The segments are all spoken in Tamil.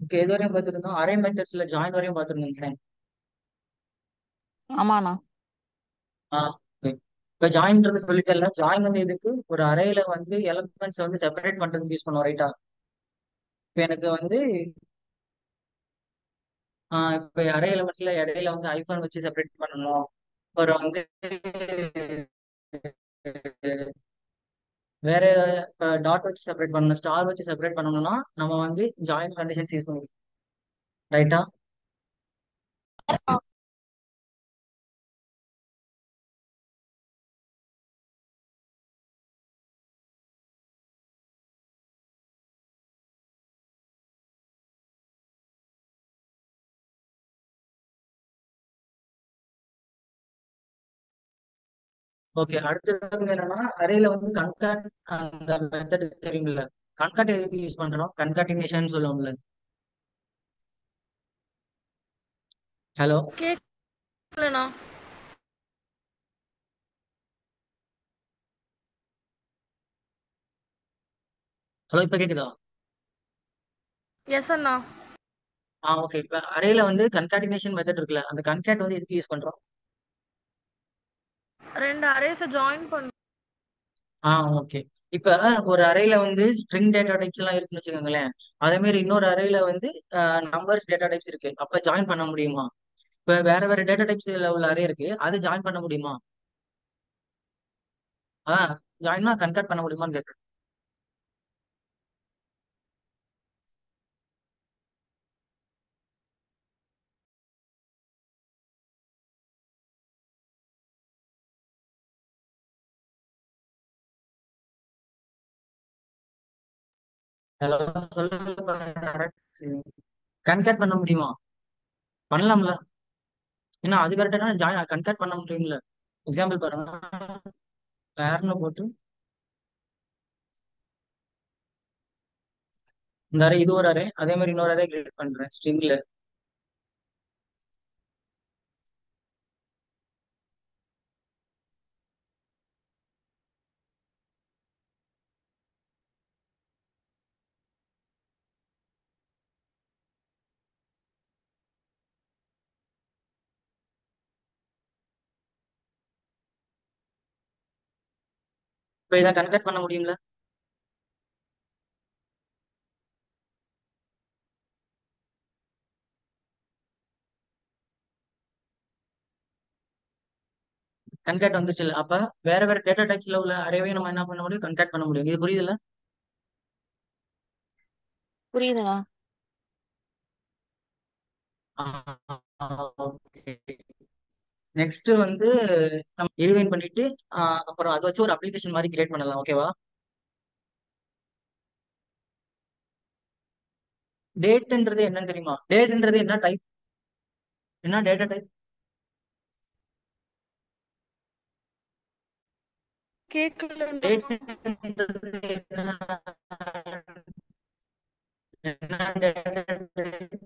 ஓகே, எது வரையும் பார்த்துருந்தோம்? அரே மெத்தட்ஸ்ல ஜாயின் வரையும் பார்த்துருந்தேன். ஆமாண்ணா. ஆ ஓகே. இப்போ ஜாயின்றது சொல்லிட்டேன்ல. ஜாயின் வந்து இதுக்கு ஒரு அரேல வந்து எலமெண்ட்ஸ் வந்து செப்பரேட் பண்றதுக்கு யூஸ் பண்ணுவோம், ரைட்டா? இப்போ எனக்கு வந்து இப்போ அரே எலமெண்ட்ஸ்ல இடையில வந்து ஐஃபோன் வச்சு செப்பரேட் பண்ணணும். அப்புறம் வந்து வேற ஏதாவது டாட் வச்சு செப்பரேட் பண்ணணும், ஸ்டார் வச்சு செப்பரேட் பண்ணணும்னா நம்ம வந்து ஜாயின் கண்டிஷன்ஸ் யூஸ் பண்ணுவோம், ரைட்டா? ஓகே, அடுத்தது என்னன்னா அரேல வந்து கன்காட் அந்த மெத்தட் தெரியுமில்ல. கன்காட் எதுக்கு யூஸ் பண்றோம்? கன்காட்டினேஷன் சொல்லுவோம்ல. ஹலோ. கேட்கலண்ணா. ஹலோ, இப்ப கேக்குதா? எஸ் அண்ணா. ஓகே. இப்ப அரேல வந்து கன்காட்டினேஷன் மெத்தட் இருக்குல்ல, அந்த கன்காட் வந்து எதுக்கு யூஸ் பண்றோம்? ரெண்டு அரேஸ ஜாயின் பண்ண. ஆ ஓகே. இப்ப ஒரு அரேல வந்து ஸ்ட்ரிங் டேட்டா டைப்ஸ் எல்லாம் இருக்குன்னு வச்சுக்கோங்களேன். அதே மாதிரி இன்னொரு அரேல வந்து நம்பர்ஸ் டேட்டா டைப்ஸ் இருக்கு. அப்ப ஜாயின் பண்ண முடியுமா? இப்ப வேற வேற டேட்டா டைப்ஸ்ல உள்ள அரே இருக்கு, அது ஜாயின் பண்ண முடியுமா? ஆ ஜாயின்னா கன்காட் பண்ண முடியுமான்னு கேக்குறேன். ஹலோ, சொல்லுங்க. கன்காட் பண்ண முடியுமா? பண்ணலாம்ல. ஏன்னா அது கரெக்டா ஜாயின் கன்காட் பண்ண முடியும்ல. எக்ஸாம்பிள் பாருங்க. வேர்னு போட்டு இந்த அரே இது ஒரு அரே, அதே மாதிரி இன்னொரு அரே கிரியேட் பண்றேன் ஸ்ட்ரிங்ல. இப்ப இதை கன்காட் பண்ண முடியும்ல. கன்காட் வந்துச்சுல்ல. அப்ப வேற வேற டேட்டா டைப்ஸ்ல உள்ள அரேவையும் நம்ம என்ன பண்ண முடியும்? கன்காட் பண்ண முடியும். இது புரியுதுல்ல? புரியுதுண்ணா. ஓகே. நெக்ஸ்ட் வந்து நம்ம இரிவைன் பண்ணிட்டு அப்புறம் அதை வச்சு ஒரு அப்ளிகேஷன் மாதிரி கிரியேட் பண்ணலாம், ஓகேவா? டேட்ன்றது என்னன்னு தெரியுமா? டேட்ன்றது என்ன டைப்? என்ன டேட்டா டைப்? கேட்கலண்ணா. டேட்ன்றது என்ன? என்ன டேட்டா டைப்?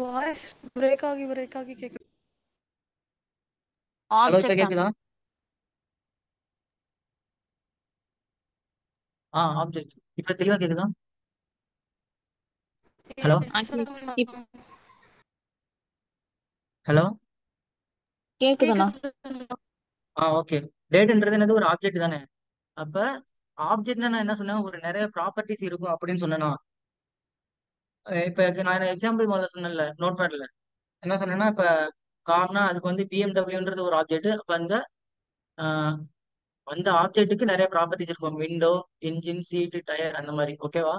வாய்ஸ் பிரேக் ஆகி கேக்குது. ஹலோ, இப்ப ஆப்ஜெக்ட் அண்ணா. கேக்குதா? ஆப்ஜெக்ட். இப்ப தெளிவா கேக்குதா? ஹலோ. எஸ் அண்ணா. இப் ஹலோ. கேக்குதுண்ணா. கேக்குதுண்ணா. ஓகே. டேட்ன்றது என்னது? ஒரு ஆப்ஜெக்ட் தானே. அப்ப ஆப்ஜெக்ட்னா நான் என்ன சொன்னேன்? ஒரு நிறைய ப்ராப்பர்ட்டிஸ் இருக்கும் அப்படின்னு சொன்னேன்னா. இப்ப நான் எக்ஸாம்பிள் முதல்ல சொன்னேன்ல நோட் பேட்ல. என்ன சொன்னேன்னா, இப்ப கார்னா அதுக்கு வந்து பிஎம்டபிள்யூன்றது ஒரு ஆப்ஜெக்ட். அப்ப ஆஹ், அந்த ஆப்ஜெக்ட்டுக்கு நிறைய ப்ராப்பர்ட்டிஸ் இருக்கும். விண்டோ, இன்ஜின், சீட், டயர், அந்த மாதிரி, ஓகேவா?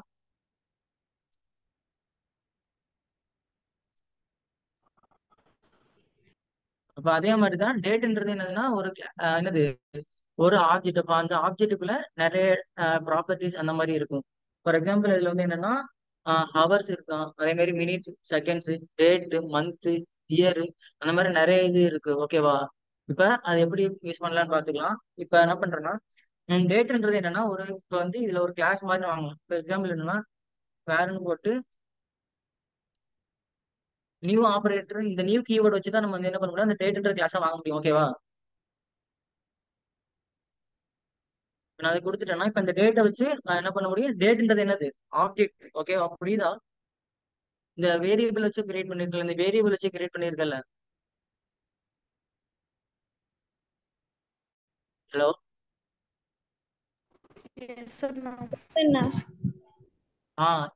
அப்ப அதே மாதிரி தான் டேட்ன்றது என்னதுன்னா ஒரு என்னது, ஒரு ஆப்ஜெக்ட். அப்ப அந்த ஆப்ஜெக்ட்டுக்குள்ள நிறைய ப்ராப்பர்ட்டிஸ் அந்த மாதிரி இருக்கும். ஃபார் எக்ஸாம்பிள் இதுல வந்து என்னன்னா ஹவர்ஸ் இருக்கும், அதே மாதிரி minutes, seconds, date, month, year, அந்த மாதிரி நிறைய இது இருக்கு, ஓகேவா? இப்ப அது எப்படி யூஸ் பண்ணலாம்னு பாத்துக்கலாம். இப்ப என்ன பண்றேன்னா, டேட்ன்றது என்னன்னா இப்ப வந்து இதுல ஒரு கிளாஸ் மாதிரி வாங்கலாம். இப்ப எக்ஸாம்பிள் என்னன்னா வேர்னு போட்டு நியூ ஆபரேட்டர், இந்த நியூ கீவேர்டு வச்சு தான் நம்ம வந்து என்ன பண்ண முடியும்? அந்த டேட்ன்ற கிளாஸை வாங்க முடியும், ஓகேவா? நான் அதை கொடுத்துட்டேன்னா இப்ப இந்த டேட்டை வச்சு நான் என்ன பண்ண முடியும்? டேட்ன்றது என்னது? ஆப்ஜெக்ட், ஓகேவா? புரியுதா? இந்த வேரியபிள் வச்சு கிரியேட் பண்ணிருக்கல, இந்த வேரியபிள் வச்சு கிரியேட் பண்ணிருக்கல. ஹலோ. எஸ் அண்ணா. என்ன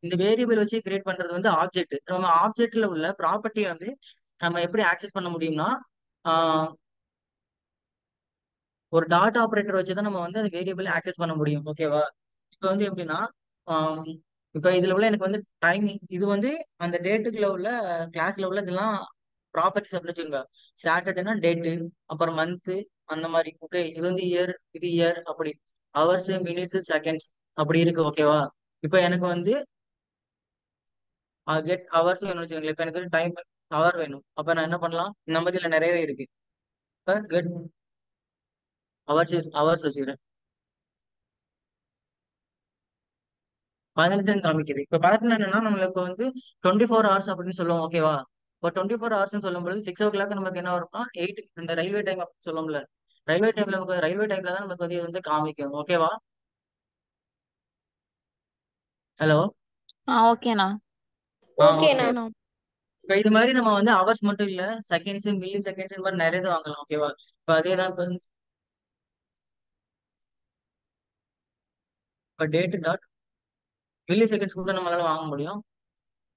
இந்த வேரியபிள் வச்சு கிரியேட் பண்றது வந்து ஆப்ஜெக்ட். நம்ம ஆப்ஜெக்ட்ல உள்ள ப்ராப்பர்ட்டியை வந்து நம்ம எப்படி ஆக்சஸ் பண்ண முடியும்னா, ஆஹ் ஒரு டாட் ஆபரேட்டர் வச்சு தான் நம்ம வந்து அந்த வேரியபிள் ஆக்சஸ் பண்ண முடியும். ஓகேவா? இப்போ வந்து எப்படின்னா, ஆம், இப்போ இதுல உள்ள எனக்கு வந்து டைமிங் இது வந்து அந்த டேட்டுக்குள்ள உள்ள கிளாஸ்ல உள்ள இதெல்லாம் ப்ராப்பர்ட்டிஸ் அப்படின்னு வச்சுக்கோங்க. சாட்டர்டேனா டேட்டு, அப்புறம் மந்த்து, அந்த மாதிரி. ஓகே, இது வந்து இயர், இது இயர், அப்படி ஹவர்ஸ், மினிட்ஸ், செகண்ட்ஸ் அப்படி இருக்கு. ஓகேவா? இப்போ எனக்கு வந்து கெட் ஹவர்ஸ் வேணும்னு வச்சுக்கோங்களேன். இப்போ எனக்கு டைம் ஹவர் வேணும். அப்போ நான் என்ன பண்ணலாம்? இந்த மாதிரி இதுல நிறையவே இருக்கு. இப்போ கெட் ஹவர்ஸ் வச்சுக்கிறேன். 18 காமிக்குது. இப்போ 18 என்னன்னா நம்மளுக்கு வந்து 24 ஹவர்ஸ் அப்படின்னு சொல்லுவோம். ஓகேவா? இப்போ 24 ஹவர்ஸ் சொல்லும்போது 6 o'clock நமக்கு என்ன வரும்னா 8 இந்த ரயில்வே டைம் அப்படின்னு சொல்லுவோம்ல. ரயில்வே டைம்ல நமக்கு ரயில்வே டைம்ல தான் நமக்கு வந்து இது வந்து காமிக்கும். ஓகேவா? ஹலோ. ஓகேண்ணா. ஓகே. ஓகேண்ணா. ஓகேண்ணா. இப்போ இது மாதிரி நம்ம வந்து ஹவர்ஸ் மட்டும் இல்ல, செகண்ட்ஸ், மில்லி செகண்ட்ஸ் இந்த மாதிரி நிறைய இது வாங்கலாம். ஓகேவா? இப்போ அதே தான் இப்போ டேட் டாட் மில்லி செகண்ட்ஸ் கூட நம்மளால வாங்க முடியும்.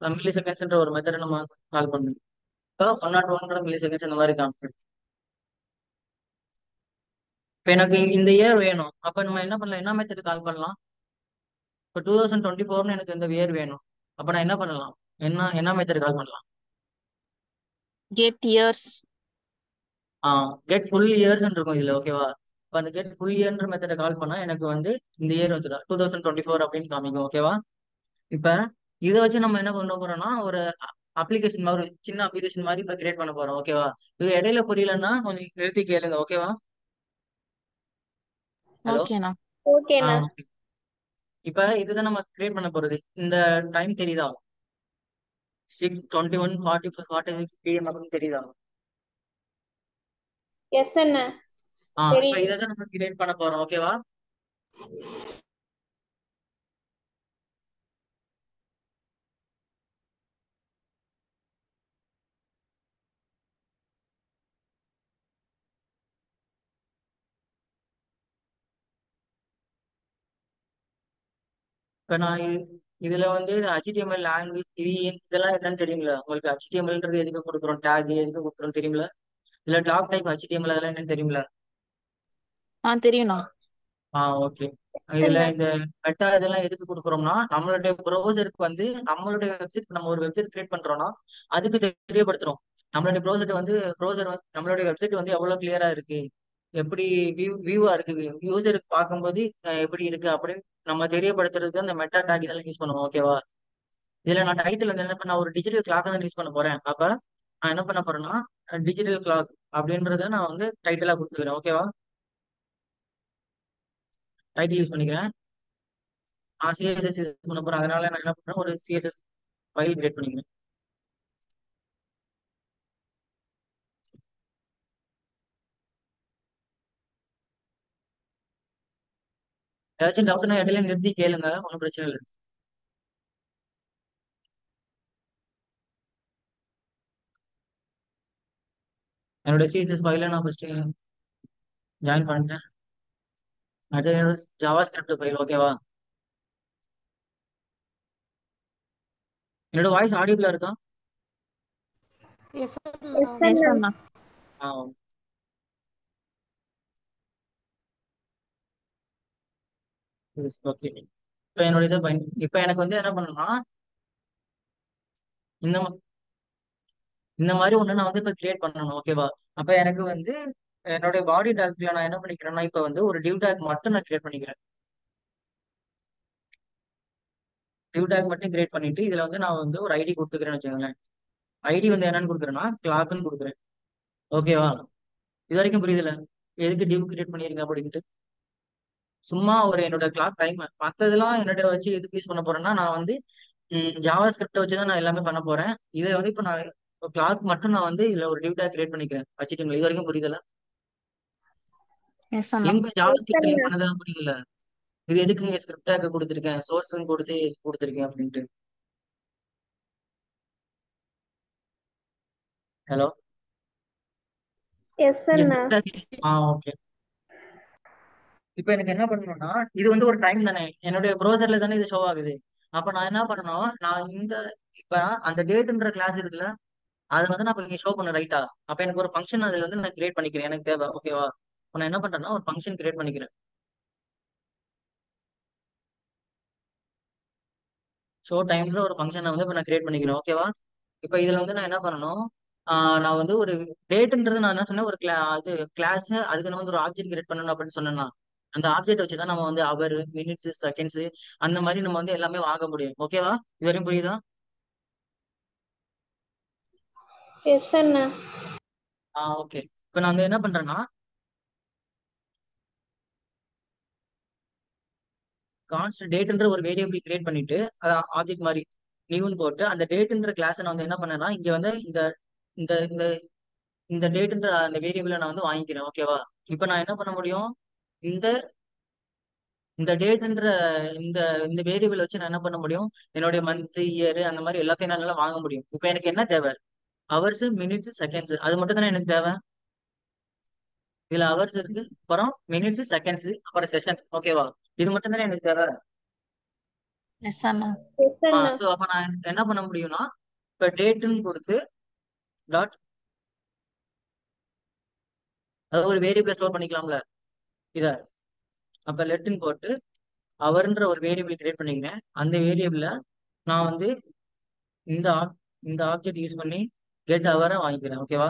மில்லி செகண்ட்ஸ்ன்ற ஒரு மெத்தடை நம்ம கால் பண்ணணும். இப்போ 101 கூட மில்லி செகண்ட்ஸ் இந்த மாதிரி காமிக்கும். இப்போ எனக்கு இந்த இயர் வேணும். அப்போ நம்ம என்ன பண்ணலாம்? என்ன மெத்தட் கால் பண்ணலாம்? இப்போ 2024 எனக்கு இந்த இயர் வேணும். அப்போ நான் என்ன பண்ணலாம்? என்ன மெத்தட் கால் பண்ணலாம்? Get years. Get full years இருக்கும் இதுல. ஓகேவா? இப்போ அந்த கெட் ஃபுல் இயர்ன்ற மெத்தடை கால் பண்ணா எனக்கு வந்து இந்த இயர் வந்துடும் 2024 அப்படின்னு காமிக்கும். ஓகேவா? இப்போ இதை வச்சு நம்ம என்ன பண்ண போறோம்னா ஒரு அப்ளிகேஷன் மாதிரி, ஒரு சின்ன அப்ளிகேஷன் மாதிரி இப்போ கிரியேட் பண்ண போறோம். ஓகேவா? இது இடையில புரியலன்னா கொஞ்சம் நிறுத்தி கேளுங்க. ஓகேவா? ஹலோ. ஓகேண்ணா. ஓகேண்ணா. ஓகே. இப்போ இதுதான் நம்ம கிரியேட் பண்ண போறது. இந்த டைம் தெரியுதா? 6:21:46 அப்படின்னு தெரியுதா? எஸ் அண்ணா. இப்ப தெரியுது. இதை தான் நம்ம கிரியேட் பண்ண போறோம். ஓகேவா? இப்ப நான் இதுல வந்து HTML லாங்குவேஜ் இதெல்லாம் என்னன்னு தெரியுங்களா உங்களுக்கு? HTMLன்றது எதுக்கு கொடுக்குறோம், டேக் எதுக்கு கொடுக்குறோம் தெரியுங்களா? இல்ல டாக் டைப் HTML அதெல்லாம் என்னன்னு தெரியுங்களா? தெரியும்ண்ணா. ஓகே. எஸ் இதுல அண்ணா. இந்த மெட்டா இதெல்லாம் எதுக்கு கொடுக்குறோம்னா, நம்மளுடைய ப்ரௌசருக்கு வந்து நம்மளுடைய வெப்சைட், நம்ம ஒரு வெப்சைட் கிரியேட் பண்றோம்னா அதுக்கு தெரியப்படுத்துறோம். நம்மளுடைய ப்ரௌசர் வந்து நம்மளுடைய வெப்சைட் வந்து எவ்வளவு கிளியரா இருக்கு, எப்படி வியூவா இருக்கு, யூசருக்கு பார்க்கும்போது எப்படி இருக்கு அப்படின்னு நம்ம தெரியப்படுத்துறதுக்கு அந்த மெட்டா டேக் இதெல்லாம் யூஸ் பண்ணுவோம். ஓகேவா? இதுல நான் டைட்டில் வந்து என்ன பண்ண, ஒரு டிஜிட்டல் கிளாக் தான் யூஸ் பண்ண போறேன். அப்ப நான் என்ன பண்ண போறேன்னா டிஜிட்டல் கிளாக் அப்படின்றத நான் வந்து டைட்டிலா கொடுத்துக்கிறேன். ஓகேவா? டைட்டில் யூஸ் பண்ணிக்கிறேன். நான் சிஎஸ்எஸ் யூஸ் பண்ண போறேன். அதனால நான் என்ன பண்றேன், ஒரு சிஎஸ்எஸ் ஃபைல் கிரியேட் பண்ணிக்கிறேன். ஏதாச்சும் டவுட்னா இடையில நிறுத்தி கேளுங்க, ஒன்றும் பிரச்சனை இல்லை. என்னோட சிஎஸ்எஸ் ஃபைல நான் ஃபர்ஸ்ட் ஜாயின் பண்ணிட்டேன். அடுத்து என்னோட ஜாவா ஸ்கிரிப்ட் ஃபைல். ஓகேவா? என்னோட வாய்ஸ் ஆடியபிளா இருக்கா? எஸ் அண்ணா. எஸ் எஸ் அண்ணா. அண்ணா. ஓகே. ஓகே. இப்போ என்னோட இதை இப்போ எனக்கு வந்து என்ன பண்ணணும்னா இந்த இந்த மாதிரி ஒண்ணு நான் வந்து இப்ப கிரியேட் பண்ணணும். ஓகேவா? அப்ப எனக்கு வந்து என்னுடைய பாடி டாக்ல நான் என்ன பண்ணிக்கிறேன்னா இப்ப வந்து ஒரு டிவ் டாக் மட்டும் நான் கிரியேட் பண்ணிக்கிறேன். டிவ் டாக் மட்டும் கிரியேட் பண்ணிட்டு இதுல வந்து நான் வந்து ஒரு ஐடி கொடுத்துக்கிறேன்னு வச்சுக்கோங்களேன். ஐடி வந்து என்னன்னு கொடுக்குறேன்னா கிளாக்னு கொடுக்குறேன். ஓகேவா? இது வரைக்கும் புரியுதுல எதுக்கு டிவ் கிரியேட் பண்ணிருங்க அப்படின்ட்டு? சும்மா ஒரு என்னோட கிளாக் டைம் மற்றதெல்லாம் என்னோட வச்சு எதுக்கு யூஸ் பண்ண போறேன்னா நான் வந்து ஜாவா ஸ்கிரிப்டை வச்சு தான் நான் எல்லாமே பண்ண போறேன். இதை வந்து இப்ப நான் கிளாக் மட்டும் நான் வந்து இதுல ஒரு டிவ் டாக் கிரியேட் பண்ணிக்கிறேன். HTML இது வரைக்கும் புரியுதுல? எஸ் அண்ணா. Link Java S script link அண்ணா. பண்ணதெல்லாம் புரியுதுல? இது எதுக்கு இங்க ஸ்கிரிப்டாக கொடுத்துருக்கேன், சோர்ஸ்னு கொடுத்து கொடுத்துருக்கேன் அப்படின்ட்டு. ஹலோ, எஸ் இங்க அண்ணா. ஸ்கிப் ஆகி ஓகே. இப்போ எனக்கு என்ன பண்ணணும்னா, இது வந்து ஒரு டைம் தானே, என்னுடைய ப்ரௌசர்ல தானே இது ஷோ ஆகுது. அப்ப நான் என்ன பண்ணணும், நான் இப்ப அந்த டேட்ன்ற கிளாஸ் இருக்குல்ல, அதை வந்து நான் இப்ப இங்க ஷோ பண்ண ரைட்டா. அப்ப எனக்கு ஒரு ஃபங்க்ஷன் அதுல வந்து நான் கிரியேட் பண்ணிக்கிறேன், எனக்கு தேவை. ஓகேவா? இப்ப நான் என்ன பண்றேன்னா ஒரு ஃபங்க்ஷன் கிரியேட் பண்ணிக்கிறேன். ஷோ டைம்ல ஒரு ஃபங்க்ஷனை வந்து இப்ப நான் கிரியேட் பண்ணிக்கிறேன். ஓகேவா? இப்ப இதுல வந்து நான் என்ன பண்ணணும், நான் வந்து ஒரு டேட்ன்றது நான் என்ன சொன்னேன், ஒரு இது கிளாஸ், அதுக்கு நம்ம வந்து ஒரு ஆப்ஜெக்ட் கிரியேட் பண்ணணும் அப்படின்னு சொன்னேன்னா, அந்த ஆப்ஜெக்ட் வச்சு தான் நம்ம வந்து அவர், மினிட்ஸ், செகண்ட்ஸ் அந்த மாதிரி நம்ம வந்து எல்லாமே வாங்க முடியும். ஓகேவா? இது வரையும் புரியுதா? எஸ் அண்ணா. ஓகே. இப்ப நான் வந்து என்ன பண்றேன்னா, கான்ஸ்டன்ட் டேட்ன்ற ஒரு வேரியபிள் கிரியேட் பண்ணிட்டு, அதான் ஆப்ஜெக்ட் மாதிரி நியூன்னு போட்டு, அந்த டேட்ன்ற கிளாஸ் நான் வந்து என்ன பண்ணேன்னா, இங்க வந்து இந்த இந்த இந்த இந்த டேட்ன்ற அந்த வேரியபிளை நான் வந்து வாங்கிக்கிறேன். ஓகேவா? இப்ப நான் என்ன பண்ண முடியும், இந்த இந்த டேட்ன்ற இந்த இந்த வேரியபிள் வச்சு நான் என்ன பண்ண முடியும், என்னுடைய மந்த், இயர் அந்த மாதிரி எல்லாத்தையும் என்னால வாங்க முடியும். இப்ப எனக்கு என்ன தேவை, ஹவர்ஸ், மினிட்ஸ், செகண்ட்ஸ், அது மட்டும் தானே எனக்கு தேவை. இதுல ஹவர்ஸ் இருக்கு, அப்புறம் மினிட்ஸ், செகண்ட்ஸ், அப்புறம் செஷன். ஓகேவா? இது மட்டும் தானே எனக்கு தேவை. எஸ் அண்ணா. எஸ் அண்ணா. சோ அப்ப நான் என்ன பண்ண முடியும்னா, இப்ப டேட்டுன்னு கொடுத்து டாட், அதாவது ஒரு வேரியபிளை ஸ்டோர் பண்ணிக்கலாம்ல இத. அப்ப லெட்டுன்னு போட்டு அவர்ன்ற ஒரு வேரியபிள் கிரியேட் பண்ணிக்கிறேன். அந்த வேரியபிள நான் வந்து இந்த இந்த ஆப்ஜெக்ட் யூஸ் பண்ணி கெட் அவரை வாங்கிக்கிறேன். ஓகேவா?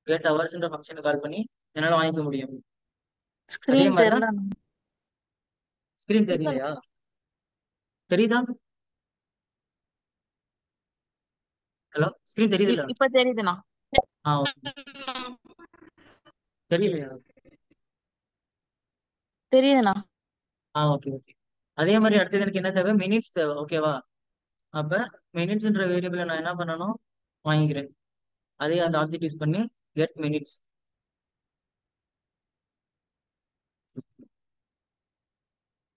கெட் அவர்ஸ்ன்ற ஃபங்க்ஷனை கால் பண்ணி என்னால வாங்கிக்க முடியும். அதே ஸ்கிரீன் மாதிரிதான். தெரியல அண்ணா. ஸ்கிரீன் எஸ் தெரியலையா? தெரியுதா? ஹலோ, ஸ்கிரீன் தெரியுதுல்ல? இப்ப தெரியுதுண்ணா. ஓகே. தெரியலையா? தெரியுதுண்ணா. Okay okay. அதே மாதிரி அடுத்தது எனக்கு என்ன தேவை, மினிட்ஸ் தேவை. ஓகேவா? அப்ப மினிட்ஸ்ன்ற வேரியபிளை நான் என்ன பண்ணணும், வாங்கிக்கிறேன். அதே அந்த ஆப்ஜெக்ட் யூஸ் பண்ணி கெட் மினிட்ஸ்.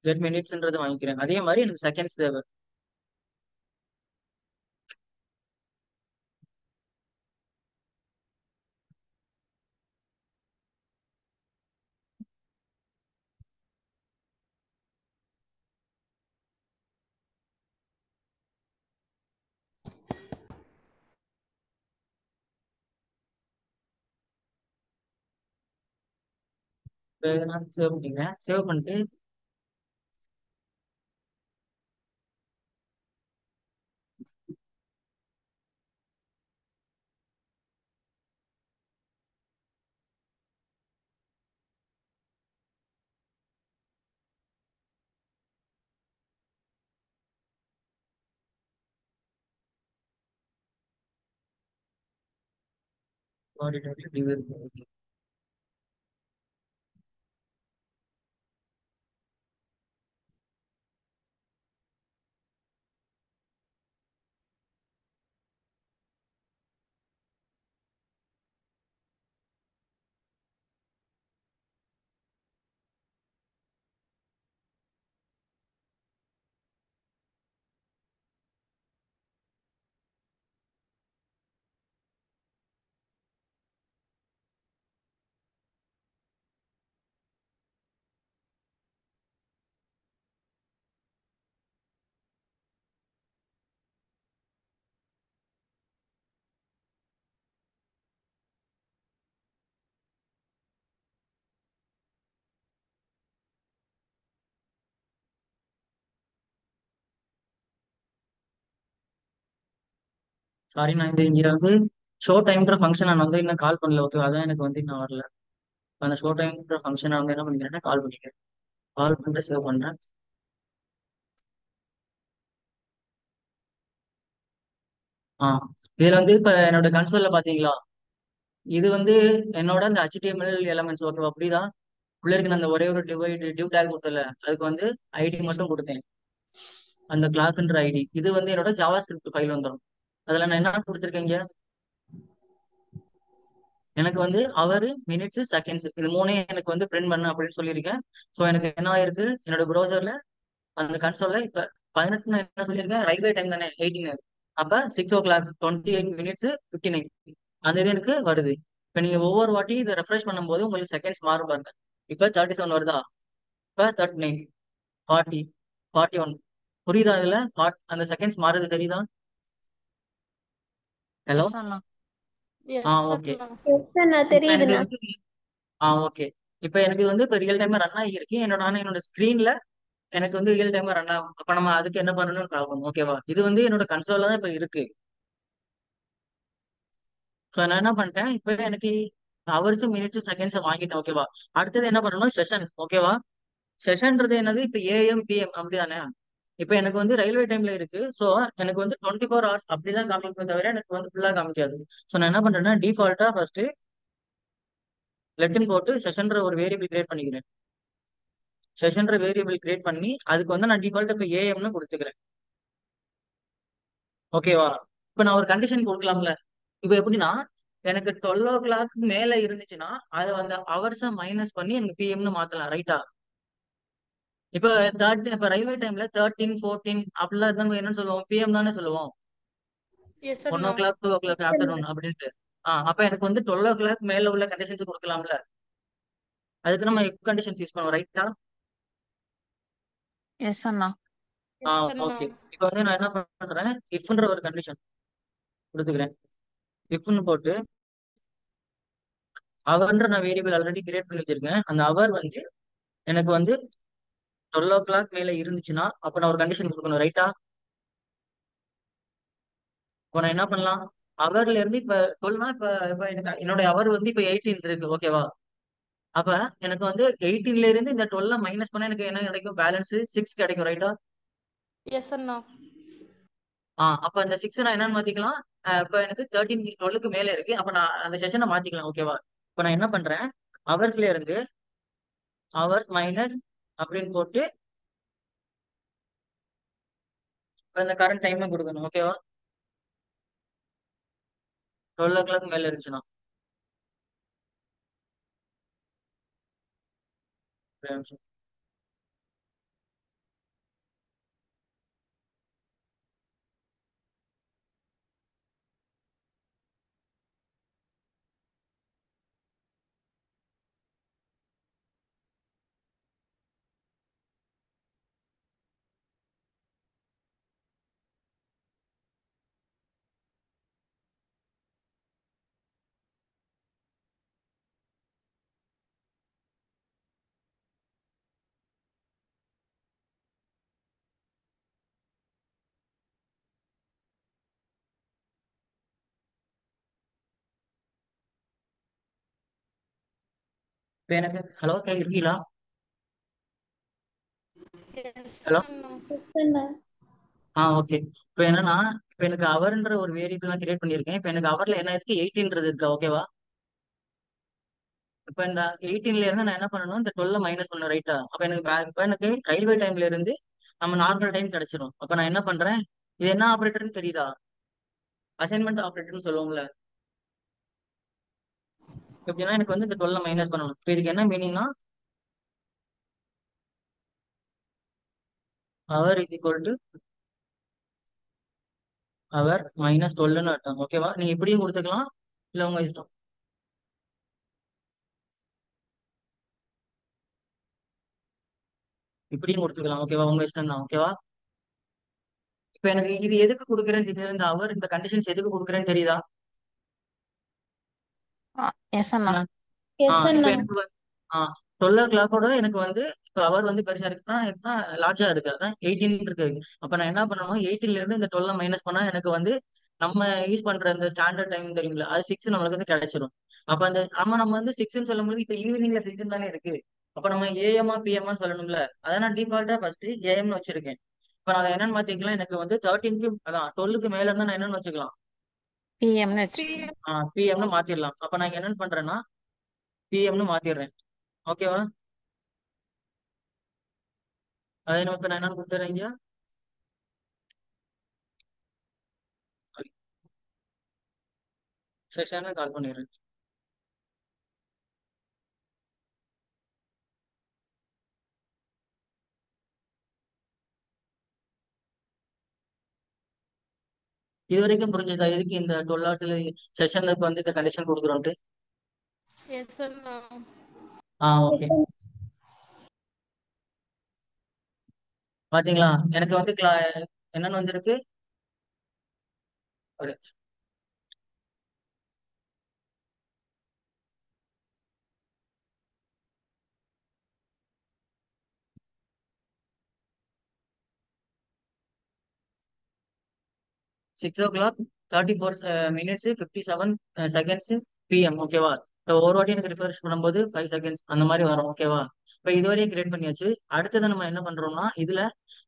கெட் மினிட்ஸ்ன்றது வாங்கிக்கிறேன். அதே மாதிரி எனக்கு செகண்ட்ஸ் தேவை. இப்ப இதை நான் சேவ் பண்ணிக்கிறேன். சேவ் பண்ணிட்டு body title delivery. Okay. Sorry, நான் இங்க வந்து ஷோ டைம்ன்ற ஃபங்க்ஷன் நான் வந்து இன்னும் கால் பண்ணல. ஓகே, அதான் எனக்கு வந்து இன்னும் வரல. அந்த ஷோ டைம்ன்ற ஃபங்க்ஷன் வந்து என்ன பண்ணிக்கிறேன்னா கால் பண்ணிக்கிறேன். கால் பண்ணிட்டு சேவ் பண்றேன். ஆ இதுல வந்து இப்ப என்னோட கன்சோல்ல பாத்தீங்களா, இது வந்து என்னோட அந்த HTML எலமெண்ட்ஸ். ஓகேவா? புரியுதா? உள்ள இருக்க அந்த ஒரே ஒரு டிவ் டேக் கொடுத்தல, அதுக்கு வந்து ஐடி மட்டும் கொடுத்தேன். அந்த கிளாஸ்ன்ற ஐடி இது வந்து என்னோட ஜாவா ஸ்கிரிப்ட் ஃபைல் வந்துடும். அதுல நான் என்ன கொடுத்துருக்கேன் இங்க, எனக்கு வந்து அவர், மினிட்ஸ், செகண்ட்ஸ் இது மூணே எனக்கு வந்து பிரிண்ட் பண்ண அப்படின்னு சொல்லியிருக்கேன். ஸோ எனக்கு என்ன ஆயிருக்கு, என்னோட ப்ரௌசர்ல அந்த கன்சோல்ல இப்ப 18 நான் என்ன சொல்லியிருக்கேன், ரைட் பை டைம் தானே 18. அப்ப 6:28 59 அந்த இது எனக்கு வருது. இப்ப நீங்க ஒவ்வொரு வாட்டி இதை ரெஃப்ரெஷ் பண்ணும்போது உங்களுக்கு செகண்ட்ஸ் மாறும் பாருங்க. இப்ப 37 வருதா, இப்ப 39, 40, 41. புரியுதா? இதுல அந்த செகண்ட்ஸ் மாறுது தெரியுதா? ஹலோ. எஸ் அண்ணா. Yes okay. அண்ணா. எஸ் அண்ணா இப்ப எனக்கு தெரியுதுண்ணா. வந்து ஓகே. இப்ப எனக்கு வந்து இப்ப ரியல் டைமா ரன் ஆகியிருக்கு. என்னோட ஸ்கிரீன்ல எனக்கு வந்து ரியல் டைமா ரன் ஆகும். அப்ப நம்ம அதுக்கு என்ன பண்ணணும்னு பார்க்கணும். ஓகேவா? இது வந்து என்னோட கன்சோல்ல தான் இப்ப இருக்கு. ஸோ நான் என்ன பண்ணிட்டேன், இப்போ எனக்கு ஹவர்ஸ் மினிட்ஸ் செகண்ட்ஸ் வாங்கிட்டேன். ஓகேவா? அடுத்தது என்ன பண்ணணும், செஷன். ஓகேவா? செஷன்ன்றது என்னது, இப்போ ஏஎம் பிஎம் அப்படிதானே. இப்போ எனக்கு வந்து ரயில்வே டைம்ல இருக்கு. ஸோ எனக்கு வந்து 24 hours அப்படிதான் காமிக்கும் தவிர எனக்கு வந்து ஃபுல்லா காமிக்காது. ஸோ நான் என்ன பண்றேன்னா டிஃபால்ட்டா ஃபர்ஸ்ட் லெட்டின் போட்டு செஷன்ற ஒரு வேரியபிள் கிரியேட் பண்ணிக்கிறேன். செஷன்ற வேரியபிள் கிரியேட் பண்ணி அதுக்கு வந்து நான் டிஃபால்ட் இப்போ ஏஎம்னு கொடுத்துக்கிறேன். ஓகேவா? இப்போ நான் ஒரு கண்டிஷன் கொடுக்கலாம்ல. இப்போ எப்படின்னா எனக்கு 12 o'clock மேல இருந்துச்சுன்னா அதை வந்து ஹவர்ஸை மைனஸ் பண்ணி எனக்கு பிஎம்னு மாத்தலாம். ரைட்டா? இப்போ இப்போ ரயில்வே டைம்ல 13 14 அப்படிலாம் இருந்தா நம்ம என்னன்னு சொல்லுவோம், பிஎம் தானே சொல்லுவோம். எஸ் 1 அண்ணா. o'clock 2 o'clock ஆஃப்டர்நூன் அப்படின்ட்டு. அப்ப எனக்கு வந்து 12 o'clock மேல உள்ள கண்டிஷன்ஸ் கொடுக்கலாம்ல. அதுக்கு நம்ம இஃப் கண்டிஷன்ஸ் யூஸ் பண்ணுவோம். ரைட்டா? எஸ் அண்ணா. எஸ் அண்ணா. ஓகே. இப்போ வந்து நான் என்ன பண்றேன், இஃப்ன்ற ஒரு கண்டிஷன் கொடுத்துக்கிறேன். இஃப்னு போட்டு அவர்ன்ற நான் வேரியபிள் ஆல்ரெடி கிரியேட் பண்ணி வச்சிருக்கேன். அந்த அவர் வந்து எனக்கு வந்து 12 o'clock மேல இருந்துச்சுன்னா அப்ப நான் ஒரு கண்டிஷன் கொடுக்கணும். ரைட்டா? இப்போ நான் என்ன பண்ணலாம், அவர்ல இருந்து இப்ப 12னா இப்ப இப்ப எனக்கு என்னோட அவர் வந்து இப்ப 18 இருக்கு. ஓகேவா? அப்ப எனக்கு வந்து 18ல இருந்து இந்த 12 மைனஸ் பண்ணா எனக்கு என்ன கிடைக்கும், பேலன்ஸ் 6 கிடைக்கும். ரைட்டா? எஸ் அண்ணா. அப்ப அந்த 6 நான் என்னன்னு மாத்திக்கலாம். இப்ப எனக்கு 13 12க்கு மேல இருக்கு. அப்ப நான் அந்த செஷனை மாத்திக்கலாம். ஓகேவா? இப்ப நான் என்ன பண்றேன், ஹவர்ஸ்ல இருந்து ஹவர்ஸ் மைனஸ் அப்படின்னு போட்டு இப்ப இந்த கரண்ட் டைம் கொடுக்கணும். ஓகேவா? 12 o'clock மேல இருந்துச்சுன்னா ஒரே நிமிஷம். இப்ப எனக்கு ஹலோ இருக்கீங்களா? Yes hello. அண்ணா. எஸ் அண்ணா. ஓகே. இப்ப என்னன்னா இப்ப எனக்கு அவர்ன்ற ஒரு வேரியபிள் நான் கிரியேட் பண்ணியிருக்கேன். இப்ப எனக்கு அவர்ல என்ன இருக்கு, 18ன்றது இருக்கா. ஓகேவா? இப்ப இந்த 18ல இருந்து நான் என்ன பண்ணணும், இந்த 12 மைனஸ் பண்ணணும். ரைட்டா? அப்ப எனக்கு இப்ப எனக்கு ரயில்வே டைம்ல இருந்து நம்ம நார்மல் டைம் கிடைச்சிடும். அப்ப நான் என்ன பண்றேன், இது என்ன ஆபரேட்டர்னு தெரியுதா? அசைன்மெண்ட் ஆபரேட்டர்னு சொல்லுவோம்ல. எப்படின்னா எனக்கு வந்து இந்த 12 மைனஸ் பண்ணணும். இப்ப இதுக்கு என்ன மீனிங்னா hour is equal to hour minus 12ன்னு அர்த்தம். ஓகேவா? நீங்க இப்படியும் கொடுத்துக்கலாம், இல்ல உங்க இஷ்டம். இப்படியும் கொடுத்துக்கலாம். ஓகேவா? உங்க இஷ்டம் தான். ஓகேவா? இப்ப எனக்கு இது எதுக்கு கொடுக்குறேன்னு தெரியுது, இந்த அவர் இந்த கண்டிஷன்ஸ் எதுக்கு கொடுக்குறேன்னு தெரியுதா? எஸ் அண்ணா. எஸ் இப்ப அண்ணா. எனக்கு வந்து 12 o'clock எனக்கு வந்து இப்ப அவர் வந்து பெருசா இருக்குன்னா எப்படின்னா லார்ஜா இருக்கு. அதான் 18 இருக்கு. அப்ப நான் என்ன பண்ணணும், 18ல இருந்து இந்த 12 மைனஸ் பண்ணா எனக்கு வந்து நம்ம யூஸ் பண்ற இந்த ஸ்டாண்டர்ட் டைம் தெரியுங்களா, அது 6 நம்மளுக்கு வந்து கிடைச்சிரும். அப்ப அந்த நம்ம வந்து 6ன்னு சொல்லும்போது இப்ப ஈவினிங்ல 6 தானே இருக்கு. அப்ப நம்ம ஏஎம்மா பிஎம்மான்னு சொல்லணும்ல. அதை நான் டிஃபால்ட்டா ஃபர்ஸ்ட் ஏஎம்னு வச்சிருக்கேன். இப்ப நான் அதை என்னன்னு மாத்திக்கலாம், எனக்கு வந்து 13க்கு அதான் 12க்கு மேல இருந்தா நான் என்னன்னு வச்சுக்கலாம், பிஎம்னு வச்சு. பிஎம். பிஎம்னு மாத்திரலாம். அப்ப நான் இங்க என்னன்னு பண்றேன்னா பிஎம்னு மாத்திடுறேன். ஓகேவா? அதே நம்ம இப்ப நான் என்னன்னு கொடுத்துறேங்க, செஷனை கால் பண்ணிடுறேன். இது வரைக்கும் புரிஞ்சதா எதுக்கு இந்த 12 ஹவர்ஸ்ல செஷனுக்கு வந்து இந்த கண்டிஷன் கொடுக்குறோன்ட்டு? எஸ் அண்ணா. ஓகே. எஸ் அண்ணா. பாத்தீங்களா எனக்கு வந்து என்னன்னு வந்திருக்கு? 6:34 minutes 57 seconds PM. ஓகேவா? இப்போ ஒரு வாட்டி எனக்கு ரிஃப்ரெஷ் பண்ணும்போது 5 செகண்ட்ஸ் அந்த மாதிரி வரும். ஓகேவா? இப்போ இதுவரையும் கிரியேட் பண்ணியாச்சு. அடுத்தது நம்ம என்ன பண்றோம்னா இதுல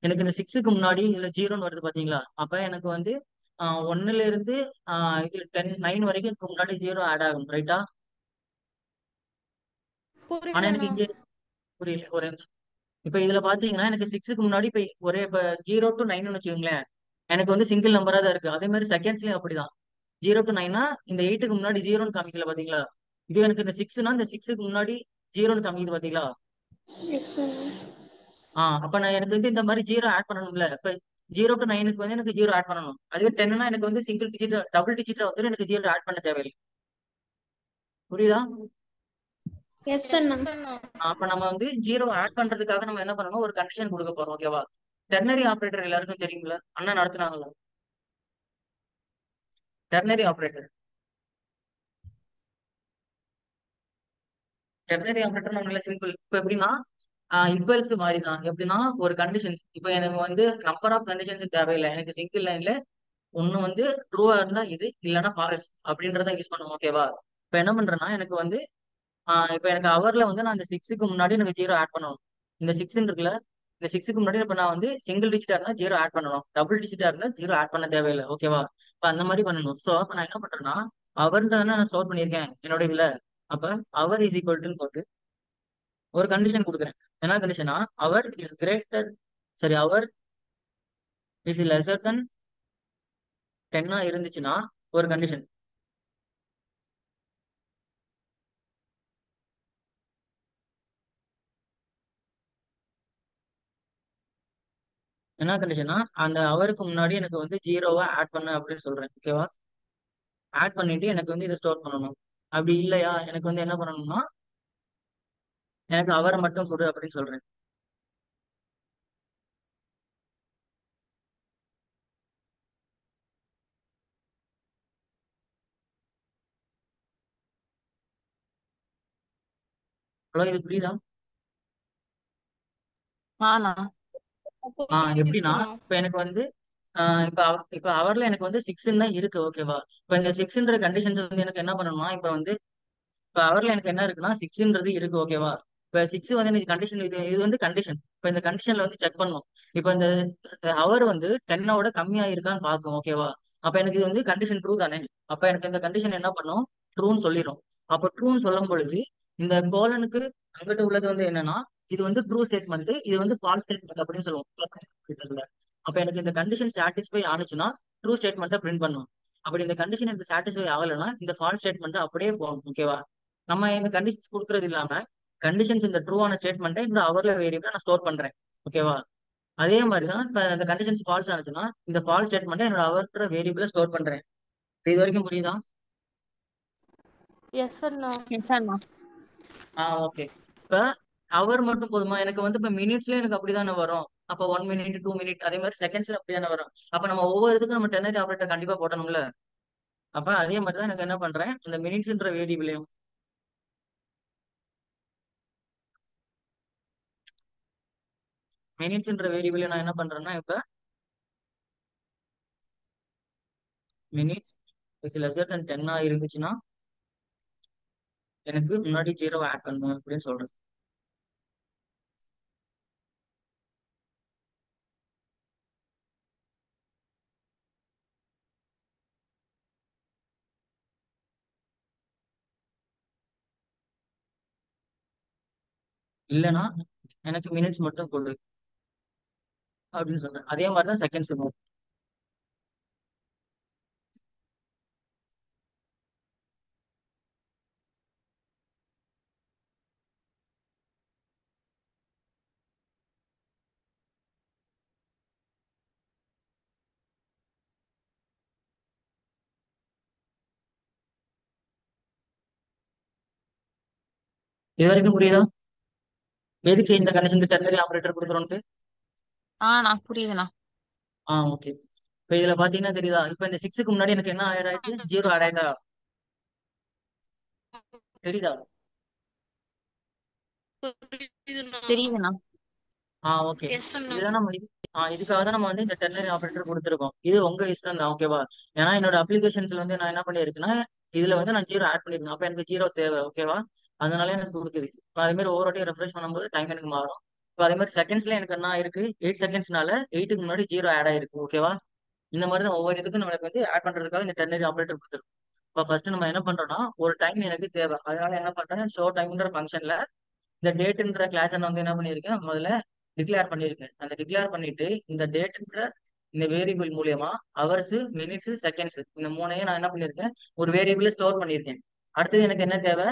எனக்கு இந்த 6க்கு முன்னாடி இதுல 0ன்னு வருது பாத்தீங்களா? அப்ப எனக்கு வந்து 1ல இருந்து இது 9 வரைக்கும் இதுக்கு முன்னாடி 0 ஆட் ஆகும். ரைட்டா? ஆனா எனக்கு புரியலண்ணா. இங்க புரியல ஒரு நிமிஷம். இப்ப இதுல பாத்தீங்கன்னா எனக்கு 6க்கு முன்னாடி இப்ப ஒரே இப்ப 0 to 9ன்னு வச்சுக்கோங்களேன். எனக்கு வந்து சிங்கிள் நம்பரா தான் இருக்கு. அதே மாதிரி செகண்ட்ஸ்லயும் அப்படிதான். 0 to 9னா இந்த 8க்கு முன்னாடி 0ன்னு காமிக்கல பாத்தீங்களா? இது எனக்கு இந்த 6னா இந்த 6க்கு முன்னாடி 0ன்னு காமிக்குது பாத்தீங்களா? எஸ் அண்ணா. அப்ப நான் எனக்கு வந்து இந்த மாதிரி 0 ஆட் பண்ணணும்ல. இப்ப 0 to 9க்கு வந்து எனக்கு 0 ஆட் பண்ணணும். அதுவே 10னா எனக்கு வந்து சிங்கிள் டிஜிட் டபுள் டிஜிட்ல வந்து எனக்கு 0 ஆட் பண்ண தேவையில்லை. புரியுதா? எஸ் எஸ் அண்ணா. அண்ணா. அப்ப நம்ம வந்து 0 ஆட் பண்றதுக்காக நம்ம என்ன பண்ணணும்? ஒரு கண்டிஷன் கொடுக்க போறோம். ஓகேவா? டெர்னரி ஆபரேட்டர் எல்லாருக்கும் தெரியுங்களா? அண்ணா நடத்துனாங்களா? டெர்னரி ஆபரேட்டர் டெர்னரி ஆபரேட்டர் நம்மள சிம்பிள். இப்ப எப்படின்னா ஈக்குவல்ஸ் மாதிரி தான். எப்படின்னா ஒரு கண்டிஷன் இப்ப எனக்கு வந்து நம்பர் ஆஃப் கண்டிஷன்ஸ் தேவையில்லை. எனக்கு சிங்கிள் லைன்ல ஒண்ணு வந்து ட்ரூவா இருந்தா இது இல்லைன்னா ஃபால்ஸ் அப்படின்றத யூஸ் பண்ணுவோம். ஓகேவா? இப்ப என்ன பண்றேன்னா எனக்கு வந்து இப்ப எனக்கு அவர்ல வந்து நான் இந்த 6க்கு முன்னாடி எனக்கு 0 ஆட் பண்ணணும். இந்த 6 இருக்குல்ல, இந்த 6க்கு முன்னாடி இப்ப நான் வந்து சிங்கிள் டிஜிட்டா இருந்தா 0 ஆட் பண்ணணும். டபுள் டிஜிட்டா இருந்தா 0 ஆட் பண்ண தேவையில்லை. ஓகேவா? இப்ப அந்த மாதிரி பண்ணணும். சோ அப்ப நான் என்ன பண்றேன்னா அவர்ன்றதானே நான் ஸ்டோர் பண்ணியிருக்கேன் என்னோட இதுல. அப்ப அவர் இஸ் ஈக்குவல் டு போட்டு ஒரு கண்டிஷன் கொடுக்குறேன். என்ன கண்டிஷனா? அவர் இஸ் கிரேட்டர் சரி அவர் இஸ் லெசர் தென் 10 இருந்துச்சுன்னா ஒரு கண்டிஷன். என்ன கண்டிஷனா? அந்த அவருக்கு முன்னாடி எனக்கு வந்து 0வா ஆட் பண்ண அப்படின்னு சொல்றேன். ஓகேவா? ஆட் பண்ணிட்டு எனக்கு வந்து இதை ஸ்டோர் பண்ணணும். அப்படி இல்லையா எனக்கு வந்து என்ன பண்ணணும்னா எனக்கு அவரை மட்டும் கொடு அப்படின்னு சொல்றேன். அவ்வளோ இது புரியுதா? ஆண்ணா. எப்படின்னா புரியுதுண்ணா. இப்ப எனக்கு வந்து இப்ப அவர்ல எனக்கு வந்து 6 தான் இருக்கு. ஓகேவா? இப்ப இந்த 6ன்ற கண்டிஷன்ஸ் வந்து எனக்கு என்ன பண்ணணும்னா இப்ப அவர்ல எனக்கு என்ன இருக்குன்னா 6ன்றது இருக்கு. ஓகேவா? இப்ப 6 வந்து எனக்கு கண்டிஷன் இது வந்து கண்டிஷன். இப்ப இந்த கண்டிஷன்ல வந்து செக் பண்ணும். இப்ப இந்த அவர் வந்து 10ஓட கம்மியா இருக்கான்னு பார்க்கும். ஓகேவா? அப்ப எனக்கு இது வந்து கண்டிஷன் ட்ரூ தானே. அப்ப எனக்கு இந்த கண்டிஷன் என்ன பண்ணும்? ட்ரூன்னு சொல்லிடும். அப்ப ட்ரூன்னு சொல்லும் பொழுது இந்த கோலனுக்கு அங்கிட்ட உள்ளது வந்து என்னன்னா இது வந்து ட்ரூ ஸ்டேட்மெண்ட், இது வந்து ஃபால்ஸ் ஸ்டேட்மெண்ட் அப்படின்னு சொல்லுவோம். அப்ப எனக்கு இந்த கண்டிஷன் சாட்டிஸ்ஃபை ஆனிச்சுன்னா ட்ரூ ஸ்டேட்மெண்ட்டை பிரிண்ட் பண்ணும். அப்படி இந்த கண்டிஷன் எனக்கு சாட்டிஸ்ஃபை ஆகலைன்னா இந்த ஃபால்ஸ் ஸ்டேட்மெண்ட் அப்படியே போகும். ஓகேவா? நம்ம இந்த கண்டிஷன்ஸ் கொடுக்கறது இல்லாம கண்டிஷன்ஸ் இந்த ட்ரூவான ஸ்டேட்மெண்ட்டை இந்த அவர்ல வேரியபிளா நான் ஸ்டோர் பண்றேன். ஓகேவா? அதே மாதிரி தான் இப்ப இந்த கண்டிஷன்ஸ் ஃபால்ஸ் ஆனிச்சுன்னா இந்த ஃபால்ஸ் ஸ்டேட்மெண்ட்டை என்னோட அவர்ற வேரியபிளா ஸ்டோர் பண்றேன். இது வரைக்கும் புரியுதா? எஸ் அண்ணா. எஸ் அண்ணா. ஓகே. இப்ப அவர் மட்டும் போதுமா? எனக்கு வந்து இப்ப மினிட்ஸ்ல எனக்கு அப்படிதானே வரும். அப்ப 1 minute 2 minute அதே மாதிரி செகண்ட்ஸ்ல அப்படிதானே வரும். அப்ப நம்ம ஒவ்வொரு இதுக்கும் நம்ம டெர்னரி ஆபரேட்டர் கண்டிப்பா போடணும்ல. அப்ப அதே மாதிரி தான் எனக்கு என்ன பண்றேன் இந்த மினிட்ஸ்ன்ற வேரியபிளையும் மினிட்ஸ்ன்ற வேரியபிளையும் நான் என்ன பண்றேன்னா இப்ப மினிட்ஸ் இஸ் லெஸர் தென் 10 இருந்துச்சுன்னா எனக்கு முன்னாடி 0 ஆட் பண்ணணும் அப்படின்னு சொல்றேன். இல்லைன்னா எனக்கு மினிட்ஸ் மட்டும் கொடு அப்படின்னு சொல்றேன். அதே மாதிரி தான் செகண்ட்ஸுக்கும். இது வரைக்கும் புரியுதா? எதுக்கு இந்த கண்டிஷன் டெர்னரி ஆபரேட்டர் கொடுக்குறோம்ட்டு? ஆண்ணா புரியுதுண்ணா. ஓகே. இப்ப இதுல பாத்தீங்கன்னா தெரியுதா, இப்ப இந்த 6க்கு முன்னாடி எனக்கு என்ன ஆட் ஆயிடுச்சு? 0 ஆட் ஆயிட்டா தெரியுதா? புரியுதுண்ணா. தெரியுதுண்ணா. ஓகே. எஸ் அண்ணா. இதுதான் நம்ம இதுக்காக தான் நம்ம வந்து இந்த டெர்னரி ஆபரேட்டர் கொடுத்துருக்கோம். இது உங்க இஷ்டம் தான், ஓகேவா? ஏன்னா என்னோட அப்ளிகேஷன்ஸ்ல வந்து நான் என்ன பண்ணிருக்கேன்னா, இதுல வந்து நான் 0 ஆட் பண்ணிருக்கேன். அப்ப எனக்கு 0 தேவை, ஓகேவா? அதனால எனக்கு கொடுக்குது. இப்போ அதே மாதிரி ஒவ்வொரு வாட்டியும் ரெஃப்ரெஷ் பண்ணும்போது டைம் எனக்கு மாறும். இப்போ அதே மாதிரி செகண்ட்ஸ்ல எனக்கு என்ன ஆயிருக்கு? 8 செகண்ட்ஸ்னால 8க்கு முன்னாடி 0 ஆட் ஆயிருக்கு, ஓகேவா? இந்த மாதிரி தான் ஒவ்வொரு இதுக்கும் நம்மளுக்கு வந்து ஆட் பண்றதுக்காக இந்த டெர்னரி ஆபரேட்டர் கொடுத்துருக்கோம். இப்போ ஃபர்ஸ்ட் நம்ம என்ன பண்றோம்னா, ஒரு டைம் எனக்கு தேவை, அதனால என்ன பண்றேன், ஷோ டைம்ன்ற ஃபங்க்ஷன்ல இந்த டேட்ன்ற கிளாஸ் நான் வந்து என்ன பண்ணியிருக்கேன், முதல்ல டிக்ளேர் பண்ணியிருக்கேன். அந்த டிக்ளேர் பண்ணிட்டு இந்த டேட்ன்ற இந்த வேரியபிள் மூலியமா ஹவர்ஸ், மினிட்ஸ், செகண்ட்ஸ் இந்த மூணையும் நான் என்ன பண்ணியிருக்கேன், ஒரு வேரியபிள் ஸ்டோர் பண்ணியிருக்கேன். அடுத்தது எனக்கு என்ன தேவை?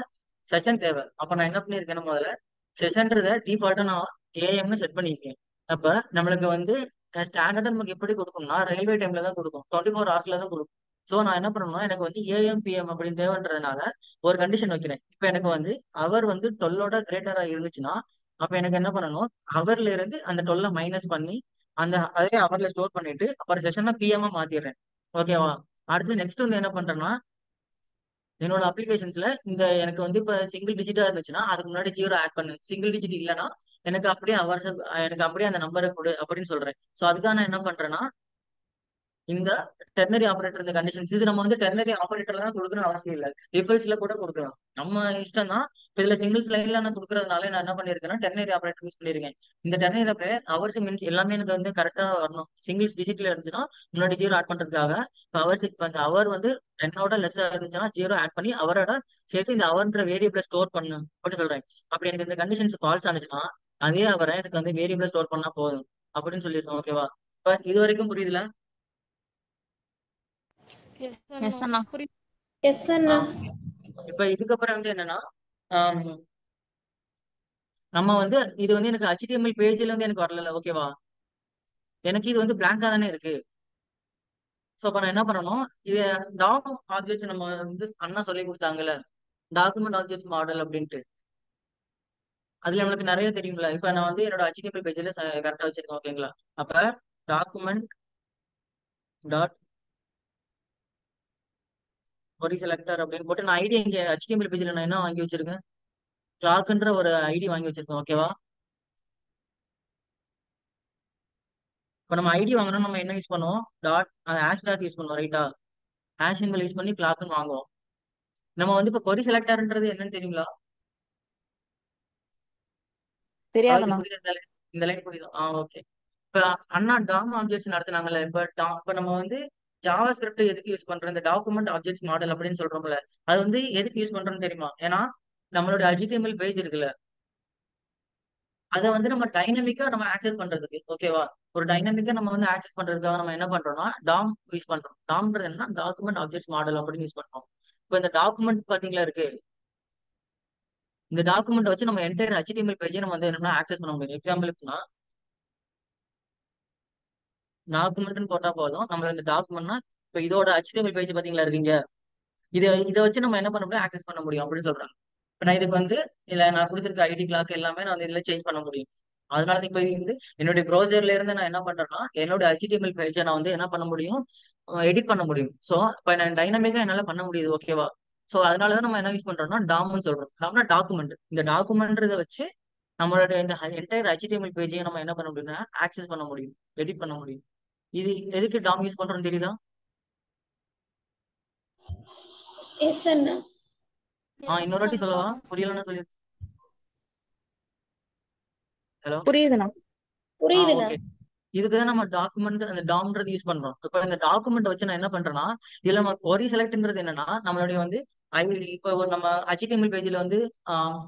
செஷன் தேவை. அப்ப நான் என்ன பண்ணியிருக்கேன், முதல்ல செஷன்றத டிஃபால்ட்டா நான் ஏஎம்னு செட் பண்ணியிருக்கேன். அப்ப நம்மளுக்கு வந்து ஸ்டாண்டர்டா நமக்கு எப்படி கொடுக்கும்னா, ரயில்வே டைம்ல தான் கொடுக்கும், 24 ஹவர்ஸ்ல தான் கொடுக்கும். ஸோ நான் என்ன பண்ணணும்னா, எனக்கு வந்து ஏஎம் பிஎம் அப்படின்னு தேவைன்றதுனால ஒரு கண்டிஷன் வைக்கிறேன். இப்ப எனக்கு வந்து அவர் வந்து 12ஓட கிரேட்டரா இருந்துச்சுன்னா, அப்ப எனக்கு என்ன பண்ணணும், ஹவர்ல இருந்து அந்த 12 மைனஸ் பண்ணி அந்த அதே ஹவர்ல ஸ்டோர் பண்ணிட்டு அப்புறம் செஷனை பிஎம்மா மாத்திடுறேன், ஓகேவா? அடுத்து நெக்ஸ்ட் வந்து என்ன பண்றேன்னா, என்னோட அப்ளிகேஷன்ஸ்ல இந்த எனக்கு வந்து இப்ப சிங்கிள் டிஜிட்டா இருந்துச்சுன்னா அதுக்கு முன்னாடி 0 ஆட் பண்ணு, சிங்கிள் டிஜிட் இல்லைன்னா எனக்கு அப்படியே ஹவர்ஸ், எனக்கு அப்படியே அந்த நம்பரை கொடு அப்படின்னு சொல்றேன். ஸோ அதுக்காக நான் என்ன பண்றேன்னா, இந்த டெர்னரி ஆபரேட்டர் இந்த கண்டிஷன்ஸ் இது நம்ம வந்து டெர்னரி ஆபரேட்டர்ல தான் கொடுக்கணும் அவசியம் இல்லை, டிஃபல்ஸ்ல கூட கொடுக்கலாம், நம்ம இஷ்டம் தான். இப்ப இதுல சிங்கிள்ஸ் லைன்ல நான் கொடுக்கறதுனால நான் என்ன பண்ணிருக்கேன்னா டெர்னரி ஆபரேட்டர் யூஸ் பண்ணிருக்கேன். இந்த டெர்னரி ஆபரேட்டர் ஹவர்ஸ் மினிட்ஸ் எல்லாமே எனக்கு வந்து கரெக்டா வரணும். சிங்கிள்ஸ் டிஜிட்ல இருந்துச்சுன்னா முன்னாடி 0 ஆட் பண்றதுக்காக ஹவர்ஸ், இப்ப அந்த ஹவர் வந்து 10ஓட லெஸ்ஸா இருந்துச்சுன்னா 0 ஆட் பண்ணி அவரோட சேர்த்து இந்த அவர்ன்ற வேரியபிளை ஸ்டோர் பண்ணு அப்படின்னு சொல்றேன். அப்படி எனக்கு இந்த கண்டிஷன்ஸ் ஃபால்ஸ் ஆனிச்சுன்னா அதே அவரை எனக்கு வந்து வேரியபிளை ஸ்டோர் பண்ணா போதும் அப்படின்னு சொல்லியிருக்கோம், ஓகேவா? இப்ப இது வரைக்கும் புரியுதுல? எஸ் அண்ணா. எஸ் அண்ணா. புரியுது. எஸ் அண்ணா. இப்ப இதுக்கப்புறம் வந்து என்னன்னா, ஆம், நம்ம வந்து இது வந்து எனக்கு HTML பேஜ்ல வந்து எனக்கு வரல, ஓகேவா? எனக்கு இது வந்து பிளாங்கா தானே இருக்கு. ஸோ அப்ப நான் என்ன பண்ணணும், இது டாக் ஆப்ஜெக்ட்ஸ் நம்ம வந்து அண்ணா சொல்லி கொடுத்தாங்கல்ல, டாக்குமெண்ட் ஆப்ஜெக்ட்ஸ் மாடல் அப்படின்ட்டு. அதுல நம்மளுக்கு நிறைய தெரியும்ல. இப்ப நான் வந்து என்னோட HTML பேஜ்ல கரெக்டா வச்சிருக்கேன், ஓகேங்களா? அப்ப டாக்குமெண்ட் டாட் கொரி செலக்டர் அப்படின்னு போட்டு நான் ஐடி இங்க HTML பேஜ்ல நான் என்ன வாங்கி வச்சிருக்கேன், கிளாக்ன்ற ஒரு ஐடி வாங்கி வச்சிருக்கேன், ஓகேவா? இப்போ நம்ம ஐடி வாங்கணும், நம்ம என்ன யூஸ் பண்ணுவோம், டாட் ஹேஷ் டாக் யூஸ் பண்ணுவோம், ரைட்டா? ஹேஷ் சிம்பிள் யூஸ் பண்ணி கிளாக்னு வாங்குவோம். நம்ம வந்து இப்போ கொரி செலக்டர்ன்றது என்னன்னு தெரியுங்களா? இது தெரியாதுண்ணா. புரியுதா? இந்த லைன் புரியுதா? ஓகே. இப்ப அண்ணா டாம் ஆப்ஜெக்ட்ஸ் நடத்துனாங்கல்ல, இப்ப நம்ம வந்து ஜாவா ஸ்கிரிப்ட் எதுக்கு யூஸ் பண்றோம், இந்த டாக்குமெண்ட் ஆப்ஜெக்ட்ஸ் மாடல் அப்படின்னு சொல்றோம்ல, அது வந்து எதுக்கு யூஸ் பண்றோம்னு தெரியுமா? ஏன்னா நம்மளோட HTML பேஜ் இருக்குல்ல, அதை வந்து நம்ம டைனமிக்கா நம்ம ஆக்சஸ் பண்றதுக்கு, ஓகேவா? ஒரு டைனமிக்கா நம்ம வந்து ஆக்சஸ் பண்றதுக்காக நம்ம என்ன பண்றோம்னா டாம் யூஸ் பண்றோம். டாம்ன்றது என்ன, டாக்குமெண்ட் ஆப்ஜெக்ட்ஸ் மாடல் அப்படின்னு யூஸ் பண்றோம். இப்போ இந்த டாக்குமெண்ட் பாத்தீங்களா இருக்கு, இந்த டாக்குமெண்ட் வச்சு நம்ம என்டையர் HTML பேஜை நம்ம வந்து என்ன ஆக்சஸ் பண்ண முடியும். எக்ஸாம்பிளுக்குன்னா டாக்குமெண்ட்னு போட்டா போதும், நம்ம இந்த டாக்குமெண்ட்னா இப்போ இதோட HTML பேஜ் பாத்தீங்களா இருக்கீங்க, இதை வச்சு நம்ம என்ன பண்ண முடியும், ஆக்சஸ் பண்ண முடியும் அப்படின்னு சொல்றாங்க. இப்போ நான் இதுக்கு வந்து இல்ல நான் கொடுத்துருக்க ஐடி கிளாக் எல்லாமே நான் வந்து இதுல சேஞ்ச் பண்ண முடியும். அதனால இப்போ வந்து என்னுடைய ப்ரௌசர்ல இருந்து நான் என்ன பண்றேன்னா என்னோட HTML பேஜை நான் வந்து என்ன பண்ண முடியும், எடிட் பண்ண முடியும். ஸோ இப்போ நான் டைனமிக்கா என்னால பண்ண முடியுது, ஓகேவா? ஸோ அதனாலதான் நம்ம என்ன யூஸ் பண்றோம்னா டாம்னு சொல்றோம். டாம்னா டாக்குமெண்ட். இந்த டாக்குமெண்ட்றதை வச்சு நம்மளோட இந்த என்டையர் HTML பேஜையும் நம்ம என்ன பண்ண முடியும்னா ஆக்சஸ் பண்ண முடியும், எடிட் பண்ண முடியும். இது எதுக்கு டாம் யூஸ் பண்றோம்னு தெரியுதா? எஸ் அண்ணா. எஸ் இன்னொரு வாட்டி அண்ணா. சொல்லவா, புரியலன்னு சொல்லி. ஹலோ. புரியுதுண்ணா. புரியுதுண்ணா. ஓகே. இதுக்குதான் நம்ம டாக்குமெண்ட் அந்த டாம்ன்றது யூஸ் பண்றோம். இப்ப இந்த டாக்குமெண்ட் வச்சு நான் என்ன பண்றேன்னா, இதுல நம்ம கொரி செலக்ட்ன்றது என்னன்னா நம்மளுடைய வந்து இப்போ ஒரு நம்ம HTML பேஜ்ல வந்து ஆஹ்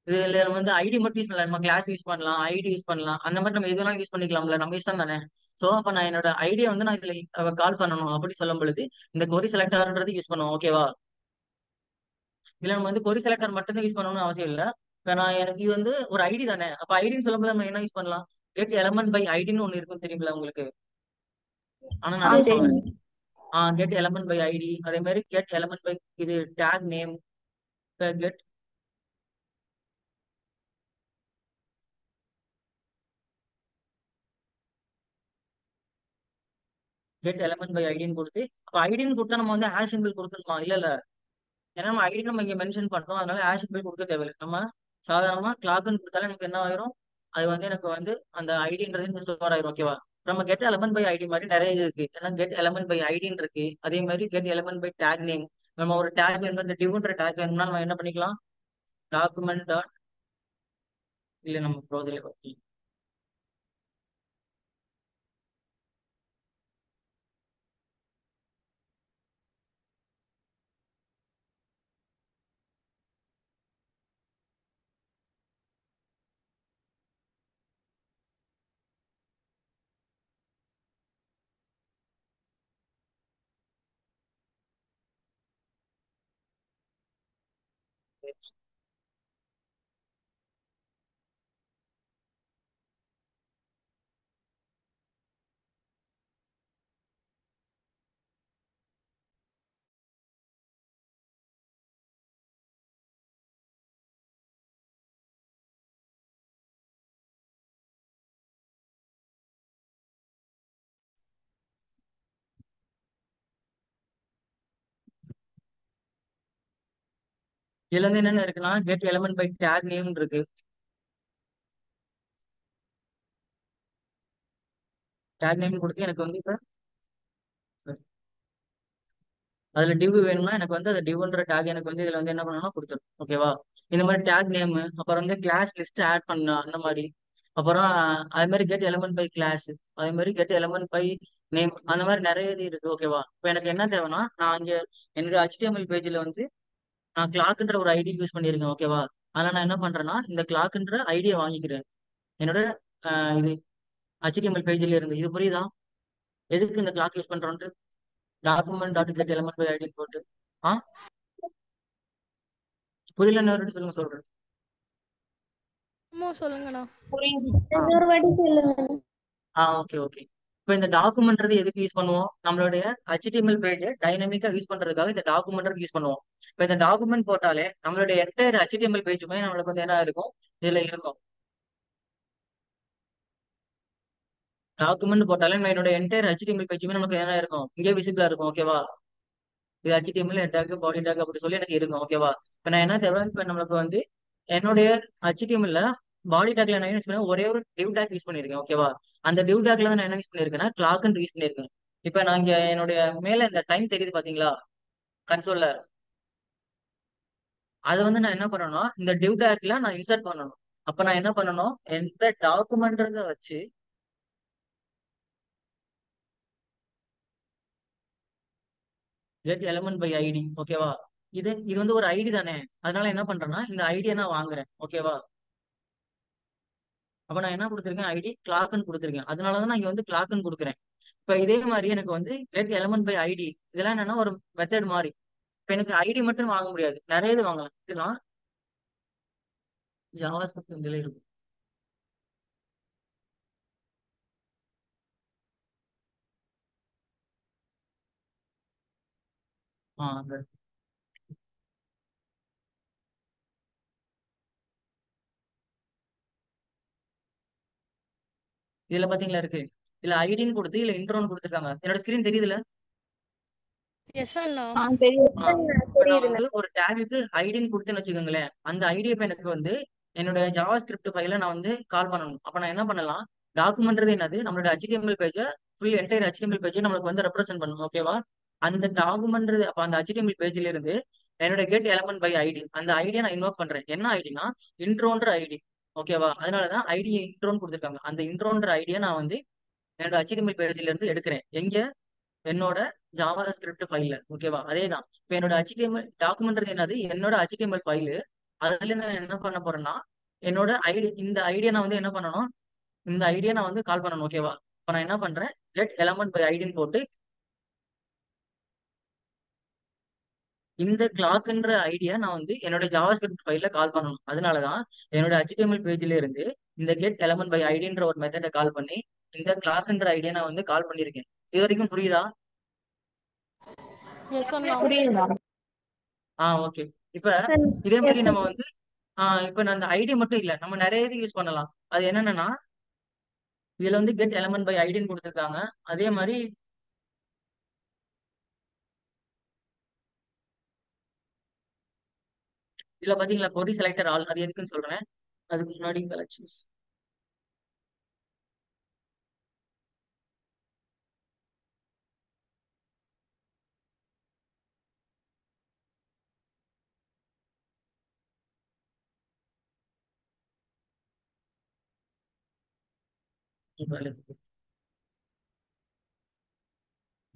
இதுல நம்ம வந்து ஐடி மட்டும் யூஸ் பண்ணலாம், நம்ம கிளாஸ் யூஸ் பண்ணலாம், ஐடி யூஸ் பண்ணலாம், அந்த மாதிரி நம்ம எதுவும் யூஸ் பண்ணிக்கலாம்ல, நம்ம இஷ்டம் தானே. சோ அப்ப நான் என்னோட ஐடியா வந்து நான் இதுல கால் பண்ணணும் அப்படி சொல்லும் பொழுது இந்த கொரி செலக்டர்ன்றது யூஸ் பண்ணுவோம், ஓகேவா? இதுல நம்ம வந்து கொரி செலக்டர் மட்டும்தான் யூஸ் பண்ணணும்னு அவசியம் இல்லை. இப்ப நான் எனக்கு இது வந்து ஒரு ஐடி தானே, அப்ப ஐடின்னு சொல்லும்போது நம்ம என்ன யூஸ் பண்ணலாம், கெட் எலமெண்ட் பை ஐடின்னு ஒண்ணு இருக்கும் தெரியுங்களா உங்களுக்கு? ஆனா நிறைய எஸ் தெரியும். அண்ணா. கெட் எலமெண்ட் பை ஐடி, அதே மாதிரி கெட் எலமெண்ட் பை இது tag name, get get element by ஐடின்னு கொடுத்து, அப்ப ஐடின்னு கொடுத்தா நம்ம வந்து ஹேஷ் சிம்பிள் கொடுக்கணுமா? இல்ல இல்ல. ஏன்னா நம்ம ஐடி நம்ம இங்க மென்ஷன் பண்றோம், அதனால ஹேஷ் சிம்பிள் கொடுக்க தேவையில்லை. நம்ம சாதாரணமா கிளாக்னு கொடுத்தாலும் எனக்கு என்ன ஆயிரும், அது வந்து எனக்கு வந்து அந்த ஐடின்றது ஸ்டோர் ஆயிரும். ஓகேவா? நம்ம கெட் எலமெண்ட் பை ஐடி மாதிரி நிறைய இது இருக்கு. ஏன்னா கெட் எலமெண்ட் பை ஐடின்னு இருக்கு, அதே மாதிரி get element bye take name. நம்ம ஒரு டேக் வேணும், இந்த டிவ்ன்ற டேக் வேணும்னா நம்ம என்ன பண்ணிக்கலாம், டாக்குமெண்ட் டாட், இல்ல நம்ம ப்ரௌசர்ல பத்தி இதுல இருந்து என்னென்ன இருக்குன்னா, get element bye take name இருக்கு. டேக் நேம் கொடுத்து எனக்கு வந்து இப்ப sorry, அதுல டிவ் வேணும்னா எனக்கு வந்து அந்த டிவ்ன்ற டேக் எனக்கு வந்து இதுல வந்து என்ன பண்ணணும்னா கொடுத்துரும். ஓகேவா? இந்த மாதிரி டேக் நேம், அப்புறம் வந்து கிளாஸ் லிஸ்ட் ஆட் பண்ண அந்த மாதிரி, அப்புறம் அதே மாதிரி கெட் எலமெண்ட் பை கிளாஸ், அதே மாதிரி கெட் எலமெண்ட் பை நேம், அந்த மாதிரி நிறைய இது இருக்கு. ஓகேவா? இப்போ எனக்கு என்ன தேவைன்னா, நான் இங்க என்னோட HTML பேஜ்ல வந்து நான் கிளாக்ன்ற ஒரு ஐடி யூஸ் பண்ணியிருக்கேன். ஓகேவா? அதனால நான் என்ன பண்றேன்னா, இந்த கிளாக்ன்ற ஐடியை வாங்கிக்கிறேன் என்னோட இது HTML பேஜ்ல இருந்து. இது புரியுதா எதுக்கு இந்த கிளாக் யூஸ் பண்றோம்ட்டு? Document dot get element by ஐடின்னு போட்டு. ஆ, புரியல, இன்னொரு சொல்லுங்க, சொல்றேன். சொல்லுங்கண்ணா. புரியுது. ஆ இன்னொரு வாட்டி சொல்லுங்க. Okay okay. இப்போ இந்த டாக்குமெண்ட்றது எதுக்கு யூஸ் பண்ணுவோம்? நம்மளுடைய HTML பேஜ் டைனமிக்கா யூஸ் பண்றதுக்காக இந்த டாக்குமெண்ட் யூஸ் பண்ணுவோம். இப்போ இந்த டாக்குமெண்ட் போட்டாலே நம்மளுடைய என்டையர் HTML பேஜுமே நம்மளுக்கு வந்து என்ன இருக்கும், இதுல இருக்கும். டாக்குமெண்ட் போட்டாலே என்னோட என்டையர் HTML பேஜுமே நமக்கு என்ன இருக்கும், இங்கே விசிபிளா இருக்கும். ஓகேவா? இது HTML ஹெட் டேக் பாடி டேக் அப்படி சொல்லி எனக்கு இருக்கும். ஓகேவா? இப்போ நான் என்ன தேவை, இப்போ நம்மளுக்கு வந்து என்னுடைய HTML பாடி டேக்ல நான் யூஸ் பண்ண ஒரே ஒரு டிவ் டேக் யூஸ் பண்ணியிருக்கேன். ஓகேவா? அந்த டிவ் டேக்ல தான் நான் என்ன யூஸ் பண்ணியிருக்கேன்னா, கிளாக்னு யூஸ் பண்ணியிருக்கேன். இப்போ நான் இங்க என்னுடைய மேல இந்த டைம் தெரியுது பாத்தீங்களா கன்சோல்ல, அதை வந்து நான் என்ன பண்ணணும், இந்த டிவ் டேக்ல நான் இன்சர்ட் பண்ணணும். அப்ப நான் என்ன பண்ணணும், எந்த டாக்குமெண்ட்றத வச்சு கெட் எலமெண்ட் பை ஐடி. ஓகேவா? இது வந்து ஒரு ஐடி தானே, அதனால என்ன பண்றேன்னா இந்த ஐடியை நான் வாங்குறேன். ஓகேவா? அப்ப நான் என்ன கொடுத்துருக்கேன், ஐடி கிளாக்னு கொடுத்துருக்கேன். அதனாலதான் நான் இங்க வந்து கிளாக்னு கொடுக்குறேன். இப்ப இதே மாதிரி எனக்கு வந்து கெட் எலமெண்ட் பை ஐடி, இதெல்லாம் என்னன்னா ஒரு மெத்தட் மாதிரி. இப்ப எனக்கு ஐடி மட்டும் வாங்க முடியாது, நிறைய இது வாங்கலாம். இதெல்லாம் ஜாவாஸ்கிரிப்ட் இதுல இருக்கும். அந்த இதுல பாத்தீங்களா இருக்கு, இதுல ஐடின்னு கொடுத்து இல்ல இன்ட்ரோன்னு கொடுத்துருக்காங்க. என்னோட ஸ்கிரீன் தெரியுதுல? எஸ் அண்ணா. தெரியுது. இப்ப நான் வந்து ஒரு டேகுக்கு ஐடின்னு கொடுத்தேன்னு வச்சுக்கோங்களேன், அந்த ஐடியை இப்ப எனக்கு வந்து என்னோட ஜாவா ஸ்கிரிப்ட் ஃபைல நான் வந்து கால் பண்ணணும். அப்ப நான் என்ன பண்ணலாம், டாக்குமெண்ட்றது என்னது, நம்மளோட HTML பேஜை ஃபுல் என்டையர் HTML பேஜை நம்மளுக்கு வந்து ரெப்ரசென்ட் பண்ணணும். ஓகேவா? அந்த டாக்குமெண்ட்றது அப்ப அந்த HTML பேஜ்ல இருந்து என்னோட கெட் எலமெண்ட் பை ஐடி, அந்த ஐடியை நான் இன்வோக் பண்றேன். என்ன ஐடினா, இன்ட்ரோன்ற ஐடி. ஓகேவா? அதனாலதான் ஐடி இன்ட்ரோன்னு கொடுத்துருக்காங்க. அந்த இன்ட்ரோன்ற ஐடியை நான் வந்து என்னோட HTML பேஜ்ல இருந்து எடுக்கிறேன். எங்க, என்னோட ஜாவா ஸ்கிரிப்ட் ஃபைல்ல. ஓகேவா? அதேதான். இப்ப என்னோட HTML டாக்குமெண்ட் என்னது, என்னோட HTML ஃபைலு. அதுல இருந்து நான் என்ன பண்ண போறேன்னா, என்னோட ஐடி, இந்த ஐடியா நான் வந்து என்ன பண்ணணும், இந்த ஐடியா நான் வந்து கால் பண்ணணும். ஓகேவா? இப்ப நான் என்ன பண்றேன், கெட் எலமெண்ட் பை ஐடின்னு போட்டு இந்த கிளாக்ன்ற ஐடியா நான் வந்து என்னோட ஜாவா ஸ்கிரிப்ட் ஃபைல்ல கால் பண்ணணும். அதனாலதான் என்னோட HTML பேஜ்ல இருந்து இந்த கெட் எலமெண்ட் பை ஐடின்ற ஒரு மெத்தடை கால் பண்ணி இந்த கிளாக்ன்ற ஐடியா நான் வந்து கால் பண்ணியிருக்கேன். இது வரைக்கும் புரியுதா? எஸ் அண்ணா. புரியுதா? ஓகே. இப்ப இதே மாதிரி நம்ம வந்து இப்ப நான் அந்த ஐடி மட்டும் இல்ல, நம்ம நிறைய இது யூஸ் பண்ணலாம். அது என்னன்னா, இதுல வந்து கெட் எலமெண்ட் பை ஐடின்னு கொடுத்துருக்காங்க. அதே மாதிரி இதுல பாத்தீங்களா கொரி செலக்டர் ஆல், அது எதுக்குன்னு சொல்றேன். அதுக்கு முன்னாடி கலெக்ஷன்ஸ்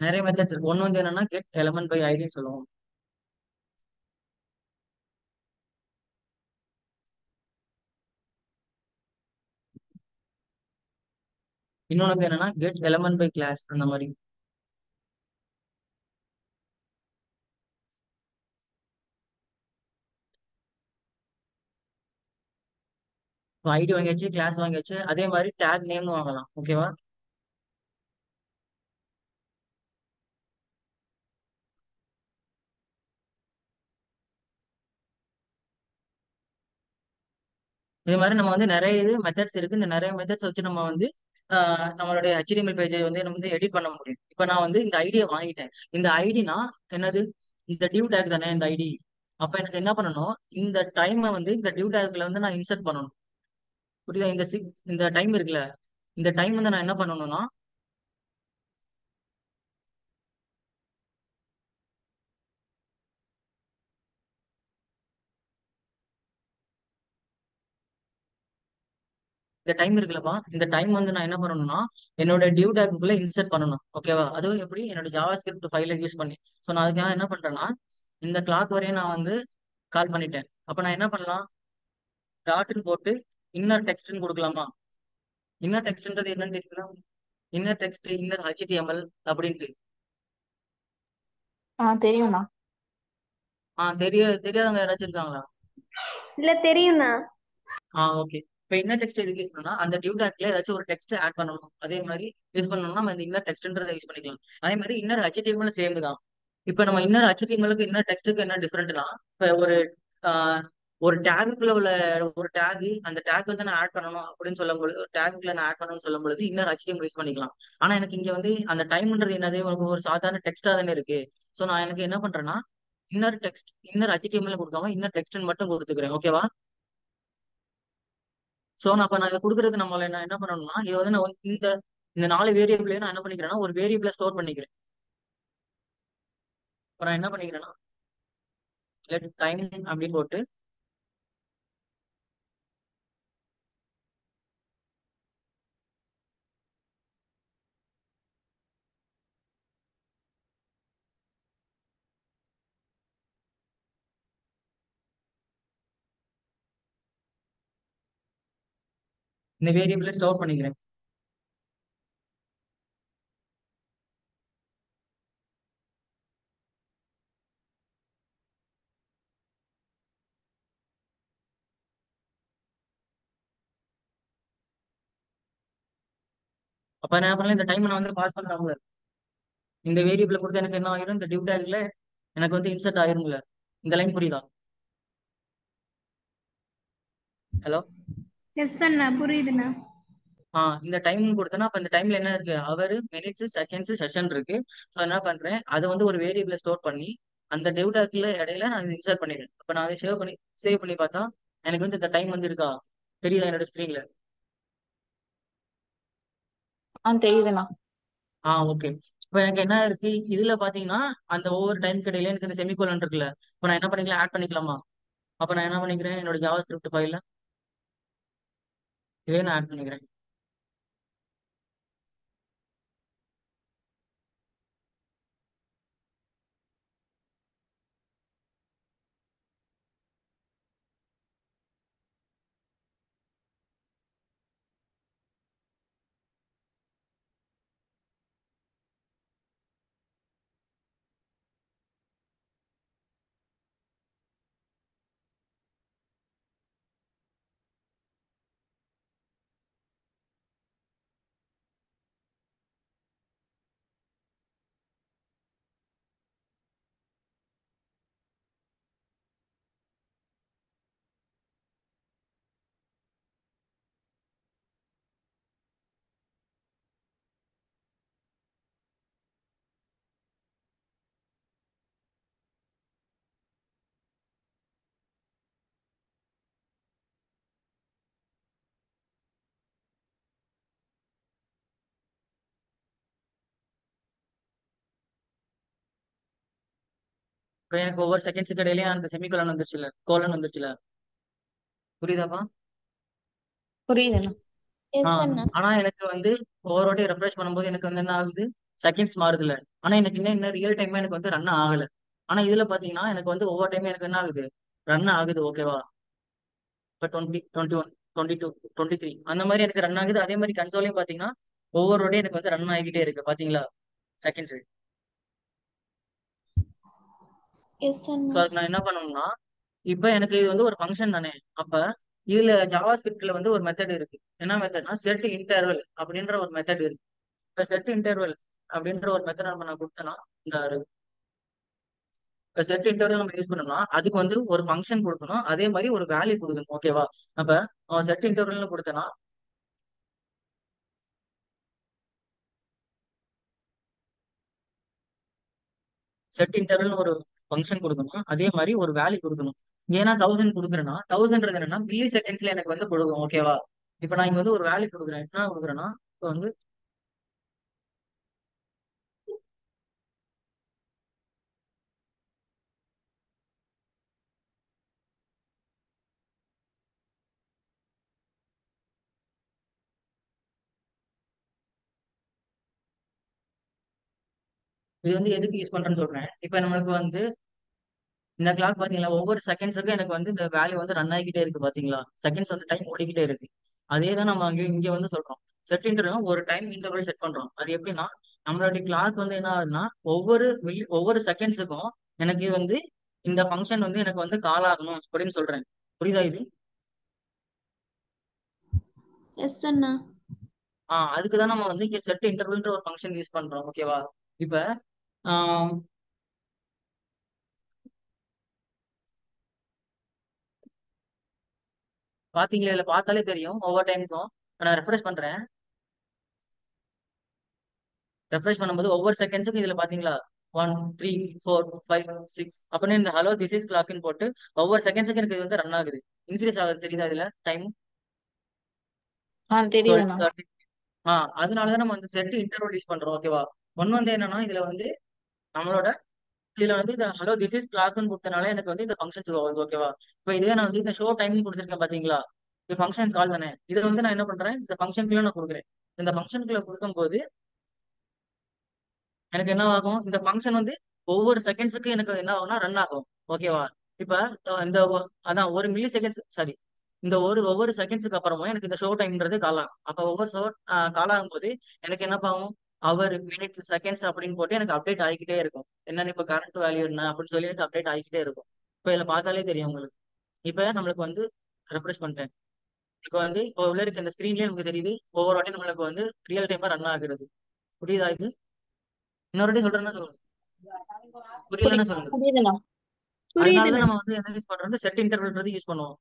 நிறைய மெத்தட்ஸ் இருக்கு. ஒன்னு வந்து என்னன்னா கெட் எலமெண்ட் பை ஐடின்னு சொல்லுவோம். இன்னொன்னு வந்து என்னன்னா கெட் எலமெண்ட் பை கிளாஸ் அந்த மாதிரி. ஐடி வாங்கியாச்சு, கிளாஸ் வாங்கியாச்சு, அதே மாதிரி டேக் நேமும் வாங்கலாம். ஓகேவா? இது மாதிரி நம்ம வந்து நிறைய இது மெத்தட்ஸ் இருக்கு. இந்த நிறைய மெத்தட்ஸ் வச்சு நம்ம வந்து நம்மளுடைய HTML பேஜை வந்து நம்ம வந்து எடிட் பண்ண முடியும். இப்போ நான் வந்து இந்த ஐடியை வாங்கிட்டேன். இந்த ஐடினா என்னது? இந்த டியூ டேக் தானே இந்த ஐடி. அப்ப எனக்கு என்ன பண்ணணும்? இந்த டைமை வந்து இந்த டியூ டேக்ல வந்து நான் இன்சர்ட் பண்ணணும். புரியுதா? இந்த டைம் இருக்குல்ல, இந்த டைம் வந்து நான் என்ன பண்ணணும்னா இந்த டைம் இருக்குல்லப்பா, இந்த டைம் வந்து நான் என்ன பண்ணணும்னா என்னோட டியூ டேக்குள்ள இன்சர்ட் பண்ணணும். ஓகேவா? அதுவும் எப்படி? என்னோட ஜாவா ஸ்கிரிப்ட் ஃபைலை யூஸ் பண்ணி. ஸோ நான் அதுக்காக என்ன பண்றேன்னா இந்த கிளாக் வரையும் நான் வந்து கால் பண்ணிட்டேன். அப்ப நான் என்ன பண்ணலாம்? டாட்னு போட்டு இன்னர் டெக்ஸ்ட்னு கொடுக்கலாமா? இன்னர் டெக்ஸ்ட்ன்றது என்னன்னு தெரியுங்களா? இன்னர் டெக்ஸ்ட், இன்னர் HTML அப்படின்ட்டு. தெரியும்ண்ணா. தெரியாதவங்க யாராச்சும் இருக்காங்களா? இல்ல தெரியும்ண்ணா. ஓகே. இப்போ இன்னர் டெக்ஸ்ட் எதுக்கு யூஸ் பண்ணா அந்த டியூ டேக்ல ஏதாச்சும் ஒரு டெக்ஸ்ட் ஆட் பண்ணணும். அதே மாதிரி யூஸ் பண்ணணும்னா நம்ம இந்த இன்னர் டெக்ஸ்ட்ன்றதை யூஸ் பண்ணிக்கலாம். அதே மாதிரி இன்னர் HTML சேம் தான். இப்போ நம்ம இன்னர் HTMLக்கு இன்னர் டெக்ஸ்ட்டுக்கு என்ன டிஃப்ரெண்ட்னா, இப்போ ஆஹ், ஒரு டேகுக்குள்ள உள்ள ஒரு டேக், அந்த டேக் வந்து நான் ஆட் பண்ணணும் அப்படின்னு சொல்லும் பொழுது, ஒரு டேகுக்குள்ள நான் ஆட் பண்ணணும்னு சொல்லும் பொழுது இன்னர் HTML யூஸ் பண்ணிக்கலாம். ஆனா எனக்கு இங்க வந்து அந்த டைம்ன்றது என்னது? ஒரு சாதாரண டெக்ஸ்டா தானே இருக்கு. ஸோ நான் எனக்கு என்ன பண்றேன்னா இன்னர் HTML கொடுக்காம இன்னர் டெக்ஸ்ட்னு மட்டும் கொடுத்துக்கிறேன். ஓகேவா? ஸோ நான் அப்ப நான் இதை கொடுக்கறதுக்கு நான் என்ன பண்ணணும்னா இதை வந்து நான் இந்த இந்த 4 வேரியபிளையும் நான் என்ன பண்ணிக்கிறேன்னா ஒரு வேரியபிளை ஸ்டோர் பண்ணிக்கிறேன். இப்போ நான் என்ன பண்ணிக்கிறேன்னா லெட் டைம் அப்படின்னு போட்டு இந்த வேரியபிளை ஸ்டோர் பண்ணிக்கிறேன். அப்ப நான் என்ன பண்ணல, இந்த டைம் நான் வந்து பாஸ் பண்றாங்க. இந்த வேரியபிளை கொடுத்து எனக்கு என்ன ஆயிரும்? இந்த டிவ் டேக்ல எனக்கு வந்து இன்சர்ட் ஆயிரும்ல. இந்த லைன் புரியுதா? ஹலோ? எஸ் அண்ணா, புரியுதுண்ணா. இந்த டைம் கொடுத்தேன்னா அப்ப இந்த டைம்ல என்ன இருக்கு? அவர், மினிட்ஸ், செகண்ட்ஸ், செஷன் இருக்கு. ஸோ என்ன பண்றேன்? அதை வந்து ஒரு வேரியபிளை ஸ்டோர் பண்ணி அந்த டிவ் டேக்ல இடையில நான் இன்சர்ட் பண்ணிடுறேன். அப்ப நான் அதை சேவ் பண்ணி பார்த்தா எனக்கு வந்து இந்த டைம் வந்து இருக்கா? தெரியல என்னோட ஸ்கிரீன்ல. தெரியுதுண்ணா. ஓகே. இப்போ எனக்கு என்ன இருக்கு இதுல பாத்தீங்கன்னா அந்த ஒவ்வொரு டைம் கிடையில எனக்கு இந்த செமிகோலன் இருக்குல்ல. இப்போ நான் என்ன பண்ணிக்கலாம்? ஆட் பண்ணிக்கலாமா? அப்ப நான் என்ன பண்ணிக்கிறேன்? என்னோட ஜாவா ஸ்கிரிப்ட் ஃபைல்ல இதே நான் ஆட் பண்ணிக்கிறேன். இப்போ எனக்கு ஒவ்வொரு செகண்ட்ஸுக்கு இடையிலயும் அந்த செமிகோலன் வந்துருச்சுல, கோலன் வந்துருச்சுல, புரியுதாப்பா? புரியுதுண்ணா. எஸ் அண்ணா. ஆனா எனக்கு வந்து ஒவ்வொரு வாட்டி ரெஃப்ரெஷ் பண்ணும்போது எனக்கு வந்து என்ன ஆகுது, செகண்ட்ஸ் மாறுதுல. ஆனா எனக்கு இன்னும் ரியல் டைமா எனக்கு வந்து ரன் ஆகல. ஆனா இதுல பாத்தீங்கன்னா எனக்கு வந்து ஒவ்வொரு டைமும் எனக்கு என்ன ஆகுது, ரன் ஆகுது. ஓகேவா? இப்போ 20, 21, 22, 23 அந்த மாதிரி எனக்கு ரன் ஆகுது. அதே மாதிரி கன்சோலையும் பாத்தீங்கன்னா ஒவ்வொரு வாட்டியும் எனக்கு வந்து ரன் ஆகிக்கிட்டே இருக்கு. பாத்தீங்களா செகண்ட்ஸ்? எஸ் ஸோ அண்ணா. அதுக்கு நான் என்ன பண்ணணும்னா, இப்போ எனக்கு இது வந்து ஒரு ஃபங்க்ஷன் தானே. அப்ப இதுல ஜாவா ஸ்கிரிப்ட்ல வந்து ஒரு மெத்தட் இருக்கு. என்ன மெத்தட்னா செட் இன்டர்வல் அப்படின்ற ஒரு மெத்தட் இருக்கு. இப்ப செட் இன்டர்வல் அப்படின்ற ஒரு மெத்தட் நம்ம நான் கொடுத்தேன்னா இந்த இப்போ செட் இன்டர்வல் நம்ம யூஸ் பண்ணோம்னா அதுக்கு வந்து ஒரு ஃபங்க்ஷன் கொடுக்கணும், அதே மாதிரி ஒரு வேல்யூ கொடுக்கணும். ஓகேவா? அப்ப செட் இன்டர்வல்னு கொடுத்தேன்னா செட் இன்டர்வல்னு ஒரு ஃபங்க்ஷன் கொடுக்கணும், அதே மாதிரி ஒரு வேல்யூ கொடுக்கணும். ஏன்னா 1000 கொடுக்குறேன்னா 1000 என்னன்னா மில்லி செகண்ட்ஸ்ல எனக்கு வந்து கொடுக்கும். ஓகேவா? இப்போ நான் இங்க வந்து ஒரு வேல்யூ கொடுக்குறேன். என்ன கொடுக்குறேன்னா இப்போ வந்து இது வந்து எதுக்கு யூஸ் பண்றேன்னு சொல்றேன். இப்போ நம்மளுக்கு வந்து இந்த கிளாக் பாத்தீங்களா, ஒவ்வொரு செகண்ட்ஸுக்கும் எனக்கு வந்து இந்த வேல்யூ வந்து ரன் ஆகிக்கிட்டே இருக்கு. பாத்தீங்களா செகண்ட்ஸ் வந்து டைம் ஓடிக்கிட்டே இருக்கு. அதே தான் நம்ம இங்க வந்து சொல்றோம். செட் இன்டர்வல் ஒரு டைம் இன்டர்வல் செட் பண்றோம். அது எப்படின்னா நம்மளுடைய கிளாக் வந்து என்ன ஆகுதுன்னா ஒவ்வொரு செகண்ட்ஸுக்கும் எனக்கு வந்து இந்த ஃபங்க்ஷன் வந்து எனக்கு வந்து கால் ஆகணும் அப்படின்னு சொல்றேன். புரியுதா இது? எஸ் அண்ணா. அதுக்கு தான் நம்ம வந்து இங்க செட் இன்டர்வல்ன்ற ஒரு ஃபங்க்ஷன் யூஸ் பண்றோம். ஓகேவா? இப்ப ஆஹ் பாத்தீங்களா, இதுல பார்த்தாலே தெரியும் ஒவ்வொரு டைமுக்கும். நான் ரெஃப்ரெஷ் பண்றேன். ரெஃப்ரெஷ் பண்ணும்போது ஒவ்வொரு செகண்ட்ஸுக்கும் இதுல பாத்தீங்களா 1, 3, 4, 5, 6 அப்படின்னு இந்த ஹலோ திஸ் இஸ் கிளாக்னு போட்டு ஒவ்வொரு செகண்ட்ஸுக்கு எனக்கு இது வந்து ரன் ஆகுது, இன்க்ரீஸ் ஆகுது. தெரியுதா இதுல டைம்? டுவெல், தெரியுதுண்ணா. 30. அதனாலதான் நம்ம வந்து செட் இன்டர்வல் யூஸ் பண்றோம். ஓகேவா? ஒன்னு வந்து என்னன்னா இதுல வந்து நம்மளோட இதுல வந்து இந்த ஹலோ திஸ் இஸ் கிளாக்னு கொடுத்தனால எனக்கு வந்து இந்த ஃபங்க்ஷன்ஸ் வருது. ஓகேவா? இப்போ இதுவே நான் வந்து இந்த ஷோ டைம் கொடுத்துருக்கேன் பாத்தீங்களா, இது ஃபங்க்ஷன் கால் தானே. இதை வந்து நான் என்ன பண்றேன், இந்த ஃபங்க்ஷனுக்குள்ள நான் கொடுக்குறேன். இந்த ஃபங்க்ஷனுக்குள்ள கொடுக்கும்போது எனக்கு என்ன ஆகும், இந்த ஃபங்க்ஷன் வந்து ஒவ்வொரு செகண்ட்ஸுக்கு எனக்கு என்ன ஆகும்னா ரன் ஆகும். ஓகேவா? இப்ப இந்த அதான் ஒரு மில்லி செகண்ட்ஸ், சாரி, இந்த ஒவ்வொரு செகண்ட்ஸுக்கு அப்புறமும் எனக்கு இந்த ஷோ டைம்ன்றது கால் ஆகும். அப்ப ஒவ்வொரு ஷோ கால் ஆகும்போது எனக்கு என்ன ஆகும், அவர் மினிட்ஸ் செகண்ட்ஸ் அப்படின்னு போட்டு எனக்கு அப்டேட் ஆகிக்கிட்டே இருக்கும். என்னன்னு இப்ப கரண்ட் வேல்யூ என்ன அப்படின்னு சொல்லி எனக்கு அப்டேட் ஆகிக்கிட்டே இருக்கும். இப்ப இதுல பார்த்தாலே தெரியும் உங்களுக்கு. இப்ப நம்மளுக்கு வந்து ரெஃப்ரெஷ் பண்ணிட்டேன். இப்போ உள்ள இருக்க இந்த ஸ்கிரீன்லயே நமக்கு தெரியுது ஒவ்வொரு வாட்டி நம்மளுக்கு வந்து ரியல் டைமா ரன் ஆகுறது. புரியுதா இது? இன்னொரு வாட்டி சொல்றேன்னா சொல்லுங்க, புரியலன்னா சொல்லுங்க. புரியுதுண்ணா. அதனாலதான் புரியுதுண்ணா. நம்ம வந்து என்ன யூஸ் பண்றோம், செட் இன்டர்வல் யூஸ் பண்ணுவோம்.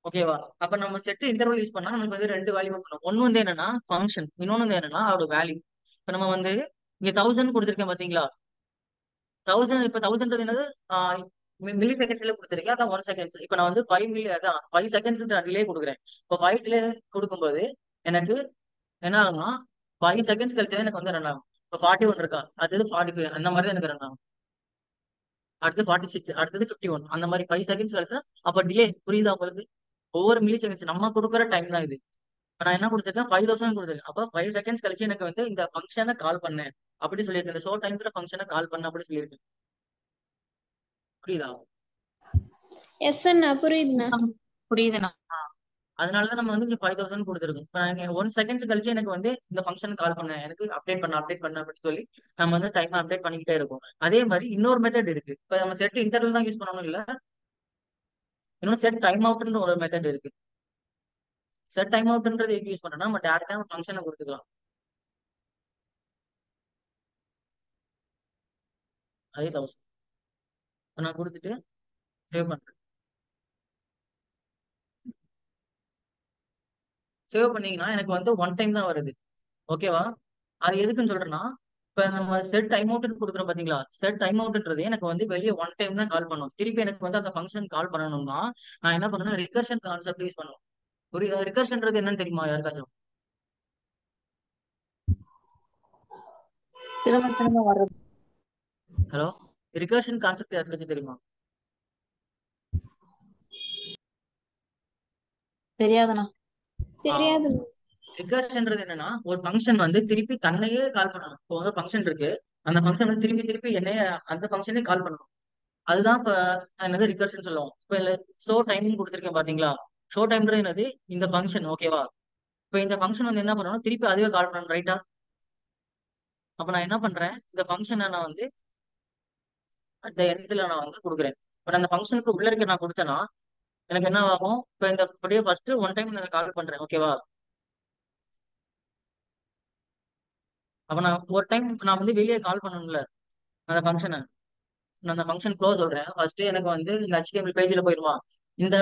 ஓகேவா? அப்ப நம்ம செட் இன்டர்வல் யூஸ் பண்ணா நமக்கு வந்து ரெண்டு வேல்யூ பண்ணும். ஒன்னு வந்து என்னன்னா ஃபங்க்ஷன், இன்னொன்னு வந்து என்னன்னா அதோட வேல்யூ. இப்ப நம்ம வந்து இங்க 1000 கொடுத்துருக்கேன் பாத்தீங்களா, 1000. இப்ப 1000 என்னது, மில்லி செகண்ட்ஸ்ல கொடுத்துருக்கேன். அதான் 1 செகண்ட்ஸ். இப்ப நான் வந்து 5 மில்லி, அதான் 5 செகண்ட்ஸ் டிலே கொடுக்குறேன். இப்போ 5 டிலே கொடுக்கும்போது எனக்கு என்ன ஆகும்னா 5 செகண்ட்ஸ் கழிச்சு எனக்கு வந்து ரன் ஆகும். இப்போ 41 இருக்கா, அடுத்தது 45 அந்த மாதிரி தான் எனக்கு ரன் ஆகும். அடுத்து 46, அடுத்தது 51 அந்த மாதிரி 5 செகண்ட்ஸ் கழிச்சு அப்ப டிலே. புரியுதா உங்களுக்கு? ஒவ்வொரு மில்லி செகண்ட்ஸ் நம்ம கொடுக்குற டைம் தான் இது. இப்ப நான் என்ன கொடுத்துருக்கேன், 5000 கொடுத்துருக்கேன். அப்ப 5 செகண்ட்ஸ் கழிச்சு எனக்கு வந்து இந்த ஃபங்க்ஷனை கால் பண்ணேன் அப்படி சொல்லியிருக்கேன். இந்த ஷோ டைம்ங்கிற ஃபங்க்ஷனை கால் பண்ண அப்படி சொல்லியிருக்கேன். புரியுதா? எஸ் அண்ணா. புரியுதுண்ணா. புரியுதுண்ணா. அதனாலதான் நம்ம வந்து இங்க 5000 கொடுத்துருக்கோம். இப்ப நான் 1 செகண்ட்ஸ் கழிச்சு எனக்கு வந்து இந்த ஃபங்க்ஷன் கால் பண்ணேன், எனக்கு அப்டேட் பண்ண அப்படின்னு சொல்லி நம்ம வந்து டைம் அப்டேட் பண்ணிக்கிட்டே இருக்கும். அதே மாதிரி இன்னொரு மெத்தட் இருக்கு. இப்ப நம்ம செட் இன்டர்வல் தான் யூஸ் பண்ணணும் இல்ல, இன்னும் செட் டைம் அவுட்ன்ற ஒரு மெத்தட் இருக்கு. செட் டைம் அவுட்ன்றது எதுக்கு யூஸ் பண்றோம்னா நம்ம டேரக்டா ஒரு ஃபங்க்ஷனை கொடுத்துக்கலாம். அதே 1000 நான் கொடுத்துட்டு சேவ் பண்றேன். சேவ் பண்ணீங்கன்னா எனக்கு வந்து ஒன் டைம் தான் வருது. ஓகேவா? அது எதுக்குன்னு சொல்றேன்னா, இப்ப நம்ம செட் டைம் அவுட்னு கொடுக்குறோம் பாத்தீங்களா, செட் டைம் அவுட்ன்றது எனக்கு வந்து வெளியே ஒன் டைம் தான் கால் பண்ணும். திருப்பி எனக்கு வந்து அந்த ஃபங்க்ஷன் கால் பண்ணணும்னா நான் என்ன பண்ணணும், ரிகர்ஷன் கான்செப்ட் யூஸ் பண்ணுவோம். புரியுதா? ரிகர்ஷன்ன்றது என்னன்னு தெரியுமா யாருக்காச்சும்? திரும்ப திரும்ப வர்றது. ஹலோ, ரிகர்ஷன் கான்செப்ட் யாருக்காச்சும் தெரியுமா? தெரியாதுண்ணா. தெரியாதுண்ணா. ரிகர்ஷன்ன்றது என்னன்னா ஒரு ஃபங்க்ஷன் வந்து திருப்பி தன்னையே கால் பண்ணணும். இப்போ வந்து ஃபங்க்ஷன் இருக்கு, அந்த ஃபங்க்ஷன் வந்து திருப்பி திருப்பி என்னைய அந்த ஃபங்க்ஷனே கால் பண்ணணும். அதுதான் இப்ப என்னது ரிகர்ஷன் சொல்லுவோம். இப்ப ஷோ டைமிங் கொடுத்துருக்கேன் பாத்தீங்களா? ஷோ டைம்ன்றது என்னது இந்த ஃபங்க்ஷன், ஓகேவா? இப்ப இந்த ஃபங்க்ஷன் வந்து என்ன பண்ணணும், திருப்பி அதுவே கால் பண்ணணும், ரைட்டா? அப்ப நான் என்ன பண்றேன், இந்த ஃபங்க்ஷனை நான் வந்து அந்த எண்ட்ல நான் வந்து கொடுக்குறேன். பட் அந்த ஃபங்க்ஷனுக்கு உள்ள இருக்க நான் கொடுத்தேன்னா எனக்கு என்ன ஆகும், இப்ப இந்த அப்படியே ஃபர்ஸ்ட் ஒன் டைம் நான் கால் பண்றேன், ஓகேவா? அப்ப நான் ஒரு டைம் நான் வந்து வெளியே கால் பண்ணணும்ல அந்த ஃபங்க்ஷனை. நான் அந்த ஃபங்க்ஷன் க்ளோஸ் சொல்றேன். ஃபர்ஸ்ட் எனக்கு வந்து இந்த HTML பேஜ்ல போயிருமா, இந்த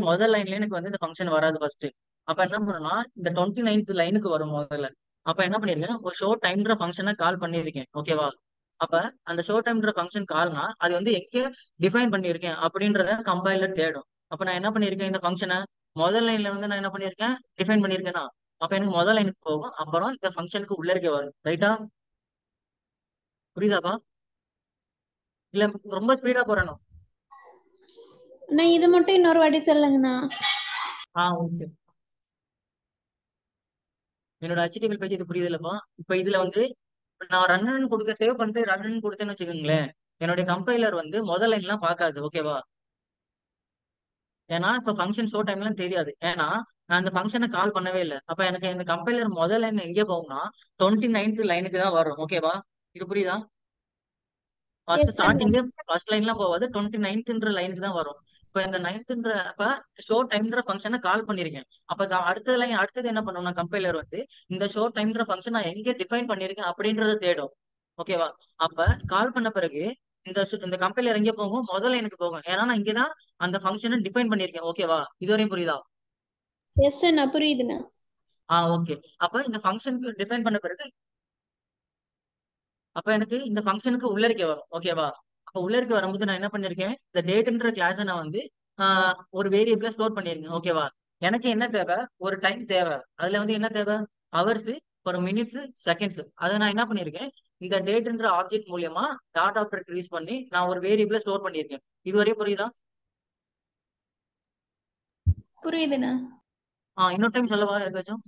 முதல் லைன்ல எனக்கு வந்து இந்த ஃபங்க்ஷன் வராது ஃபர்ஸ்ட். அப்ப என்ன பண்ணணும்னா இந்த 29th லைனுக்கு வரும் முதல்ல. அப்ப என்ன பண்ணிருக்கேன், ஒரு ஷோ டைம்ன்ற ஃபங்க்ஷனை கால் பண்ணிருக்கேன், ஓகேவா? அப்ப அந்த ஷோ டைம்ன்ற ஃபங்க்ஷன் கால்னா அது வந்து எங்க டிஃபைன் பண்ணிருக்கேன் அப்படின்றத கம்பைலர் தேடும். அப்ப நான் என்ன பண்ணிருக்கேன், இந்த ஃபங்க்ஷனை முதல் லைன்ல வந்து நான் என்ன பண்ணிருக்கேன், டிஃபைன் பண்ணிருக்கேன்னா அப்ப எனக்கு முதல் லைனுக்கு போகும், அப்புறம் இந்த ஃபங்க்ஷனுக்கு உள்ள இருக்க வரும், ரைட்டா? புரியுதாப்பா? இல்ல ரொம்ப ஸ்பீடா போறேனோ? அண்ணா இது மட்டும் இன்னொரு வாட்டி சொல்லுங்கண்ணா. ஓகே. என்னோட HTML பேஜ் இது புரியுது இல்லப்பா? இப்ப இதுல வந்து நான் ரன்னு கொடுக்க சேவ் பண்ணிட்டு ரன்னு கொடுத்தேன்னு வச்சுக்கோங்களேன், என்னுடைய கம்பைலர் வந்து முதல் லைன் எல்லாம் பார்க்காது, ஓகேவா? ஏன்னா இப்ப ஃபங்க்ஷன் ஷோ டைம்லாம் தெரியாது, ஏன்னா நான் அந்த ஃபங்க்ஷனை கால் பண்ணவே இல்லை. அப்ப எனக்கு இந்த கம்பைலர் முதல் லைன் எங்கே போகும்னா 29th லைனுக்கு தான் வரும், ஓகேவா? இது புரியுதா? ஃபர்ஸ்ட் எஸ் அண்ணா. ஸ்டார்டிங் ஃபர்ஸ்ட் லைன்லாம் போகாது, 29th லைனுக்கு தான் வரும். இப்ப இந்த 9th அப்ப ஷோ டைம்ன்ற ஃபங்க்ஷனை கால் பண்ணிருக்கேன். அப்ப அடுத்த லைன் அடுத்தது என்ன பண்ணுவோம்னா கம்பைலர் வந்து இந்த ஷோ டைம்ன்ற ஃபங்க்ஷன் நான் எங்க டிஃபைன் பண்ணிருக்கேன் அப்படின்றத தேடும், ஓகேவா? அப்ப கால் பண்ண பிறகு இந்த கம்பைலர் எங்க போகும், முதல் லைனுக்கு போகும், ஏன்னா நான் இங்கதான் அந்த ஃபங்க்ஷனை டிஃபைன் பண்ணிருக்கேன், ஓகேவா? இதுவரையும் புரியுதா? எஸ் அண்ணா புரியுதுண்ணா. ஓகே. அப்ப இந்த ஃபங்க்ஷனுக்கு டிஃபைன் பண்ண பிறகு அப்ப எனக்கு இந்த ஃபங்க்ஷனுக்கு உள்ளரிக்கை வரும், ஓகேவா? அப்ப உள்ளரிக்கை வரும்போது நான் என்ன பண்ணிருக்கேன், இந்த டேட்ன்ற கிளாஸை நான் வந்து ஒரு வேரியபிள ஸ்டோர் பண்ணிருக்கேன், ஓகேவா? எனக்கு என்ன தேவை, ஒரு டைம் தேவை. அதுல வந்து என்ன தேவை, ஹவர்ஸ், ஒரு மினிட்ஸ், செகண்ட்ஸ். அதை நான் என்ன பண்ணிருக்கேன், இந்த டேட்ன்ற ஆப்ஜெக்ட் மூலியமா டாட் ஆப்ரேட்டர் யூஸ் பண்ணி நான் ஒரு வேரியபிள ஸ்டோர் பண்ணிருக்கேன். இதுவரையும் புரியுதா? புரியுதுண்ணா. இன்னொரு டைம் சொல்லவா யாருக்காச்சும்?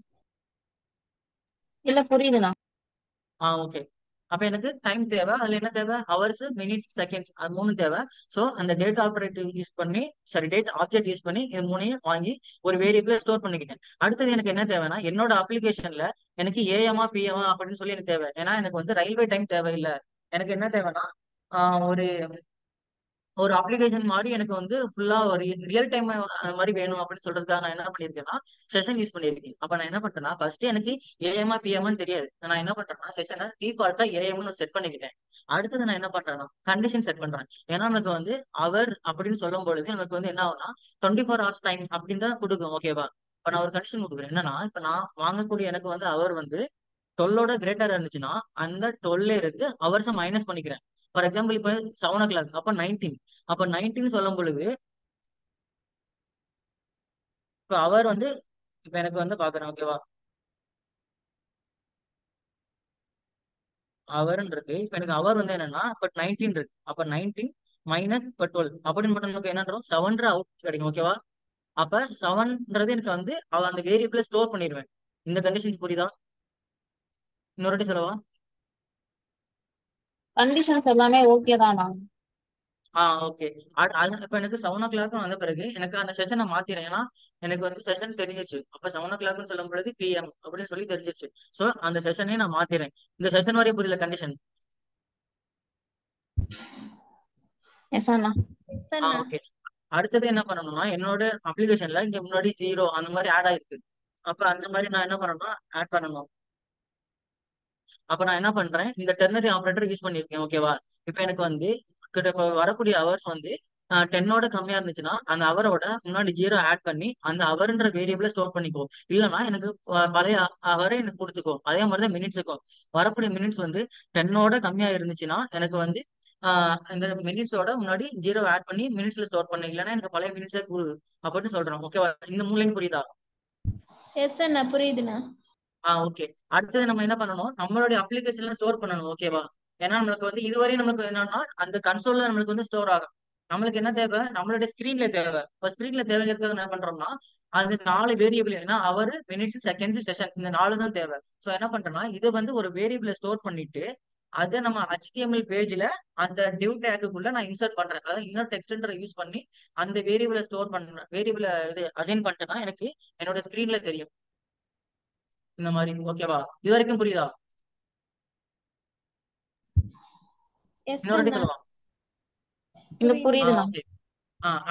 இல்ல புரியுதுண்ணா. ஓகே. அப்ப எனக்கு டைம் தேவை, அதுல என்ன தேவை, ஹவர்ஸ், மினிட்ஸ், செகண்ட்ஸ், அது மூணு தேவை. சோ அந்த டேட் ஆப்ரேட்டர் யூஸ் பண்ணி, சாரி டேட் ஆப்ஜெக்ட் யூஸ் பண்ணி இது மூணையும் வாங்கி ஒரு வேரியபிள ஸ்டோர் பண்ணிக்கிட்டேன். அடுத்தது எனக்கு என்ன தேவைன்னா, என்னோட அப்ளிகேஷன்ல எனக்கு ஏஎம்ஆ பிஎம்ஆ அப்படின்னு சொல்லி எனக்கு தேவை. ஏன்னா எனக்கு வந்து ரயில்வே டைம் தேவையில்லை. எனக்கு என்ன தேவைன்னா ஒரு ஒரு அப்ளிகேஷன் மாதிரி எனக்கு வந்து ஃபுல்லா ஒரு ரியல் டைம் அந்த மாதிரி வேணும் அப்படின்னு சொல்றதுக்காக நான் என்ன பண்ணிருக்கேன்னா செஷன் யூஸ் பண்ணிருக்கேன். அப்ப நான் என்ன பண்றேன்னா ஃபர்ஸ்ட் எனக்கு ஏஎம்ஆ பிஎம்னு தெரியாது, நான் என்ன பண்றேன்னா செஷனை டிஃபால்ட்டா ஏஎம்னு செட் பண்ணிக்கிட்டேன். அடுத்தது நான் என்ன பண்றேன்னா கண்டிஷன் செட் பண்றேன். ஏன்னா எனக்கு வந்து அவர் அப்படின்னு சொல்லும் பொழுது எனக்கு வந்து என்ன ஆகும்னா 24 hours டைம் அப்படின்னு தான் கொடுக்கும், ஓகேவா? இப்ப நான் ஒரு கண்டிஷன் கொடுக்குறேன், என்னன்னா இப்ப நான் வாங்கக்கூடிய எனக்கு வந்து அவர் வந்து 12 கிரேட்டரா இருந்துச்சுன்னா அந்த 12 இருந்து ஹவர்ஸை மைனஸ் பண்ணிக்கிறேன். ஃபார் எக்ஸாம்பிள் இப்ப 7 o'clock, அப்ப 19. அப்ப 19 சொல்லும் பொழுது இப்ப அவர் வந்து இப்ப எனக்கு வந்து பாக்குறேன், ஓகேவா? அவர்ன்னு இருக்கு. இப்ப எனக்கு அவர் வந்து என்னன்னா இப்ப 19 இருக்கு. அப்ப 19 மைனஸ் இப்ப 12 அப்படின்னு மட்டும் நமக்கு என்னன்றோம் 7 அவுட் கிடைக்கும், ஓகேவா? அப்ப 7ன்றது எனக்கு வந்து அந்த வேரியபிள ஸ்டோர் பண்ணிடுவேன். இந்த கண்டிஷன்ஸ் புரியுதா? இன்னொரு வாட்டி சொல்லவா? கண்டிஷன்ஸ் எல்லாமே ஓகே தானா? ஓகே. இப்ப எனக்கு 7 o'clock வந்த பிறகு எனக்கு அந்த செஷனை மாத்திரேன். ஏன்னா எனக்கு வந்து செஷன் தெரிஞ்சிச்சு. அப்ப 7 o'clock சொல்லும் பொழுது PM அப்படின்னு சொல்லி தெரிஞ்சிச்சு. சோ அந்த செஷனே நான் மாத்திரேன். இந்த செஷன் வரையும் புரியல கண்டிஷன்? எஸ் அண்ணா. எஸ் அண்ணா. ஓகே. அடுத்தது என்ன பண்ணணும்னா என்னோட அப்ளிகேஷன்ல இங்க முன்னாடி 0 அந்த மாதிரி ஆட் ஆயிருக்கு. அப்ப அந்த மாதிரி நான் என்ன பண்ணணும்னா ஆட் பண்ணணும். அப்ப நான் என்ன பண்றேன், இந்த டெர்னரி ஆபரேட்டர் யூஸ் பண்ணிருக்கேன், ஓகேவா? இப்ப எனக்கு வந்து இப்ப வரக்கூடிய ஹவர்ஸ் வந்து 10ஓட கம்மியா இருந்துச்சுன்னா அந்த அவரோட முன்னாடி 0 ஆட் பண்ணி அந்த அவர்ன்ற வேரியபிள ஸ்டோர் பண்ணிக்கோ. இல்லைன்னா எனக்கு பழைய அவரே எனக்கு கொடுத்துக்கோ. அதே மாதிரிதான் மினிட்ஸுக்கும் வரக்கூடிய மினிட்ஸ் வந்து 10ஓட கம்மியா இருந்துச்சுன்னா எனக்கு வந்து இந்த மினிட்ஸோட முன்னாடி 0 ஆட் பண்ணி மினிட்ஸ்ல ஸ்டோர் பண்ணி, இல்லைன்னா எனக்கு பழைய மினிட்ஸே கொடு அப்படின்னு சொல்றோம், ஓகேவா? இந்த மூலையும் புரியுதா? எஸ் அண்ணா புரியுதுண்ணா. ஓகே. அடுத்தது நம்ம என்ன பண்ணணும், நம்மளுடைய அப்ளிகேஷன்ல ஸ்டோர் பண்ணணும், ஓகேவா? ஏன்னா நம்மளுக்கு வந்து இதுவரை நம்மளுக்கு என்னன்னா அந்த கன்சோல்ல நம்மளுக்கு வந்து ஸ்டோர் ஆகும். நம்மளுக்கு என்ன தேவை, நம்மளுடைய ஸ்கிரீன்ல தேவை. இப்போ ஸ்கிரீன்ல தேவைங்கிறது என்ன பண்றோம்னா அது 4 வேரியபிள், ஏன்னா அவர், மினிட்ஸ், செகண்ட்ஸ், செஷன், இந்த 4 தான் தேவை. ஸோ என்ன பண்றோம்னா இதை வந்து ஒரு வேரியபிளை ஸ்டோர் பண்ணிட்டு அதை நம்ம HTML பேஜ்ல அந்த டிவ் டேக்குள்ள நான் இன்சர்ட் பண்றேன். அதாவது இன்னர் டெக்ஸ்ட்ன்ற யூஸ் பண்ணி அந்த வேரியபிளை ஸ்டோர் பண்றேன், வேரியபிளை இது அசைன் பண்ணிட்டேன்னா எனக்கு என்னோட ஸ்கிரீன்ல தெரியும் இந்த மாதிரி. ஓகேவா? இது வரைக்கும் புரியுதா? எஸ் இன்னொரு வாட்டி அண்ணா சொல்லுவா. இல்ல புரியுது புரியுதுண்ணா. ஓகே.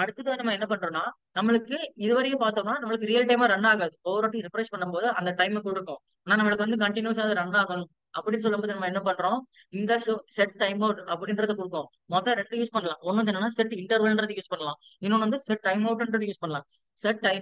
அடுத்தது நம்ம என்ன பண்றோம்னா நம்மளுக்கு இதுவரையும் பார்த்தோம்னா நம்மளுக்கு ரியல் டைமா ரன் ஆகாது. ஒவ்வொரு வாட்டி ரிஃப்ரெஷ் பண்ணும்போது அந்த டைம் கொடுக்கும். ஆனா நம்மளுக்கு வந்து கண்டினியூஸா அது ரன் ஆகணும் அப்படின்னு சொல்லும்போது நம்ம என்ன பண்றோம், இந்த செட் டைம் அவுட் அப்படின்றத கொடுக்கும். மொத்தம் 2 யூஸ் பண்ணலாம். ஒண்ணு வந்து என்னன்னா செட் இன்டர்வல்ன்றது யூஸ் பண்ணலாம், இன்னொன்னு வந்து செட் டைம் அவுட்ன்றது யூஸ் பண்ணலாம்.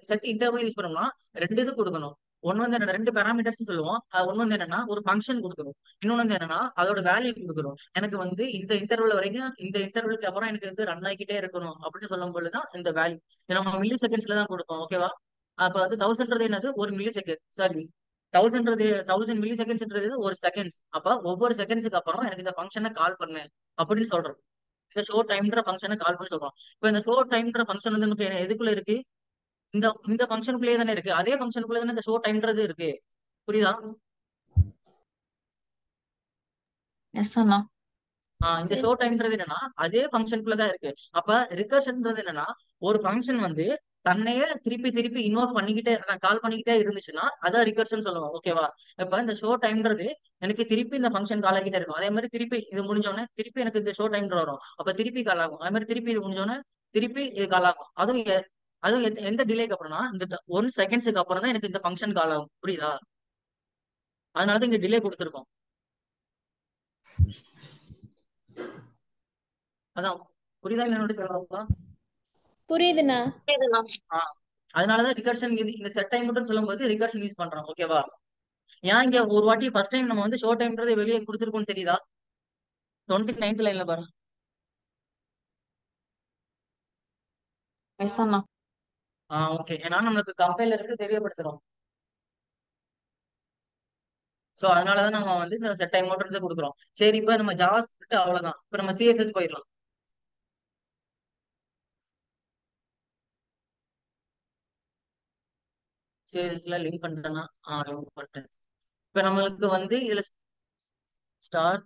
செட் இன்டர்வல் யூஸ் பண்ணோம்னா 2 இது கொடுக்கணும். ஒன்னு வந்து என்ன, 2 பேராமீட்டர்ஸ் சொல்லுவோம். ஒன்னு வந்து என்னன்னா ஒரு ஃபங்க்ஷன் கொடுக்கணும், இன்னொன்னு வந்து என்னன்னா அதோட வேல்யூ கொடுக்கணும். எனக்கு வந்து இந்த இன்டர்வல் வரைக்கும், இந்த இன்டர்வலுக்கு அப்புறம் எனக்கு வந்து ரன் ஆகிக்கிட்டே இருக்கணும் அப்படின்னு சொல்லும் பொழுதுதான் இந்த வேல்யூ நம்ம மில்லி செகண்ட்ஸ்ல தான் கொடுப்போம். ஓகேவா? அப்ப வந்து 1000ன்றது என்னது, ஒரு மில்லி செகண்ட். சாரி, 1000 மில்லி செகண்ட்ஸ்ன்றது ஒரு செகண்ட்ஸ். அப்ப ஒவ்வொரு செகண்ட்ஸுக்கு அப்புறம் எனக்கு இந்த ஃபங்க்ஷனை கால் பண்ணு அப்படின்னு சொல்றோம். இந்த ஷோ டைம்ன்ற ஃபங்க்ஷனை கால் பண்ணி சொல்றோம். இப்ப இந்த ஷோ டைம்ன்ற ஃபங்க்ஷன் வந்து நமக்கு எதுக்குள்ள இருக்கு, இந்த இந்த ஃபங்க்ஷனுக்குள்ளேயே தானே இருக்கு. அதே ஃபங்க்ஷனுக்குள்ளே தானே இந்த ஷோ டைம்ன்றது இருக்கு. புரியுதா? எஸ் அண்ணா. இந்த ஷோ டைம்ன்றது என்னன்னா அதே ஃபங்க்ஷனுக்குள்ளதான் இருக்கு. அப்ப ரிகர்ஷன்ன்றது என்னன்னா ஒரு ஃபங்க்ஷன் வந்து தன்னையே திருப்பி திருப்பி இன்வோக் பண்ணிக்கிட்டே, கால் பண்ணிக்கிட்டே இருந்துச்சுன்னா அதான் ரிகர்ஷன் சொல்லுவோம். ஓகேவா? இப்ப இந்த ஷோ டைம்ன்றது எனக்கு திருப்பி இந்த ஃபங்க்ஷன் கால் ஆகிட்டே இருக்கும். அதே மாதிரி திருப்பி இது முடிஞ்சோடனே திருப்பி எனக்கு இந்த ஷோ டைம் வரும். அப்ப திருப்பி கால் ஆகும். அதே மாதிரி திருப்பி இது முடிஞ்சோடனே திருப்பி இது கால் ஆகும். அதுவும் எந்த டிலேக்கு அப்புறம்னா இந்த 1 செகண்ட்ஸுக்கு அப்புறம் தான் எனக்கு இந்த ஃபங்க்ஷன் கால் ஆகும். புரியுதா? அதனாலதான் இங்க டிலே கொடுத்துருக்கோம். அதான். புரியுதா என்னோட சொல்லலாம்? புரியுதுண்ணா புரியுதுண்ணா. அதனாலதான் ரிகர்ஷன் இந்த செட் டைம் மட்டும் சொல்லும்போது ரிகர்ஷன் யூஸ் பண்றோம். ஓகேவா? ஏன் இங்க ஒரு வாட்டி ஃபர்ஸ்ட் டைம் நம்ம வந்து ஷோ டைம்ன்றதை வெளியே கொடுத்துருக்கோம்னு தெரியுதா? 29th லைன்ல பாரு. எஸ் அண்ணா. ஓகே. ஏன்னா நம்மளுக்கு கம்பைலருக்கு தெரியப்படுத்துறோம். சோ அதனாலதான் நம்ம வந்து இந்த செட் டைம் மட்டும் கொடுக்குறோம். சரி, இப்ப நம்ம ஜாவா ஸ்கிரிப்ட் அவ்வளவுதான். இப்ப நம்ம CSS போயிடலாம். CSSல லிங்க் பண்ணிட்டேன்னா லிங்க் பண்ணிட்டேன். இப்ப நம்மளுக்கு வந்து இதுல ஸ்டார்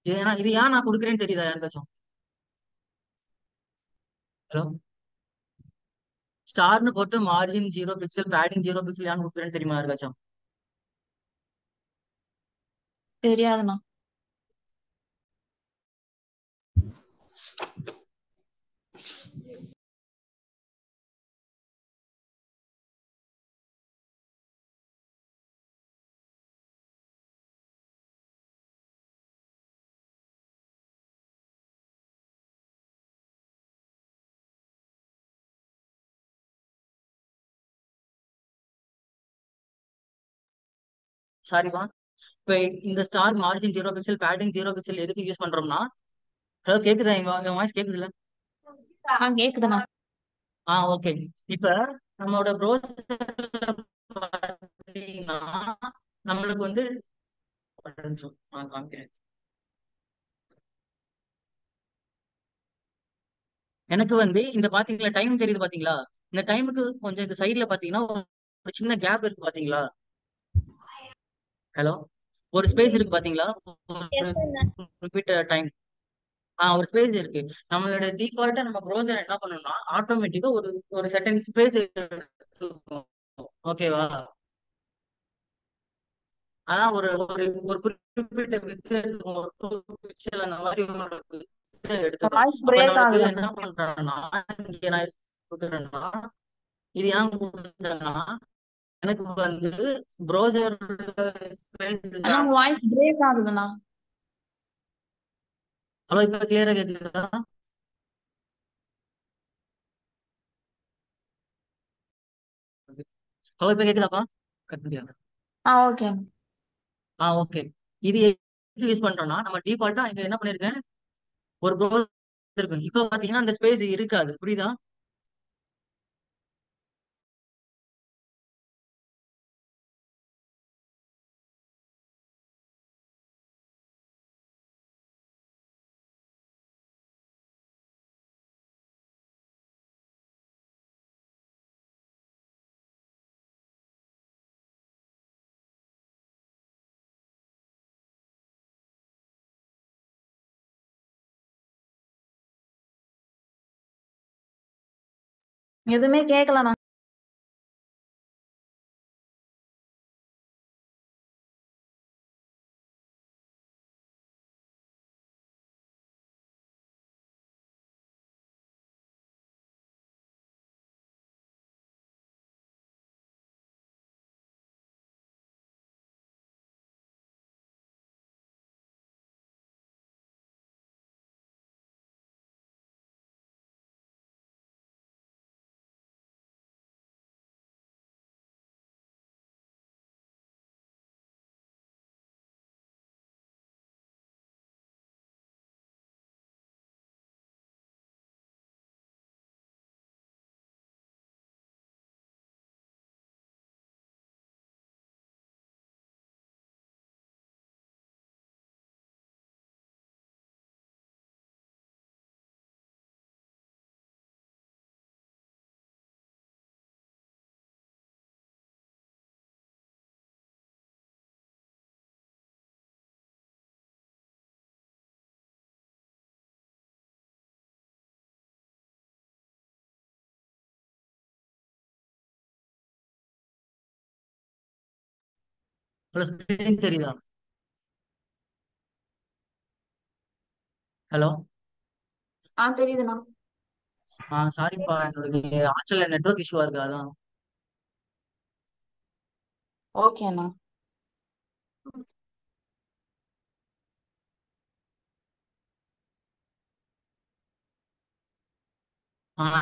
இது ஏன் நான் கொடுக்குறேன்னு தெரியுதா யாருக்காச்சும்? ஹலோ. ஸ்டார்னு போட்டு மார்ஜின் 0 பிக்சல், பேடிங் 0 பிக்சல் ஏன் கொடுக்குறேன்னு தெரியுமா யாருக்காச்சும்? தெரியாதுண்ணா. சாரிமா. இப்ப இந்த star margin 0 pixel, padding 0 pixel எதுக்கு யூஸ் பண்றோம்னா, ஹலோ கேக்குதா? என் வாய்ஸ் கேக்குதுல்ல? கேக்குதுண்ணா. ஓகே. இப்ப நம்மளோட ப்ரௌசர்ல பாத்தீங்கன்னா நம்மளுக்கு வந்து ஒரு நிமிஷம் காமிக்கிறேன். எனக்கு வந்து இந்த பாத்தீங்களா டைம் தெரியுது பாத்தீங்களா? இந்த டைமுக்கு கொஞ்சம் இந்த சைட்ல பாத்தீங்கன்னா ஒரு சின்ன கேப் இருக்கு பாத்தீங்களா? ஹலோ. ஒரு ஸ்பேஸ் இருக்கு பாத்தீங்களா? ஒரு எஸ் அண்ணா குறிப்பிட்ட டைம். ஒரு ஸ்பேஸ் இருக்கு. நம்மளோட டிஃபால்ட்டா நம்ம ப்ரௌசர் என்ன பண்ணணும்னா ஆட்டோமேட்டிக்கா ஒரு ஒரு செகண்ட் ஸ்பேஸ் இருக்கும். ஓகேவா? அதான் ஒரு ஒரு ஒரு குறிப்பிட்ட எடுத்துக்கும், ஒரு 2 பிக்சல் அந்த மாதிரி ஒரு இது எடுத்துக்கும். வாய்ஸ் அப்ப பிரேக் நம்மளுக்கு ஆகுதுண்ணா. என்ன பண்றேன்னா இங்க நான் கொடுக்குறேன்னா இது ஏன் கொடுத்தேன்னா எனக்கு வந்து ப்ரௌசர் ஸ்பேஸ். அண்ணா உங்க வாய்ஸ் பிரேக் ஆகுதுண்ணா. ஹலோ, இப்ப கிளியரா கேக்குதா? ஹலோ, இப்ப கேக்குதாப்பா? கட் பண்ணியா? ஓகே. ஓகே. இது எதுக்கு யூஸ் பண்றோம்னா நம்ம டிஃபால்ட்டா இங்க என்ன பண்ணிருக்கேன், ஒரு இருக்கும். இப்ப பாத்தீங்கன்னா அந்த ஸ்பேஸ் இருக்காது. புரியுதா? எதுவுமே கேட்கலண்ணா. ஹலோ, ஸ்கிரீன் தெரியுதா? ஹலோ. தெரியுதுண்ணா. சாரிப்பா, என்னோட ஆக்சுவலா நெட்வொர்க் இஷ்யூவா இருக்கு, அதான். ஓகே அண்ணா.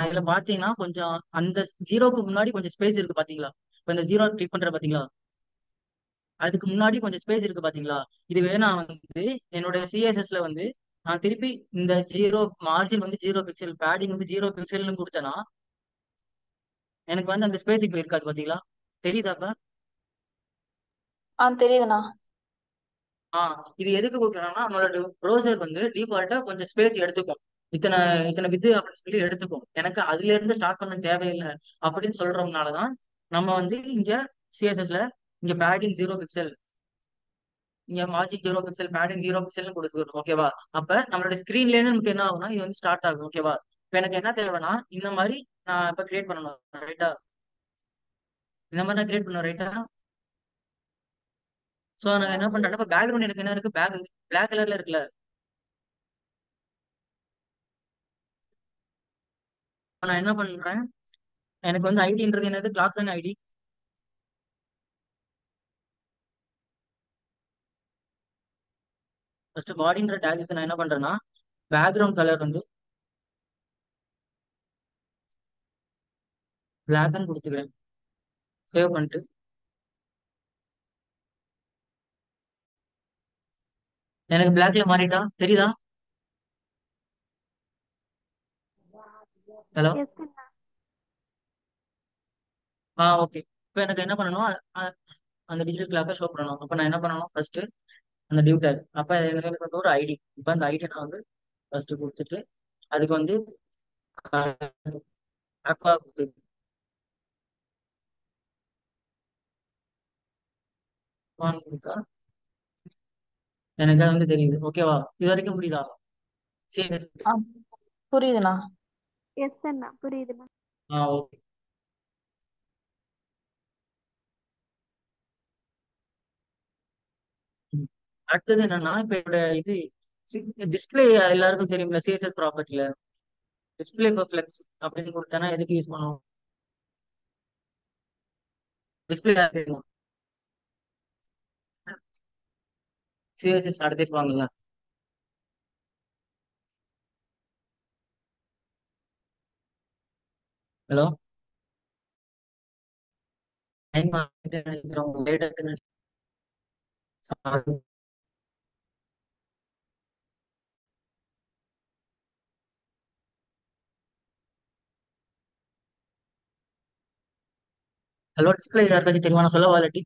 இதுல பாத்தீங்கன்னா கொஞ்சம் அந்த ஜீரோக்கு முன்னாடி கொஞ்சம் ஸ்பேஸ் இருக்கு பாத்தீங்களா? இப்ப இந்த ஜீரோ கிளிக் பண்ற பாத்தீங்களா? அதுக்கு முன்னாடி கொஞ்சம் ஸ்பேஸ் இருக்கு பாத்தீங்களா? இதுவே நான் வந்து என்னோட சிஎஸ்எஸ்ல வந்து நான் திருப்பி இந்த ஜீரோ மார்ஜின் வந்து 0 பிக்சல், பேடிங் வந்து 0 பிக்சல்னு கொடுத்தேன்னா எனக்கு வந்து அந்த ஸ்பேஸ் இப்ப இருக்காது பாத்தீங்களா? தெரியுதாப்பா? தெரியுதுண்ணா. இது எதுக்கு கொடுக்குறாங்கன்னா, நம்மளோட ப்ரௌசர் வந்து டிஃபால்ட்டா கொஞ்சம் ஸ்பேஸ் எடுத்துக்கும். இத்தனை இத்தனை பிட் அப்படின்னு சொல்லி எடுத்துக்கும். எனக்கு அதுல இருந்து ஸ்டார்ட் பண்ண தேவையில்லை அப்படின்னு சொல்றோம்னாலதான் நம்ம வந்து இங்க சிஎஸ்எஸ்ல இங்க பேடிங் 0 பிக்சல், இங்க மார்ஜின் 0 பிக்சல், பேடிங் 0 பிக்சல்னு கொடுத்துருக்கோம். ஓகேவா? அப்ப நம்மளோட ஸ்கிரீன்ல இருந்து நமக்கு என்ன ஆகும்னா இது வந்து ஸ்டார்ட் ஆகும். ஓகேவா? இப்ப எனக்கு என்ன தேவைன்னா இந்த மாதிரி நான் இப்ப கிரியேட் பண்ணணும், ரைட்டா? இந்த மாதிரி நான் கிரியேட் பண்ணணும், ரைட்டா? சோ நான் என்ன பண்றேன்னா, இப்ப பேக்ரவுண்ட் எனக்கு என்ன இருக்கு, பிளாக் கலர்ல இருக்குல்ல. நான் என்ன பண்றேன், எனக்கு வந்து ஐடின்றது என்னது, கிளாஸ் தானே ஐடி. ஃபர்ஸ்ட் பாடின்ற டேகுக்கு நான் என்ன பண்றேன்னா பேக்ரவுண்ட் கலர் வந்து பிளாக்னு கொடுத்துக்கிறேன். சேவ் பண்ணிட்டு எனக்கு பிளாக்ல மாறிட்டா தெரியுதா? ஹலோ. எஸ் அண்ணா. ஓகே. இப்போ எனக்கு என்ன பண்ணணும், அந்த டிஜிட்டல் கிளாக்கை ஷோ பண்ணணும். அப்போ நான் என்ன பண்ணணும், ஃபர்ஸ்ட் அந்த டியூ டேக். அப்போ எனக்கு வந்து ஒரு ஐடி. இப்போ அந்த ஐடி நான் வந்து ஃபர்ஸ்ட் கொடுத்துட்டு அதுக்கு வந்து அக்வா கொடுத்து கொடுத்தா எனக்கு வந்து தெரியுது. ஓகேவா? இது வரைக்கும் புரியுதா? சரி. புரியுதுண்ணா. எஸ் அண்ணா, புரியுதுண்ணா. ஓகே. அடுத்தது என்னன்னா, இப்ப என்னோட இது டிஸ்பிளே எல்லாருக்கும் தெரியும்ல, சிஎஸ்எஸ் ப்ராப்பர்ட்டில டிஸ்பிளே பர்ஃப்ளெக்ஸ் அப்படின்னு கொடுத்தனா எதுக்கு யூஸ் பண்ணுவோம்? டிஸ்பிளே சிஎஸ்எஸ் நடத்திருப்பாங்கல்ல. ஹலோ. டைம் நினைக்கிறோம், லேட் ஆகுதுன்னு. Sorry. ஹலோ, டிஸ்பிளே யாருக்காச்சும் தெரியுமா? நான் சொல்ல வாலட்டி.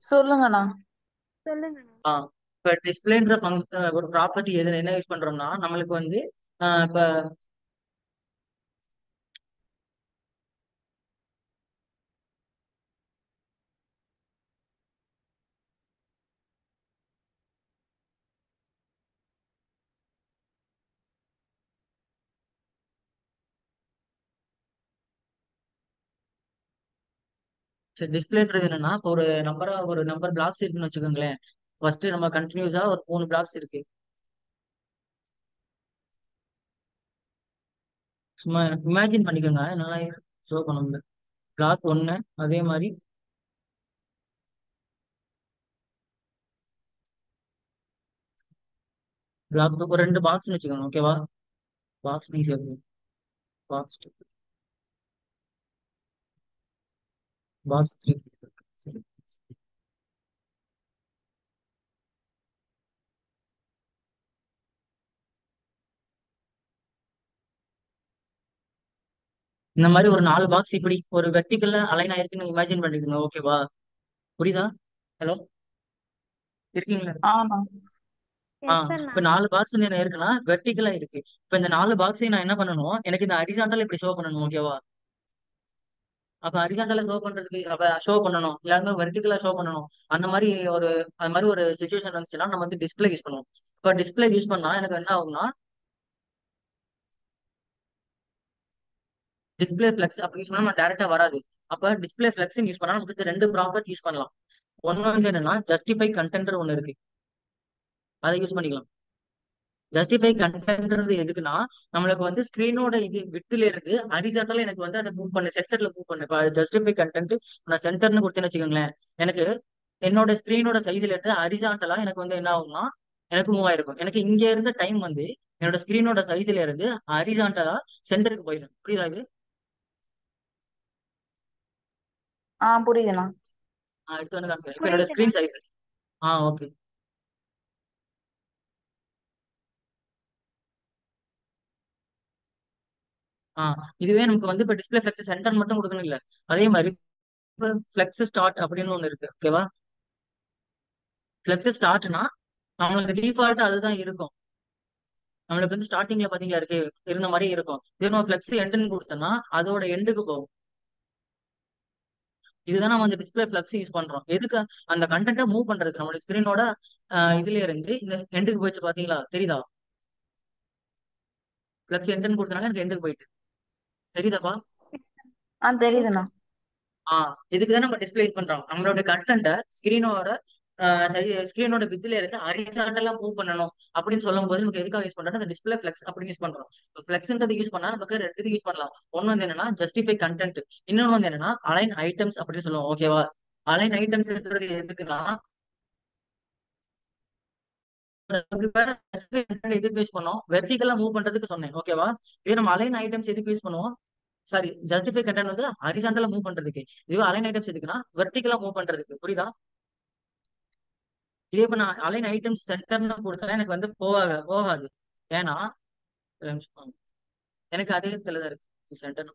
சொல்லுங்கண்ணா. சொல்லுங்கண்ணா. இப்போ டிஸ்பிளேன்ற ஒரு ப்ராப்பர்ட்டி எது என்ன யூஸ் பண்றோம்னா நம்மளுக்கு வந்து இப்போ சரி, டிஸ்பிளேன்றது என்னன்னா இப்போ ஒரு நம்பர் பிளாக்ஸ் இருக்குன்னு வச்சுக்கோங்களேன். ஃபர்ஸ்ட் நம்ம கண்டினியூஸா ஒரு 3 பிளாக்ஸ் இருக்கு. சும்மா இமேஜின் பண்ணிக்கோங்க, என்னால ஷோ பண்ண முடியல. பிளாக் 1, அதே மாதிரி பிளாக் 2, ஒரு 2 பாக்ஸ்னு வச்சுக்கோங்க. ஓகேவா? பாக்ஸ் ஈஸியா இருக்கும். Box 2, box 3. சரி, இந்த மாதிரி ஒரு 4 பாக்ஸ் இப்படி ஒரு வெர்டிகல்ல அலைன் ஆயிருக்குன்னு இமேஜின் பண்ணிக்கோங்க. ஓகேவா? புரியுதா? ஹலோ, இருக்கீங்களா? ஆண்ணா. எஸ் அண்ணா. இப்ப 4 பாக்ஸ் வந்து என்ன இருக்குன்னா வெர்டிகலா இருக்கு. இப்ப இந்த 4 பாக்ஸையும் நான் என்ன பண்ணணும், எனக்கு இந்த ஹரிசாண்டல் இப்படி ஷோ பண்ணணும். ஓகேவா? அப்ப ஹரிசாண்டலா ஷோ பண்ணணும், இல்லாம வெர்டிகலா ஷோ பண்ணணும். அந்த மாதிரி ஒரு அந்த மாதிரி ஒரு சுச்சுவேஷன் வந்துச்சுன்னா நம்ம வந்து டிஸ்பிளே யூஸ் பண்ணுவோம். இப்ப டிஸ்பிளே யூஸ் பண்ணா எனக்கு என்ன ஆகும்னா டிஸ்பிளே ஃபிளக்ஸ் அப்படி யூஸ் பண்ணா நம்ம டேரக்டா வராது. அப்ப டிஸ்பிளே ஃபிளக்ஸ் யூஸ் பண்ணா நமக்கு 2 ப்ராப்பர்ட்டி யூஸ் பண்ணலாம். ஒன்னு வந்து என்னன்னா ஜஸ்டிஃபை கண்டென்ட் ஒன்னு இருக்கு, அதை யூஸ் பண்ணிக்கலாம். ஜஸ்டிஃபை கண்டென்ட்ன்றது எதுக்குன்னா நம்மளுக்கு வந்து ஸ்கிரீனோட இது விட்டுல இருந்து ஹரிசாண்டலா எனக்கு வந்து அதை மூவ் பண்ணு, சென்டர்ல மூவ் பண்ணு. இப்போ ஜஸ்டிஃபை கண்டென்ட் நான் சென்டர்னு கொடுத்தேன்னு வச்சுக்கோங்களேன், எனக்கு என்னோட ஸ்கிரீனோட சைஸ்ல இருந்து ஹரிசாண்டலா எனக்கு வந்து என்ன ஆகும்னா எனக்கு மூவ் ஆயிருக்கும். எனக்கு இங்க இருந்த டைம் வந்து என்னோட ஸ்கிரீனோட சைஸ்ல இருந்து ஹரிசாண்டலா சென்டருக்கு போயிடும். புரியுதா இது? புரியுதுண்ணா. எடுத்து வந்து காமிக்கிறேன். இப்போ என்னோட புரியுதுண்ணா. Screen size. ஓகே. இதுவே நமக்கு வந்து இப்போ டிஸ்பிளே ஃபிளெக்ஸ் சென்டர் மட்டும் கொடுக்கணும் இல்ல, அதே மாதிரி ஃபிளெக்ஸ் ஸ்டார்ட் அப்படின்னு ஒண்ணு இருக்கு. ஓகேவா? ஃபிளெக்ஸ் ஸ்டார்ட்னா நம்மளுக்கு டிஃபால்ட் அதுதான் இருக்கும். நம்மளுக்கு வந்து ஸ்டார்டிங்ல பாத்தீங்களா இருக்கு இருந்த மாதிரி இருக்கும். இதே நம்ம ஃபிளெக்ஸ் எண்டுன்னு கொடுத்தோம்னா அதோட எண்டுக்கு போகும். இதுதான் நம்ம அந்த டிஸ்பிளே ஃபிளக்ஸ் யூஸ் பண்றோம். எதுக்கு? அந்த கண்டென்ட்டை மூவ் பண்றதுக்கு. நம்மளோட ஸ்கிரீனோட இதுல இருந்து இந்த எண்டுக்கு போயிடுச்சு, பாத்தீங்களா? தெரியுதா? ஃபிளக்ஸ் எண்டுன்னு கொடுத்தனால எனக்கு எண்டுக்கு போயிட்டு தெரியுதாப்பா? எஸ் தெரியுதுண்ணா. இதுக்கு தான் நம்ம டிஸ்பிளே யூஸ் பண்றோம். நம்மளோட கண்டென்ட்டை ஸ்கிரீனோட வித்ல இருந்து ஹரிசாண்டலா மூவ் பண்ணணும் அப்படின்னு சொல்லும் போது நமக்கு எதுக்காக யூஸ் பண்றோம்? அந்த டிஸ்பிளே ஃபிளக்ஸ் அப்படின்னு யூஸ் பண்றோம். ஃபிளக்ஸ்ன்றது யூஸ் பண்ணா நமக்கு 2 இது யூஸ் பண்ணலாம். ஒன்னு வந்து என்னன்னா ஜஸ்டிஃபை கண்டென்ட், இன்னொன்னு வந்து என்னன்னா அலைன் ஐட்டம்ஸ் அப்படின்னு சொல்லுவோம். ஓகேவா? அலைன் ஐட்டம்ஸ் எதுக்குன்னா இப்ப justify content எதுக்கு யூஸ் பண்ணோம்? வெர்டிகலா மூவ் பண்றதுக்கு சொன்னேன். ஓகேவா? இதே நம்ம அலைன் ஐட்டம்ஸ் எதுக்கு யூஸ் பண்ணுவோம்? சாரி, ஜஸ்டிஃபை கண்டென்ட் வந்து ஹரிசாண்டலா மூவ் பண்றதுக்கு. இதுவே அலைன் ஐட்டம்ஸ் எதுக்குன்னா வெர்டிகலா மூவ் பண்றதுக்கு. புரியுதா? இதே இப்ப நான் அலைன் ஐட்டம்ஸ் சென்டர்னு கொடுத்தா எனக்கு வந்து போகாது. ஏன்னா ஒரு நிமிஷம். எனக்கு அதே இடத்துலதான் இருக்கு சென்டர்.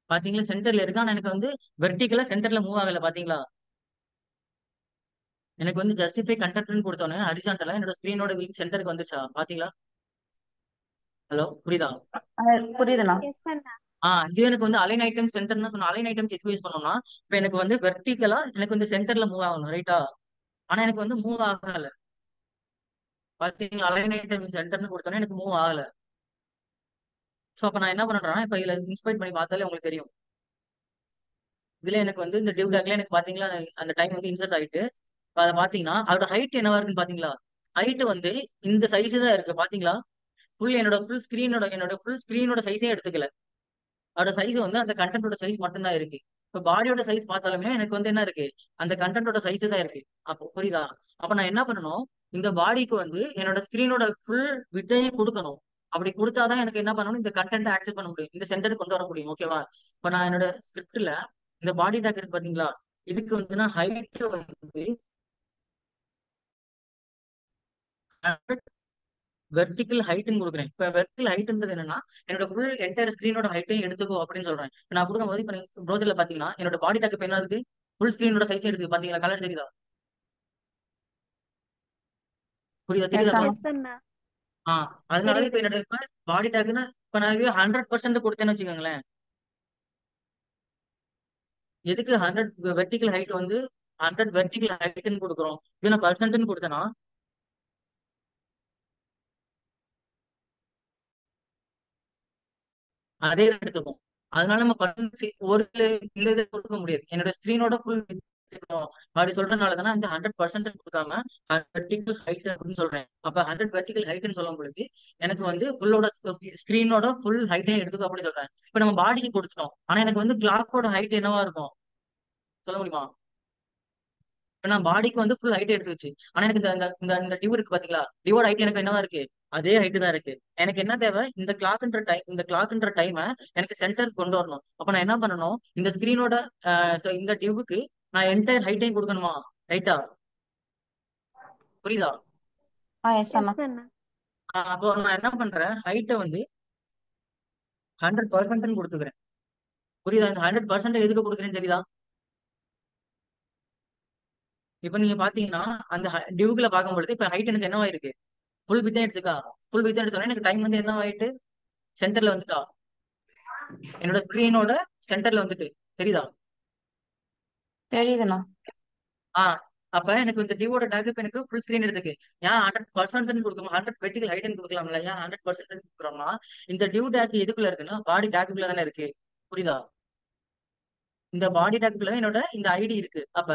பாத்தீங்களா? சென்டர்ல இருக்கு, ஆனா எனக்கு வந்து வெர்டிகலா சென்டர்ல மூவ் ஆகல. பாத்தீங்களா? எனக்கு வந்து ஜஸ்டிஃபை கண்டென்ட்னு கொடுத்தோன்னே ஹரிசாண்டலா என்னோட ஸ்கிரீனோட சென்டருக்கு வந்துச்சா? பாத்தீங்களா? ஹலோ, புரியுதா? புரியுதுண்ணா. எஸ் அண்ணா. இது எனக்கு வந்து அலைன் ஐட்டம் சென்டர்னு சொன்ன அலைன் ஐட்டம்ஸ் எதுக்கு யூஸ் பண்ணோம்னா இப்ப எனக்கு வந்து வெர்டிகலா எனக்கு வந்து சென்டர்ல மூவ் ஆகணும், ரைட்டா? ஆனா எனக்கு வந்து மூவ் ஆகல. பாத்தீங்களா? அலைன் ஐட்டம் சென்டர்னு கொடுத்தோன்னே எனக்கு மூவ் ஆகல. சோ அப்ப நான் என்ன பண்றேன்னா இப்ப இதுல இன்ஸ்பெக்ட் பண்ணி பார்த்தாலே உங்களுக்கு தெரியும். இதுல எனக்கு வந்து இந்த டிவ் டாக்ல எனக்கு பாத்தீங்களா அந்த டைம் வந்து இன்சர்ட் ஆயிட்டு அதை பாத்தீங்கன்னா அதோட ஹைட் என்னவா இருக்குன்னு பாத்தீங்களா? ஹைட் வந்து இந்த சைஸ் தான் இருக்கு. பாத்தீங்களா? என்னோட ஃபுல் ஸ்கிரீனோட சைஸே எடுத்துக்கல. அதோட சைஸ் வந்து அந்த கண்டென்ட்டோட சைஸ் மட்டும்தான் இருக்கு. இப்ப பாடியோட சைஸ் பார்த்தாலுமே எனக்கு வந்து என்ன இருக்கு? அந்த கண்டென்ட்டோட சைஸ் தான் இருக்கு. அப்போ புரியுதா? அப்ப நான் என்ன பண்ணணும்? இந்த பாடிக்கு வந்து என்னோட ஸ்கிரீனோட ஃபுல் விட்டையும் கொடுக்கணும். அப்படி கொடுத்தாதான் எனக்கு என்ன பண்ணணும், இந்த கண்டென்ட் ஆக்சஸ் பண்ண முடியும், இந்த சென்டருக்கு கொண்டு வர முடியும். ஓகேவா? இப்ப நான் என்னோட ஸ்கிரிப்ட்ல இந்த பாடி டேக் இருக்கு பாத்தீங்களா, இதுக்கு வந்து நான் ஹைட் வந்து வெர்டிகல் ஹைட்னு கொடுக்குறேன். இப்ப வெர்டிகல் ஹைட்ன்றது என்னன்னா, என்னோட ஃபுல் என்டையர் ஸ்கிரீனோட ஹைட்டையும் எடுத்துக்கோ அப்படின்னு சொல்றேன். இப்ப நான் கொடுக்கும்போது இப்ப நீங்க ப்ரௌசர்ல பாத்தீங்கன்னா என்னோட பாடி டேக் இப்ப என்ன இருக்கு, ஃபுல் ஸ்கிரீனோட சைஸ் எடுத்து பாத்தீங்களா, கலர் தெரியுதா? புரியுதா? எஸ் தெரியுதாப்பா? அண்ணா. எஸ் அண்ணா. அதனாலதான் இப்ப தெரியுது. என்னோட இப்ப பாடி டேக்னா இப்ப நான் இது 100% கொடுத்தேன்னு வச்சுக்கோங்களேன். எதுக்கு 100 வெர்டிகல் ஹைட் வந்து 100 வெர்டிகல் ஹைட்னு கொடுக்குறோம், இது நான் பர்சன்ட்னு கொடுத்தேன்னா அதே தான் எடுத்துக்கும். அதனால நம்ம ஒரு இந்த இதை கொடுக்க முடியாது, என்னோட ஸ்கிரீனோட ஃபுல் அப்படி சொல்றதுனால தானே இந்த 100% கொடுக்காம வெர்டிகல் ஹைட் அப்படின்னு சொல்றேன். அப்ப 100 வெர்டிகல் ஹைட்னு சொல்லும் பொழுது எனக்கு வந்து ஃபுல்லோட ஸ்கிரீனோட ஃபுல் ஹைட்டையும் எடுத்துக்கும் அப்படி சொல்றேன். இப்ப நம்ம பாடிக்கு கொடுத்துட்டோம், ஆனா எனக்கு வந்து கிளாக்கோட ஹைட் என்னவா இருக்கும் சொல்ல முடியுமா? இப்ப நான் பாடிக்கு வந்து ஃபுல் ஹைட் எடுத்துச்சு, ஆனா எனக்கு இந்த இந்த இந்த இந்த டியூ இருக்கு பாத்தீங்களா, டியூவோட ஹைட் எனக்கு என்னவா இருக்கு, அதே ஹைட் தான் இருக்கு. எனக்கு என்ன தேவை, இந்த கிளாக்ன்ற டைமை எனக்கு சென்டர் கொண்டு வரணும். அப்ப நான் என்ன பண்ணணும், இந்த ஸ்கிரீனோட இந்த டியூவுக்கு நான் என்டையர் ஹைட்டையும் கொடுக்கணுமா? ரைட்டா? புரியுதா? எஸ் அண்ணா. எஸ் அண்ணா. அப்போ நான் என்ன பண்றேன், ஹைட்டை வந்து 100% கொடுத்துக்கிறேன். புரியுதா? இந்த 100% எதுக்கு கொடுக்குறேன்னு தெரியுதா? இப்ப நீங்க பாத்தீங்கன்னா அந்த டியூக்குல பார்க்கும்பொழுது இப்ப ஹைட் எனக்கு என்னவா இருக்கு, ஃபுல் வித்தே எடுத்துக்கா. ஃபுல் வித்தே எடுத்தோன்னா எனக்கு டைம் வந்து என்ன ஆயிட்டு, சென்டர்ல வந்துட்டா, என்னோட ஸ்கிரீனோட சென்டர்ல வந்துட்டு. தெரியுதா? தெரியுதுண்ணா. ஆஹ் அப்ப எனக்கு இந்த டிவோட டேக் இப்ப எனக்கு ஃபுல் ஸ்கிரீன் எடுத்துக்கு. ஏன் 100% கொடுக்கணும், 100 வெர்டிகல் ஹைட்னு கொடுக்கலாம்ல, ஏன் 100% கொடுக்குறோம்னா இந்த டியூ டேக் எதுக்குள்ள இருக்குன்னா பாடி டேக்குள்ள தானே இருக்கு. புரியுதா? இந்த பாடி டேக்குள்ள தான் என்னோட இந்த ஐடி இருக்கு. அப்ப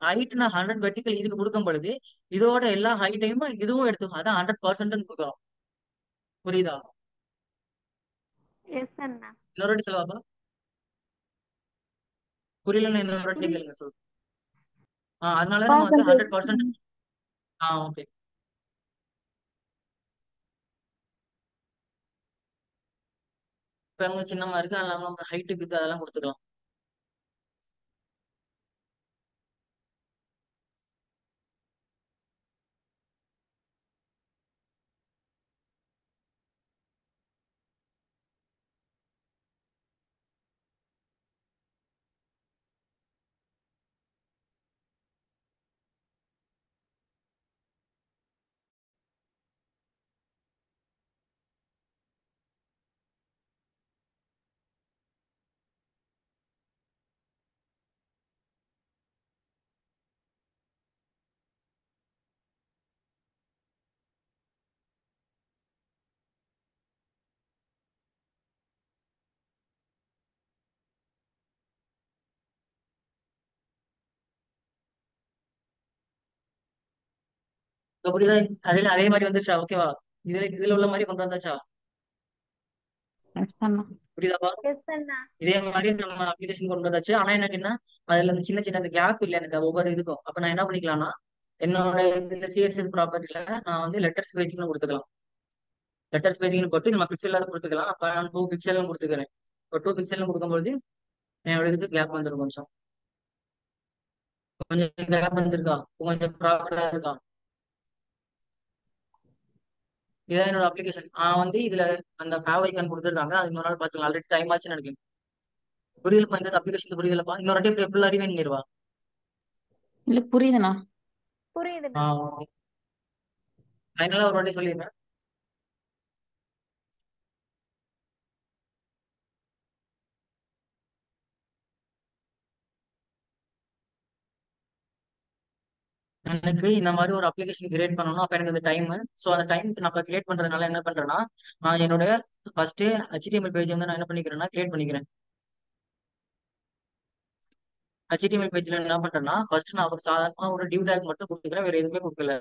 ஹைட் நான் 100 வெர்டிகல் இதுக்கு கொடுக்கும் பொழுது இதோட எல்லா ஹைட்டையும் இதுவும் எடுத்துக்கும், அதான் 100% கொடுக்குறோம். புரியுதா? எஸ் அண்ணா. இன்னொரு வாட்டி சொல்லவாப்பா? புரியலன்னு இன்னொரு வாட்டி புரி கேளுங்க சொல். அதனாலதான் நம்ம வந்து பர்சன்டேஜ். 100%. ஓகே. இப்ப அவங்க சின்னமா இருக்கு, அதெல்லாம் நம்ம ஹைட்டுக்கு அதெல்லாம் கொடுத்துக்கலாம். இப்ப புரியுதா? அதே மாதிரி வந்துருச்சா? ஓகேவா? இதுல உள்ள மாதிரி கொண்டு வந்தாச்சா? எஸ் அண்ணா. புரியுதாப்பா? எஸ் அண்ணா. இதே மாதிரி நம்ம அப்ளிகேஷன் கொண்டு வந்தாச்சு. ஆனா எனக்கு என்ன, அதுல இந்த சின்ன சின்ன அந்த கேப் இல்லை எனக்கு ஒவ்வொரு இதுக்கும். அப்ப நான் என்ன பண்ணிக்கலாம்னா என்னோட இந்த சிஎஸ்எஸ் ப்ராப்பர்ட்டில நான் வந்து லெட்டர் ஸ்பேசிங் கொடுத்துக்கலாம். லெட்டர் ஸ்பேசிங் போட்டு நம்ம பிக்சல் கொடுத்துக்கலாம். அப்ப நான் 2 பிக்சல் கொடுத்துக்கிறேன். இப்போ 2 பிக்சல் கொடுக்கும்போது என்னோட இதுக்கு கேப் வந்துடும். கொஞ்சம் கொஞ்சம் கேப் வந்திருக்கா, கொஞ்சம் ப்ராப்பரா இருக்கா? இதான் என்னோட அப்ளிகேஷன். வந்து இதுல அந்த பேவ் ஐக்கான் கொடுத்துருக்காங்க, அது இன்னொரு நாள் பார்த்துக்கலாம். ஆல்ரெடி டைம் ஆச்சுன்னு நினைக்கிறேன். புரியலப்பா? இந்த அப்ளிகேஷன் புரியுதுலப்பா? இன்னொரு வாட்டி இப்படி எப்படி அறிவே பண்ணிடுவா? இல்ல புரியுதுண்ணா. புரியுதுண்ணா. ஓகே. அதனால ஒரு வாட்டி சொல்லிடுறேன். எனக்கு இந்த மாதிரி ஒரு அப்ளிகேஷன் கிரியேட் பண்ணணும். அப்ப எனக்கு அந்த டைம், ஸோ அந்த டைமுக்கு நான் இப்போ கிரியேட் பண்றதுனால என்ன பண்றேன்னா, நான் என்னோட ஃபர்ஸ்ட் HTML பேஜ் வந்து நான் என்ன பண்ணிக்கிறேன்னா கிரியேட் பண்ணிக்கிறேன். HTML பேஜ்ல என்ன பண்றேன்னா ஃபர்ஸ்ட் நான் ஒரு சாதாரண ஒரு டிவ் டேக் மட்டும் கொடுத்துக்கிறேன், வேற எதுவுமே கொடுக்கல.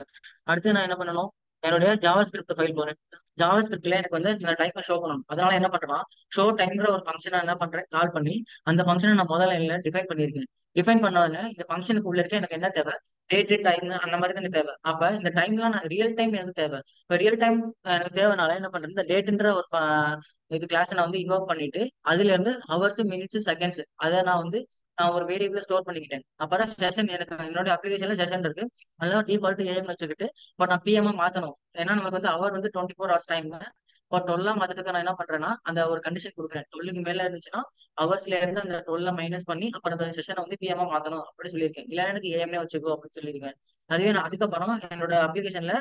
அடுத்து நான் என்ன பண்ணணும், என்னுடைய ஜாவா ஸ்கிரிப்ட் ஃபைல் போறேன். ஜாவா ஸ்கிரிப்ட்ல எனக்கு வந்து இந்த டைமை ஷோ பண்ணணும். அதனால என்ன பண்றேன்னா ஷோ டைம்ன்ற ஒரு ஃபங்க்ஷனை என்ன பண்றேன், கால் பண்ணி அந்த ஃபங்க்ஷனை நான் முதல்ல டிஃபைன் பண்ணியிருக்கேன். டிஃபைன் பண்ணதுல இந்த ஃபங்க்ஷனுக்கு உள்ள இருக்க எனக்கு என்ன தேவை, டேட்டு டைம் அந்த மாதிரி தான் எனக்கு தேவை. அப்ப இந்த டைம்லாம் நான் ரியல் டைம் எனக்கு தேவை. இப்ப ரியல் டைம் எனக்கு தேவைனால என்ன பண்றது, இந்த டேட்ன்ற ஒரு இது கிளாஸ் நான் வந்து இன்வால்வ் பண்ணிட்டு அதுல இருந்து ஹவர்ஸ் மினிட்ஸ் செகண்ட்ஸ் அதை நான் ஒரு வேரியபிள் ஸ்டோர் பண்ணிக்கிட்டேன். அப்புறம் செஷன் எனக்கு என்னோட அப்ளிகேஷன்ல செஷன் இருக்கு, அதெல்லாம் டிஃபால்ட் ஏஎம் வச்சுக்கிட்டு பட் நான் பிஎம் மாத்தணும். ஏன்னா நமக்கு வந்து அவர் வந்து 24 hours டைம். இப்போ 12 மாத்ததுக்கு நான் என்ன பண்றேன்னா அந்த ஒரு கண்டிஷன் கொடுக்குறேன். 12க்கு மேல இருந்துச்சுன்னா ஹவர்ஸ்ல இருந்து அந்த 12 மைனஸ் பண்ணி அப்புறம் அந்த செஷனை வந்து பிஎம்ஆ மாத்தணும் அப்படி சொல்லியிருக்கேன். இல்லைன்னா எனக்கு ஏஎம்ஏ வச்சுக்கோ அப்படின்னு சொல்லியிருக்கேன். அதுவே நான் அதுக்கப்புறம் என்னோட அப்ளிகேஷன்ல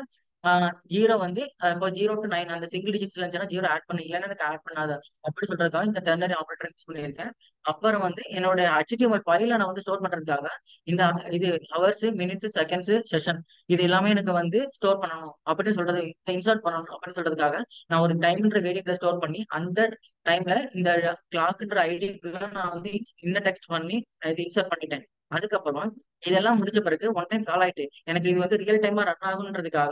ஜீரோ வந்து இப்போ 0 to 9 அந்த சிங்கிள் டிஜிட்ஸ்ல இருந்துச்சுன்னா ஜீரோ ஆட் பண்ணி, இல்லைன்னா எனக்கு ஆட் பண்ணாத அப்படி சொல்றதுக்காக இந்த டெர்னரி ஆப்ரேட்டர் யூஸ் பண்ணியிருக்கேன். அப்புறம் வந்து என்னோட HTML ஃபைல நான் வந்து ஸ்டோர் பண்றதுக்காக இந்த இது ஹவர்ஸ் மினிட்ஸ் செகண்ட்ஸ் செஷன் இது எல்லாமே எனக்கு வந்து ஸ்டோர் பண்ணணும் அப்படின்னு சொல்றது, இன்சர்ட் பண்ணணும் அப்படின்னு சொல்றதுக்காக நான் ஒரு டைம்ன்ற வேரியபிளை ஸ்டோர் பண்ணி அந்த டைம்ல இந்த கிளாக்ன்ற ஐடிக்குள்ள நான் வந்து இந்த டெக்ஸ்ட் பண்ணி இது இன்சர்ட் பண்ணிட்டேன். அதுக்கப்புறம் இதெல்லாம் முடிஞ்ச பிறகு ஒன் டைம் கால் ஆயிட்டு எனக்கு இது வந்து ரியல் டைமா ரன் ஆகுன்றதுக்காக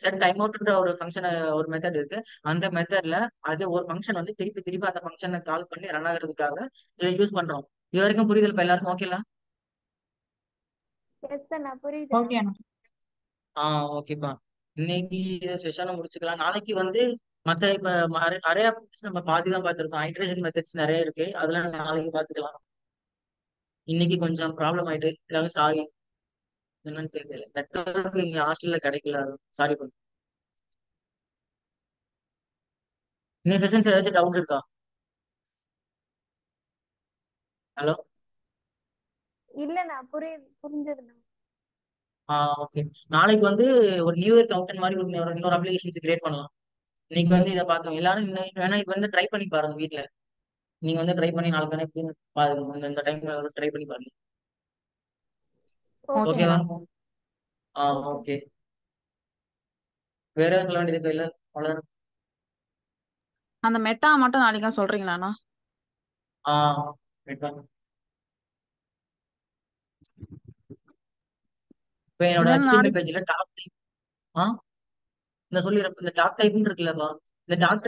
செட் டைம் அவுட்ன்ற ஒரு ஃபங்க்ஷன் ஒரு மெத்தட் இருக்கு. அந்த மெத்தட்ல அது ஒரு ஃபங்க்ஷன் வந்து திருப்பி திருப்பி அந்த ஃபங்க்ஷனை கால் பண்ணி ரன் ஆகுறதுக்காக இதை யூஸ் பண்றோம். இது வரைக்கும் புரியுதல் இப்ப எல்லாருக்கும் ஓகேங்களா? எஸ் அண்ணா புரியுதுண்ணா. ஓகே அண்ணா. ஓகேப்பா. இன்னைக்கு செஷனை முடிச்சுக்கலாம். நாளைக்கு வந்து மத்த இப்ப நிறைய நம்ம பாதி தான் பார்த்திருக்கோம். ஹைட்ரேஷன் மெத்தட்ஸ் நிறைய இருக்கு, அதெல்லாம் நாளைக்கு பார்த்துக்கலாம். இன்னைக்கு கொஞ்சம் ப்ராப்ளம் ஆயிட்டு எல்லாரும் சாரி, என்னன்னு தெரியல, நெட்வொர்க் இங்க ஹாஸ்டல்ல கிடைக்கல, சாரி பண்ணு. இன்னைக்கு செஷன்ஸ் ஏதாச்சும் டவுட் இருக்கா? ஹலோ. இல்லண்ணா புரிஞ்சதுண்ணா. ஓகே. நாளைக்கு வந்து ஒரு நியூ இயர் கவுண்டன் மாதிரி இன்னொரு அப்ளிகேஷன்ஸ் கிரியேட் பண்ணலாம். இன்னைக்கு வந்து இதை பார்த்தோம் எல்லாரும். வேணா இது வந்து ட்ரை பண்ணி பாருங்க வீட்ல. நீங்க வந்து ட்ரை பண்ணி நாளைக்கு வேணா எப்படின்னு பாருங்க, இந்த டைம்ல ட்ரை பண்ணி பாருங்க. ஓகே ஓகே ஓகேவா? அண்ணா. ஓகே. ஓகே. வேற ஏதாவது சொல்ல வேண்டியது இல்ல? அவ்வளவுதான். அந்த மெட்டா மட்டும் நாளைக்கா சொல்றீங்களாண்ணா? wait பண்ணுங்க. இப்ப என்னோட இல்லைன்னா HTML நாளைக்கு. பேஜ்ல டாப் டைப் இந்த சொல்லிடுறேன். இந்த டாக் டைப்னு இருக்குல்லப்பா, இந்த டாக்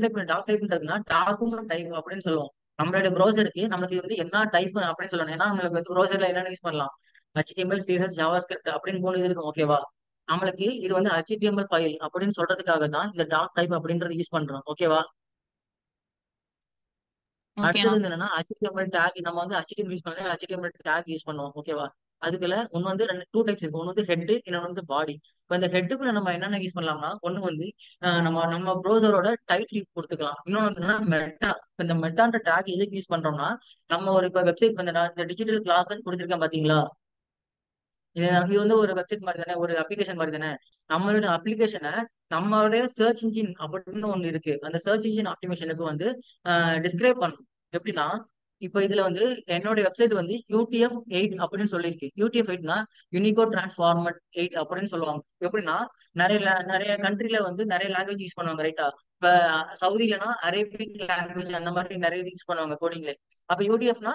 டைப்ன்றதுன்னா டாக்குமெண்ட் டைப் அப்படின்னு சொல்லுவோம். நம்மளுடைய ப்ரௌசருக்கு நம்மளுக்கு வந்து என்ன டைப் அப்படின்னு சொல்லணும். ஏன்னா நம்மளுக்கு வந்து ப்ரௌசர்ல என்னென்ன யூஸ் பண்ணலாம், HTML CSS JavaScript அப்படின்னு 3 இது இருக்கும். ஓகேவா? நம்மளுக்கு இது வந்து HTML ஃபைல் அப்படின்னு சொல்றதுக்காக தான் இந்த டாக் டைப் அப்படின்றது யூஸ் பண்றோம். ஓகேவா? ஓகேண்ணா. அடுத்தது என்னன்னா HTML டேக். நம்ம வந்து HTML யூஸ் பண்ணல, HTML டேக் யூஸ் பண்ணுவோம். ஓகேவா? அதுக்குள்ள ஒன்னு வந்து டூ டைப்ஸ் இருக்கு. ஒன்னு வந்து ஹெட், இன்னொன்னு வந்து பாடி. இப்ப இந்த ஹெட்டுக்குள்ள நம்ம என்னென்ன யூஸ் பண்ணலாம்னா, ஒண்ணு வந்து நம்ம ப்ரௌசரோட டைட்டில் கொடுத்துக்கலாம். இன்னொன்னு வந்து மெட்டா. இந்த மெட்டான்ற டேக் எதுக்கு யூஸ் பண்றோம்னா, நம்ம ஒரு இப்ப வெப்சைட் இந்த டிஜிட்டல் கிளாக்னு கொடுத்துருக்கேன் பாத்தீங்களா, இது வந்து ஒரு வெப்சைட் மாதிரி தானே, ஒரு அப்ளிகேஷன் மாதிரி தானே. நம்மளோட அப்ளிகேஷனை நம்மளுடைய சர்ச் இன்ஜின் அப்படின்னு ஒண்ணு இருக்கு, அந்த சர்ச் இன்ஜின் ஆப்டிமேஷனுக்கு வந்து டிஸ்கிரைப் பண்ணும். எப்படின்னா இப்ப இதுல வந்து என்னோட வெப்சைட் வந்து UTF-8 அப்படின்னு சொல்லியிருக்கு. UTF-8னா யூனிகோட் டிரான்ஸ்ஃபார்மட் 8 அப்படின்னு சொல்லுவாங்க. எப்படின்னா நிறைய கண்ட்ரில வந்து நிறைய லாங்குவேஜ் யூஸ் பண்ணுவாங்க, ரைட்டா? இப்ப சவுதிலனா அரேபிக் லாங்குவேஜ் அந்த மாதிரி நிறைய யூஸ் பண்ணுவாங்க கோடிங்ல. அப்ப UTF-னா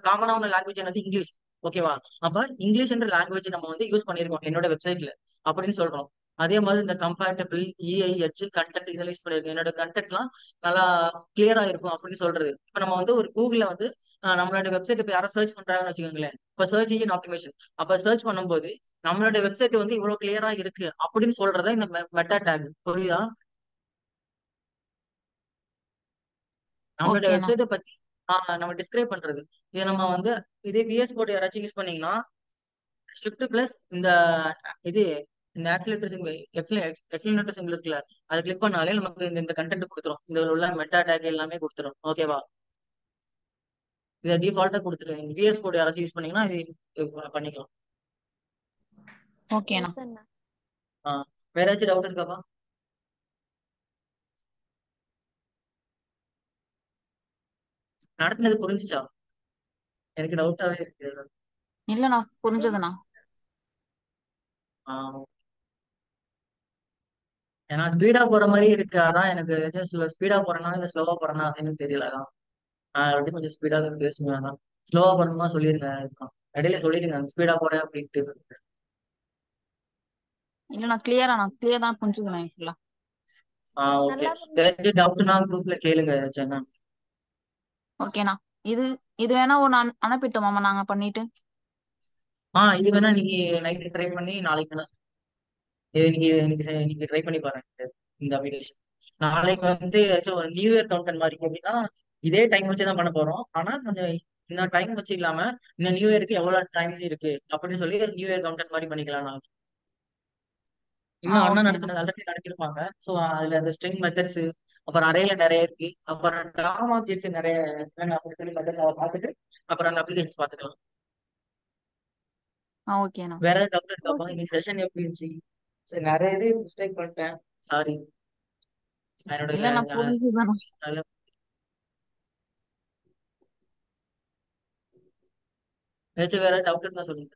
காமனா உள்ள லாங்குவேஜ் வந்து இங்கிலீஷ். ஓகேவா? அப்ப இங்கிலீஷ்ன்ற லாங்குவேஜ் நம்ம வந்து யூஸ் பண்ணிருக்கோம் என்னோட வெப்சைட்ல அப்படின்னு சொல்றோம். அதே மாதிரி இந்த கம்பேட்டபிள் EIH கண்டென்ட் இதெல்லாம் யூஸ் பண்ணிருக்கோம். என்னோட கண்டென்ட்லாம் நல்லா கிளியரா இருக்கும் அப்படின்னு சொல்றது. இப்ப நம்ம வந்து ஒரு கூகுள்ல வந்து நம்மளோட வெப்சைட் இப்ப யாரும் சர்ச் பண்றாங்கன்னு வச்சுக்கோங்களேன், இப்ப சர்ச் இன்ஜின் ஆப்டிமேஷன் அப்ப சர்ச் பண்ணும்போது நம்மளோட வெப்சைட் வந்து இவ்வளவு கிளியரா இருக்கு அப்படின்னு சொல்றதா இந்த மெட்டா டேக். புரியுதா? நம்மளோட ஓகேண்ணா. வெப்சைட்டை பத்தி நம்ம டிஸ்கிரைப் பண்றது. இதை நம்ம வந்து இதே VS கோட் யாராச்சும் யூஸ் பண்ணீங்கன்னா ஷிஃப்ட் பிளஸ் இந்த இது இந்த ஆக்சிலேட்டர் சிம்பிள் எக்ஸிலேட்டர் சிம்பிள் இருக்குல்ல, அதை கிளிக் பண்ணாலே நமக்கு இந்த கண்டென்ட் கொடுத்துரும். இந்த உள்ள மெட்டா டேக் எல்லாமே கொடுத்துரும். ஓகேவா? இதை டிஃபால்ட்டா கொடுத்துருங்க. VS கோட் யாராச்சும் யூஸ் பண்ணீங்கன்னா இது பண்ணிக்கலாம். ஓகேண்ணா. எஸ் அண்ணா. வேற ஏதாச்சும் டவுட் இருக்காப்பா? நடத்துனது புரிஞ்சுச்சா? எனக்கு டவுட்டாவே இருக்கு. இல்லண்ணா புரிஞ்சதுண்ணா. ஆஹ் ஏன்னா ஸ்பீடா போற மாதிரி இருக்கு, அதான் எனக்கு ஸ்பீடா போறேன்னா இல்ல ஸ்லோவா போறேன்னா அப்படின்னு தெரியல. அதான் அப்படி கொஞ்சம் ஸ்பீடா தான் பேசுங்க. அதான் ஸ்லோவா போறேன்னா சொல்லிருங்க. இடையில சொல்லிடுங்க ஸ்பீடா போறேன் அப்படின்ட்டு. இல்லண்ணா கிளியர் தான் புரிஞ்சுதுண்ணா ஃபுல்லா. ஓகே. நல்லா ஏதாச்சும் டவுட்னா குரூப்ல கேளுங்க ஏதாச்சும். ஓகேண்ணா. இது இது வேணா ஒண்ணு அனுப்பிட்டோமாமா நாங்க பண்ணிட்டு. இது வேணா இன்னைக்கு நைட் ட்ரை பண்ணி நாளைக்கு வேணா இது இன்னைக்கு ட்ரை பண்ணி பாருங்க இந்த அப்ளிகேஷன். நாளைக்கு வந்து ஏதாச்சும் ஒரு நியூ இயர் கவுண்டன் மாதிரி அப்படின்னா இதே டைம் வச்சு தான் பண்ண போறோம். ஆனா கொஞ்சம் இந்த டைம் வச்சு இல்லாம இந்த நியூ இயருக்கு எவ்வளவு டைம் இருக்கு அப்படின்னு சொல்லி ஒரு நியூ இயர் கவுண்டன் மாதிரி பண்ணிக்கலாம். நான் இன்னும் அண்ணா ஓகேண்ணா. நடத்தினது ஆல்ரெடி நடத்திருப்பாங்க. ஸோ அதுல அந்த ஸ்ட்ரிங் மெத்தட்ஸ் அப்புறம் அரேல நிறைய இருக்கு. அப்புறம் டாம் ஆப்ஜெக்ட்ஸ் நிறைய என்னென்ன அப்படி சொல்லி மெத்தட்ஸ் அதை பார்த்துட்டு அப்புறம் அந்த அப்ளிகேஷன்ஸ் பார்த்துக்கலாம். ஓகேண்ணா. வேற ஏதாவது டவுட் இருக்காப்பா? ஓகே. இன்னைக்கு செஷன் எப்படி இருந்துச்சு? சரி, நிறைய இது மிஸ்டேக் பண்ணிட்டேன். சாரி. என்னோட இல்ல நான் புரிஞ்சுதாண்ணா. ஏதாச்சும் வேற டவுட் இருந்தா சொல்லுங்க.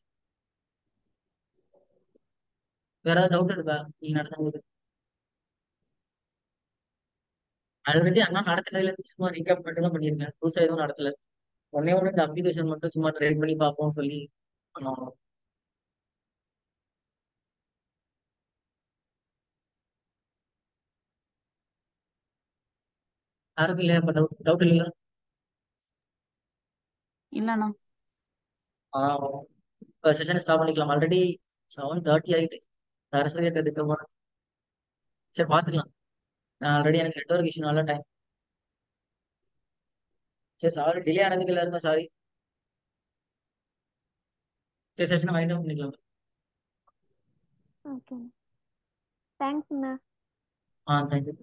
வேற ஏதாவது டவுட் இருக்கா நீங்க நடத்தும்போது? ஆல்ரெடி அண்ணா நடத்துனதுல இருந்து சும்மா ரீகேப் மட்டும் தான் பண்ணியிருக்கேன். புதுசா எதுவும் நடத்தல. ஒன்னே ஒன்று இந்த அப்ளிகேஷன் மட்டும் சும்மா ட்ரை பண்ணி பார்ப்போம் சொல்லி பண்ணோம். யாருக்கும் இல்லையா இப்ப டவுட் இல்லையா? இல்லண்ணா. இப்போ செஷன் ஸ்டார்ட் பண்ணிக்கலாம். ஆல்ரெடி 7:30 ஆயிட்டு. வேற சொல்லி இருக்கிறதுக்கு போனேன். சரி பார்த்துக்கலாம். நான் ஆல்ரெடி எனக்கு நெட்ஒர்க் இஷ்யூனால டைம். சரி சாரி டிலே ஆனதுக்கு எல்லாருக்கும் சாரி. சரி செஷனை வைண்ட் அப் பண்ணிக்கலாம். ஓகே. தேங்க்ஸ்ண்ணா. தேங்க்யூ.